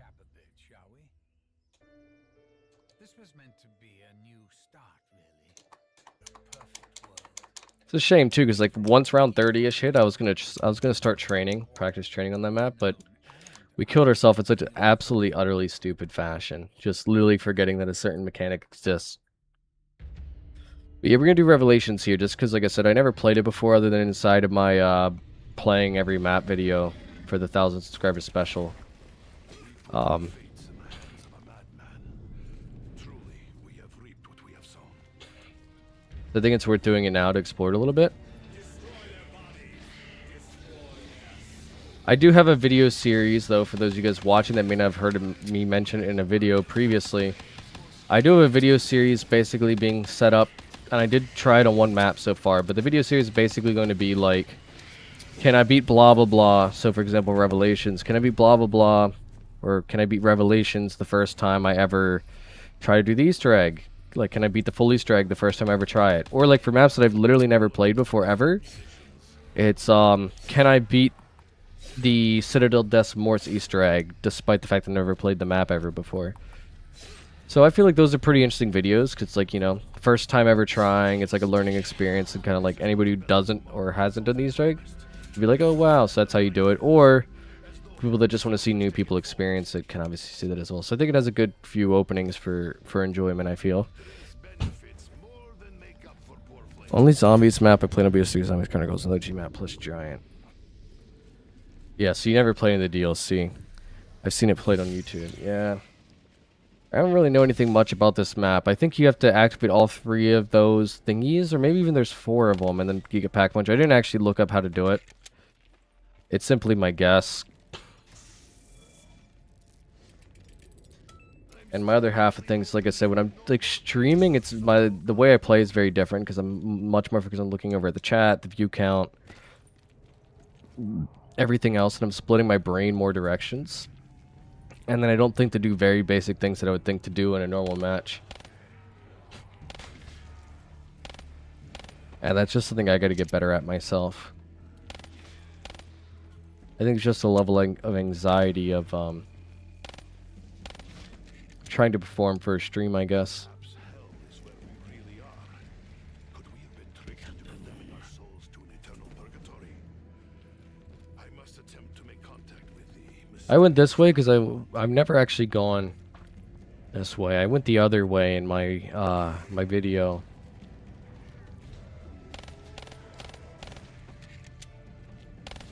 It's a shame too, because like once round 30ish hit, I was gonna start practice training on that map, but we killed ourselves in such an absolutely utterly stupid fashion, just literally forgetting that a certain mechanic exists. But yeah, we're gonna do Revelations here, just because, like I said, I never played it before, other than inside of my playing every map video for the 1,000 subscriber special. I think it's worth doing it now to explore it a little bit. I do have a video series, though, for those of you guys watching that may not have heard of me mention it in a video previously. I do have a video series basically being set up, and I did try it on one map so far, but the video series is basically going to be like, can I beat blah blah blah? So for example, Revelations. Can I beat blah blah blah? Or can I beat Revelations the first time I ever try to do the Easter egg? Like, can I beat the full Easter egg the first time I ever try it? Or like for maps that I've literally never played before ever, it's can I beat the Citadel Des Morts Easter egg despite the fact that I've never played the map ever before? So I feel like those are pretty interesting videos, because it's like, you know, first time ever trying, it's like a learning experience, and kind of like anybody who doesn't or hasn't done the Easter egg, be like, oh wow, so that's how you do it. Or people that just want to see new people experience it can obviously see that as well. So I think it has a good few openings for enjoyment, I feel. Only Zombies map I played on BO3 Zombies Chronicles and OG map plus Giant. Yeah, so you never play in the DLC. I've seen it played on YouTube. Yeah. I don't really know anything much about this map. I think you have to activate all 3 of those thingies, or maybe even there's 4 of them, and then you get pack punch. I didn't actually look up how to do it. It's simply my guess. And my other half of things, like I said, when I'm like streaming, it's the way I play is very different, because I'm much more focused on looking over at the chat, the view count, everything else, and I'm splitting my brain more directions. And then I don't think to do very basic things that I would think to do in a normal match. And that's just something I gotta get better at myself. I think it's just a level of anxiety of trying to perform for a stream, I guess. I went this way because I've never actually gone this way. I went the other way in my my video.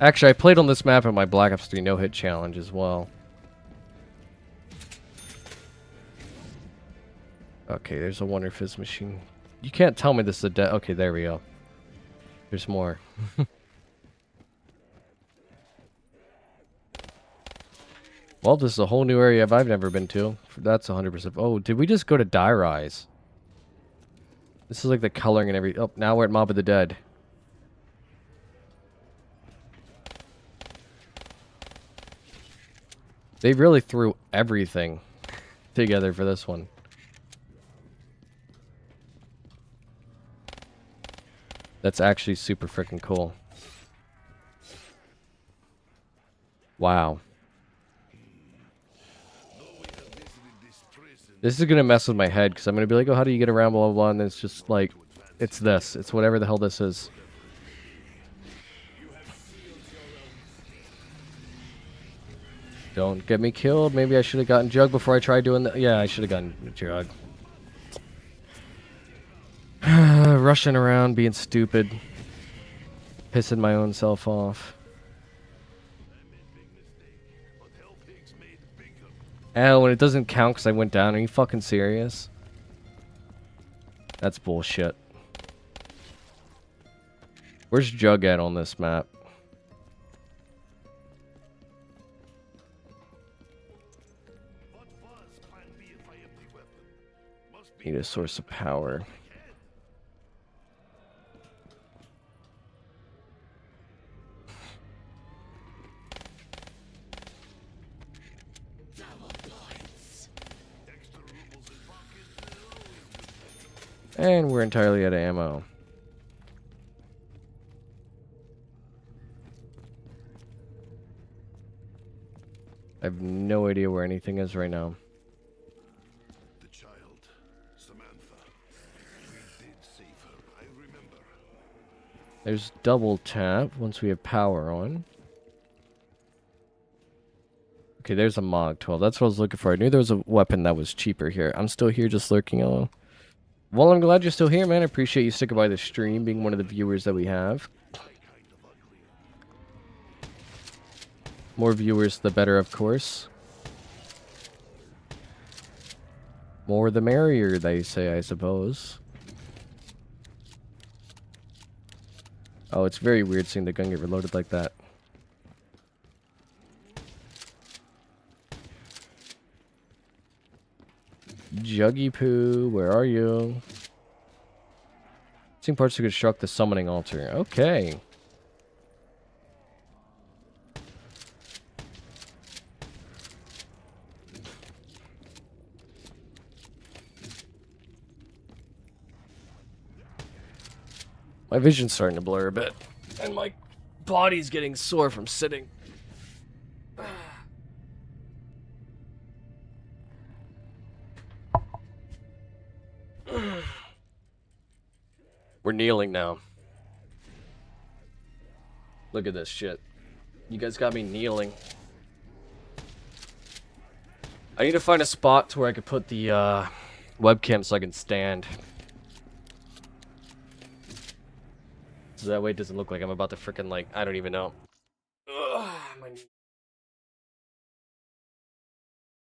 Actually, I played on this map in my Black Ops 3 no-hit challenge as well. Okay, there's a Wonder Fizz machine. You can't tell me this is a dead... Okay, there we go. There's more. Well, this is a whole new area I've never been to. That's 100%. Oh, did we just go to Die Rise? This is like the coloring and everything. Oh, now we're at Mob of the Dead. They really threw everything together for this one. That's actually super freaking cool. Wow. This is gonna mess with my head because I'm gonna be like, oh, how do you get around, blah, blah, blah, and it's just like, it's this. It's whatever the hell this is. Don't get me killed. Maybe I should have gotten Jug before I tried doing that. Yeah, I should have gotten Jug. Rushing around, being stupid. Pissing my own self off. Oh, when it doesn't count because I went down. Are you fucking serious? That's bullshit. Where's Jug at on this map? Need a source of power. And we're entirely out of ammo. I have no idea where anything is right now. The child, Samantha. We did save her, I remember. There's double tap once we have power on. Okay, there's a Mog 12. That's what I was looking for. I knew there was a weapon that was cheaper here. I'm still here just lurking alone. Well, I'm glad you're still here, man. I appreciate you sticking by the stream, being one of the viewers that we have. More viewers, the better, of course. More the merrier, they say, I suppose. Oh, it's very weird seeing the gun get reloaded like that. Juggy Poo, where are you? Seeing parts to construct the summoning altar. Okay. My vision's starting to blur a bit, and my body's getting sore from sitting. We're kneeling now. Look at this shit. You guys got me kneeling. I need to find a spot to where I could put the webcam so I can stand. So that way it doesn't look like I'm about to frickin' like, I don't even know. Ugh, my... You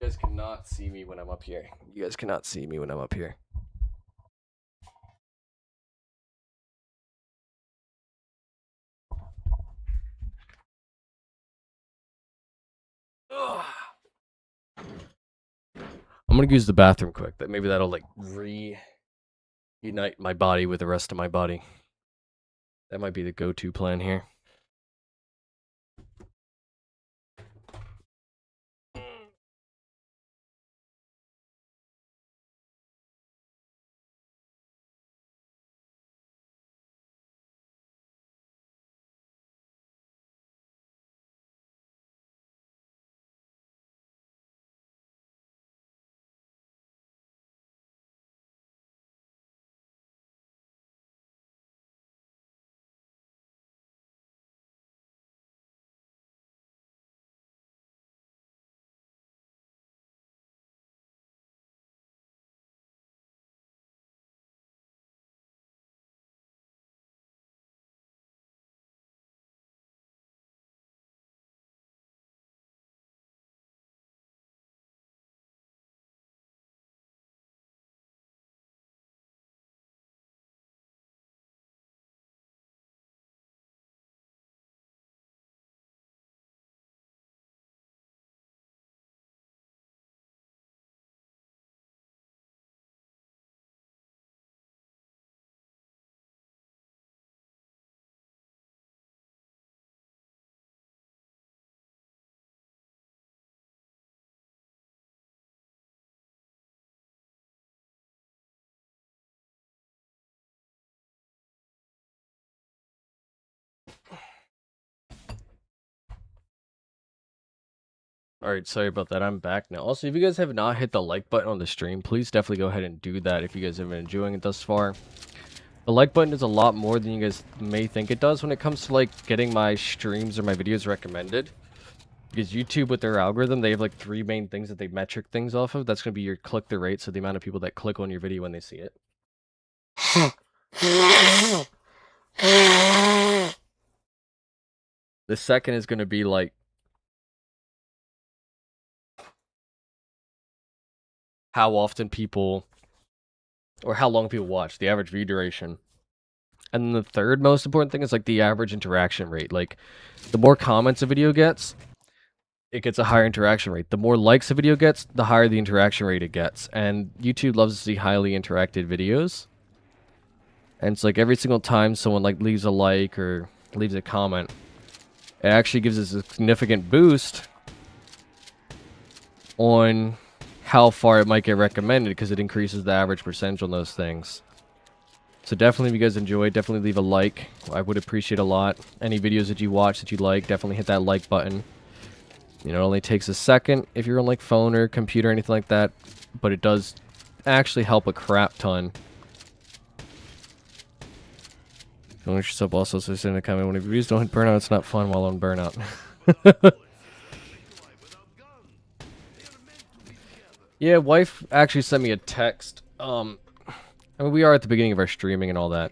guys cannot see me when I'm up here. You guys cannot see me when I'm up here. Ugh. I'm gonna use the bathroom quick. Maybe that'll like reunite my body with the rest of my body. That might be the go-to plan here. Alright, sorry about that. I'm back now. Also, if you guys have not hit the like button on the stream, please definitely go ahead and do that if you guys have been enjoying it thus far. The like button does a lot more than you guys may think it does when it comes to like getting my streams or my videos recommended. Because YouTube with their algorithm, they have like 3 main things that they metric things off of. That's going to be your click-through rate, so the amount of people that click on your video when they see it. The second is going to be like how often people, or how long people watch, the average view duration. And then the third most important thing is like the average interaction rate. Like, the more comments a video gets, it gets a higher interaction rate. The more likes a video gets, the higher the interaction rate it gets. And YouTube loves to see highly interacted videos. And it's like every single time someone like leaves a like or leaves a comment, it actually gives us a significant boost on how far it might get recommended, because it increases the average percentage on those things. So definitely, if you guys enjoy, definitely leave a like. I would appreciate a lot. Any videos that you watch that you like, definitely hit that like button. You know, it only takes a second if you're on like phone or computer or anything like that, but it does actually help a crap ton. Don't let yourself also say in the comment, when your reviews don't hit burnout, it's not fun while on burnout. Yeah, wife actually sent me a text. I mean, we are at the beginning of our streaming and all that.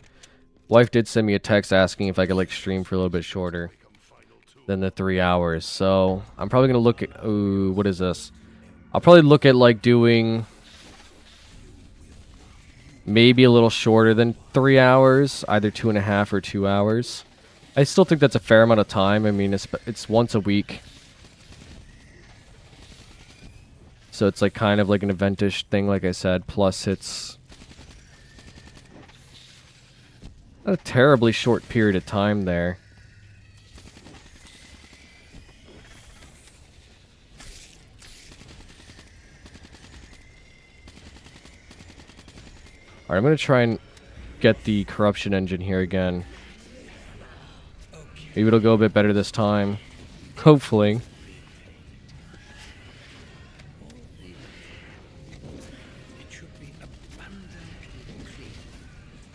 Wife did send me a text asking if I could like stream for a little bit shorter than the 3 hours. So I'm probably gonna look at, ooh, what is this? I'll probably look at like doing maybe a little shorter than 3 hours, either 2.5 or 2 hours. I still think that's a fair amount of time. I mean, it's once a week. So it's like kind of like an eventish thing, like I said. Plus it's not a terribly short period of time there. Alright, I'm going to try and get the corruption engine here again. Maybe it'll go a bit better this time. Hopefully. It should be abundantly clear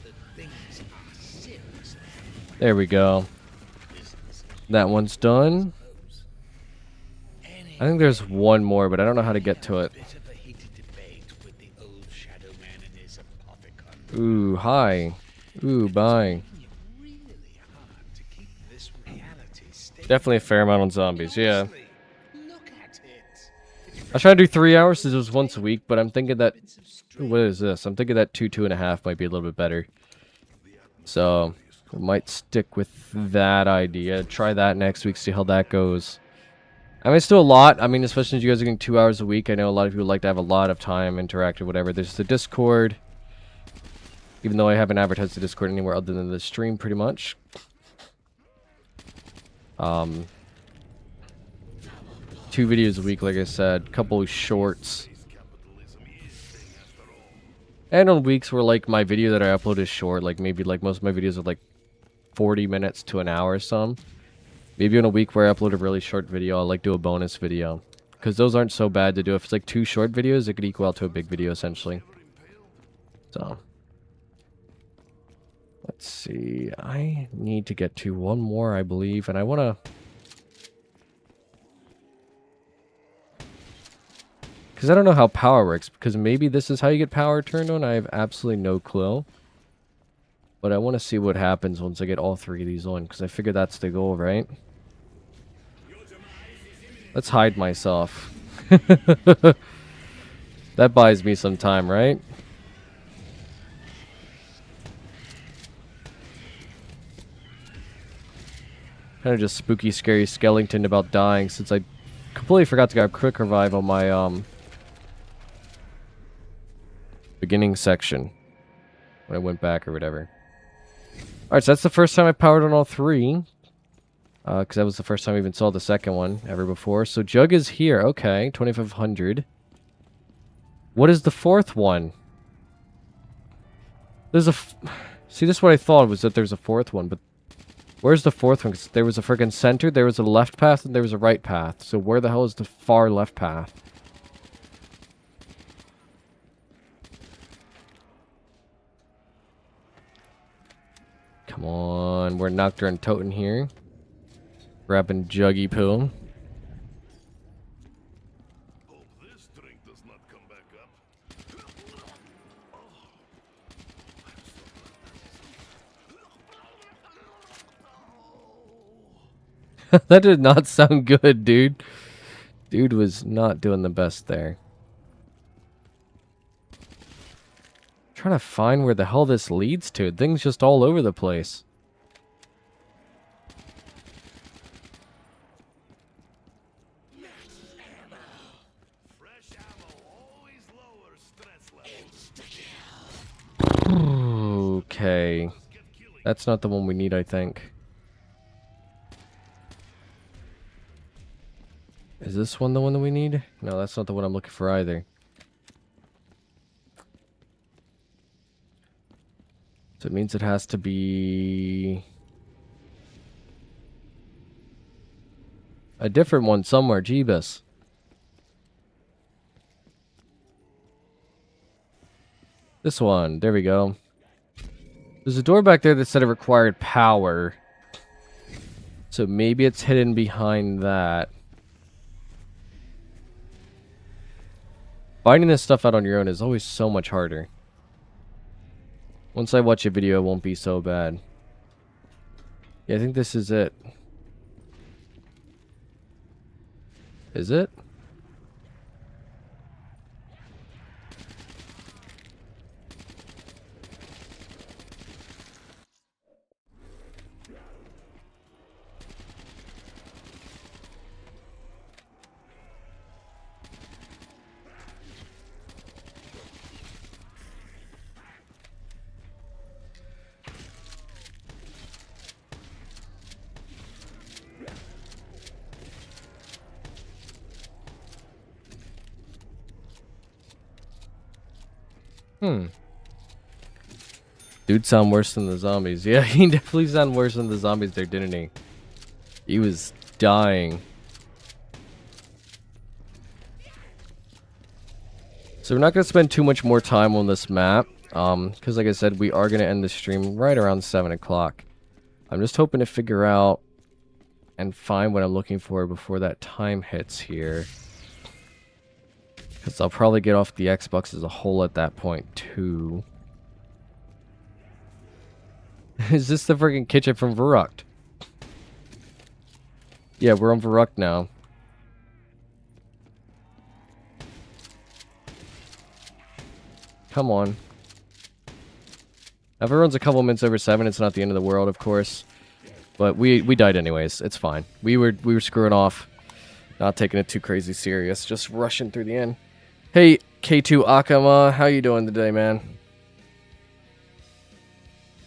that things are seriously. There we go. That one's done. I think there's one more, but I don't know how to get to it. Bit of a heated debate with the old shadow man and his apothecon. Ooh, hi. Ooh, bye. Really hard to keep this reality stable. Definitely a fair amount on zombies, yeah. Look at it. I was trying to do 3 hours since it was once a week, but I'm thinking that... Ooh, what is this? I'm thinking that 2.5 might be a little bit better. So, we might stick with that idea. Try that next week, see how that goes. I mean, it's still a lot. I mean, especially since you guys are getting 2 hours a week. I know a lot of people like to have a lot of time interactive, whatever. There's the Discord. Even though I haven't advertised the Discord anywhere other than the stream, pretty much. 2 videos a week, like I said. Couple of shorts. And on weeks where, like, my video that I upload is short. Like, maybe, like, most of my videos are, like, 40 minutes to an hour or some. Maybe on a week where I upload a really short video, I'll, like, do a bonus video. Because those aren't so bad to do. If it's, like, 2 short videos, it could equal out to a big video, essentially. So... let's see. I need to get to one more, I believe, and I want to... because I don't know how power works, because maybe this is how you get power turned on. I have absolutely no clue. But I want to see what happens once I get all 3 of these on, because I figure that's the goal, right? Let's hide myself. That buys me some time, right? Kind of just spooky, scary skeleton about dying, since I completely forgot to grab quick revive on my beginning section when I went back or whatever. Alright, so that's the first time I powered on all 3. Because that was the first time I even saw the second one ever before. So Jug is here. Okay, 2500. What is the 4th one? There's a... see, this is what I thought, was that there's a 4th one, but Where's the fourth one? 'Cause there was a freaking center, there was a left path, and there was a right path. So where the hell is the far left path? Come on, we're Nocturne Toten here. Grabbing Juggy Poo. Hope this drink does not come back up. That did not sound good, dude. Dude was not doing the best there. Trying to find where the hell this leads to. Things just all over the place. Fresh ammo always lowers stress levels. Okay. That's not the one we need, I think. Is this one the one that we need? No, that's not the one I'm looking for either. So it means it has to be a different one somewhere. Jeebus. This one. There we go. There's a door back there that said it required power. So maybe it's hidden behind that. Finding this stuff out on your own is always so much harder. Once I watch a video, it won't be so bad. Yeah, I think this is it. Is it? Dude sound worse than the zombies. Yeah, he definitely sound worse than the zombies there, didn't he? He was dying. So we're not going to spend too much more time on this map. Because like I said, we are going to end the stream right around 7 o'clock. I'm just hoping to figure out and find what I'm looking for before that time hits here. Because I'll probably get off the Xbox as a whole at that point, too. Is this the freaking kitchen from Verrucht? Yeah, we're on Verrucht now. Come on. Now, if it runs a couple minutes over 7, it's not the end of the world, of course. But we died anyways. It's fine. We were screwing off. Not taking it too crazy serious. Just rushing through the end. Hey, K2 Akama, how you doing today, man?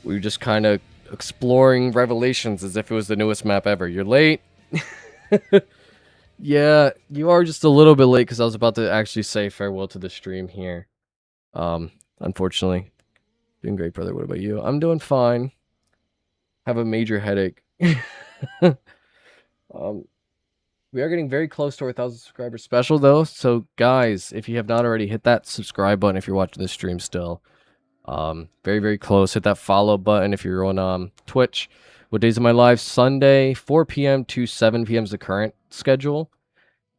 We were just kind of exploring Revelations as if it was the newest map ever. You're late? Yeah, you are just a little bit late because I was about to actually say farewell to the stream here. Unfortunately. Doing great, brother. What about you? I'm doing fine. Have a major headache. We are getting very close to our 1,000 subscriber special, though. So, guys, if you have not already, hit that subscribe button if you're watching this stream still. Very, very close. Hit that follow button if you're on Twitch. What days am I live? Sunday, 4 p.m. to 7 p.m. is the current schedule.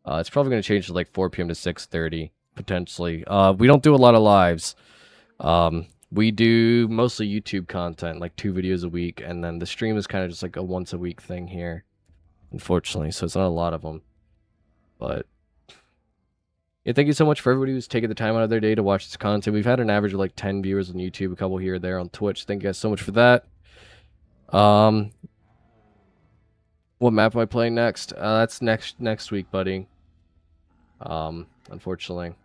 It's probably going to change to like 4 p.m. to 6:30, potentially. We don't do a lot of lives. We do mostly YouTube content, like 2 videos a week, and then the stream is kind of just like a once-a-week thing here. Unfortunately, so it's not a lot of them. But yeah, thank you so much for everybody who's taking the time out of their day to watch this content. We've had an average of like 10 viewers on YouTube, a couple here or there on Twitch. Thank you guys so much for that. What map am I playing next? That's next week, buddy. Unfortunately.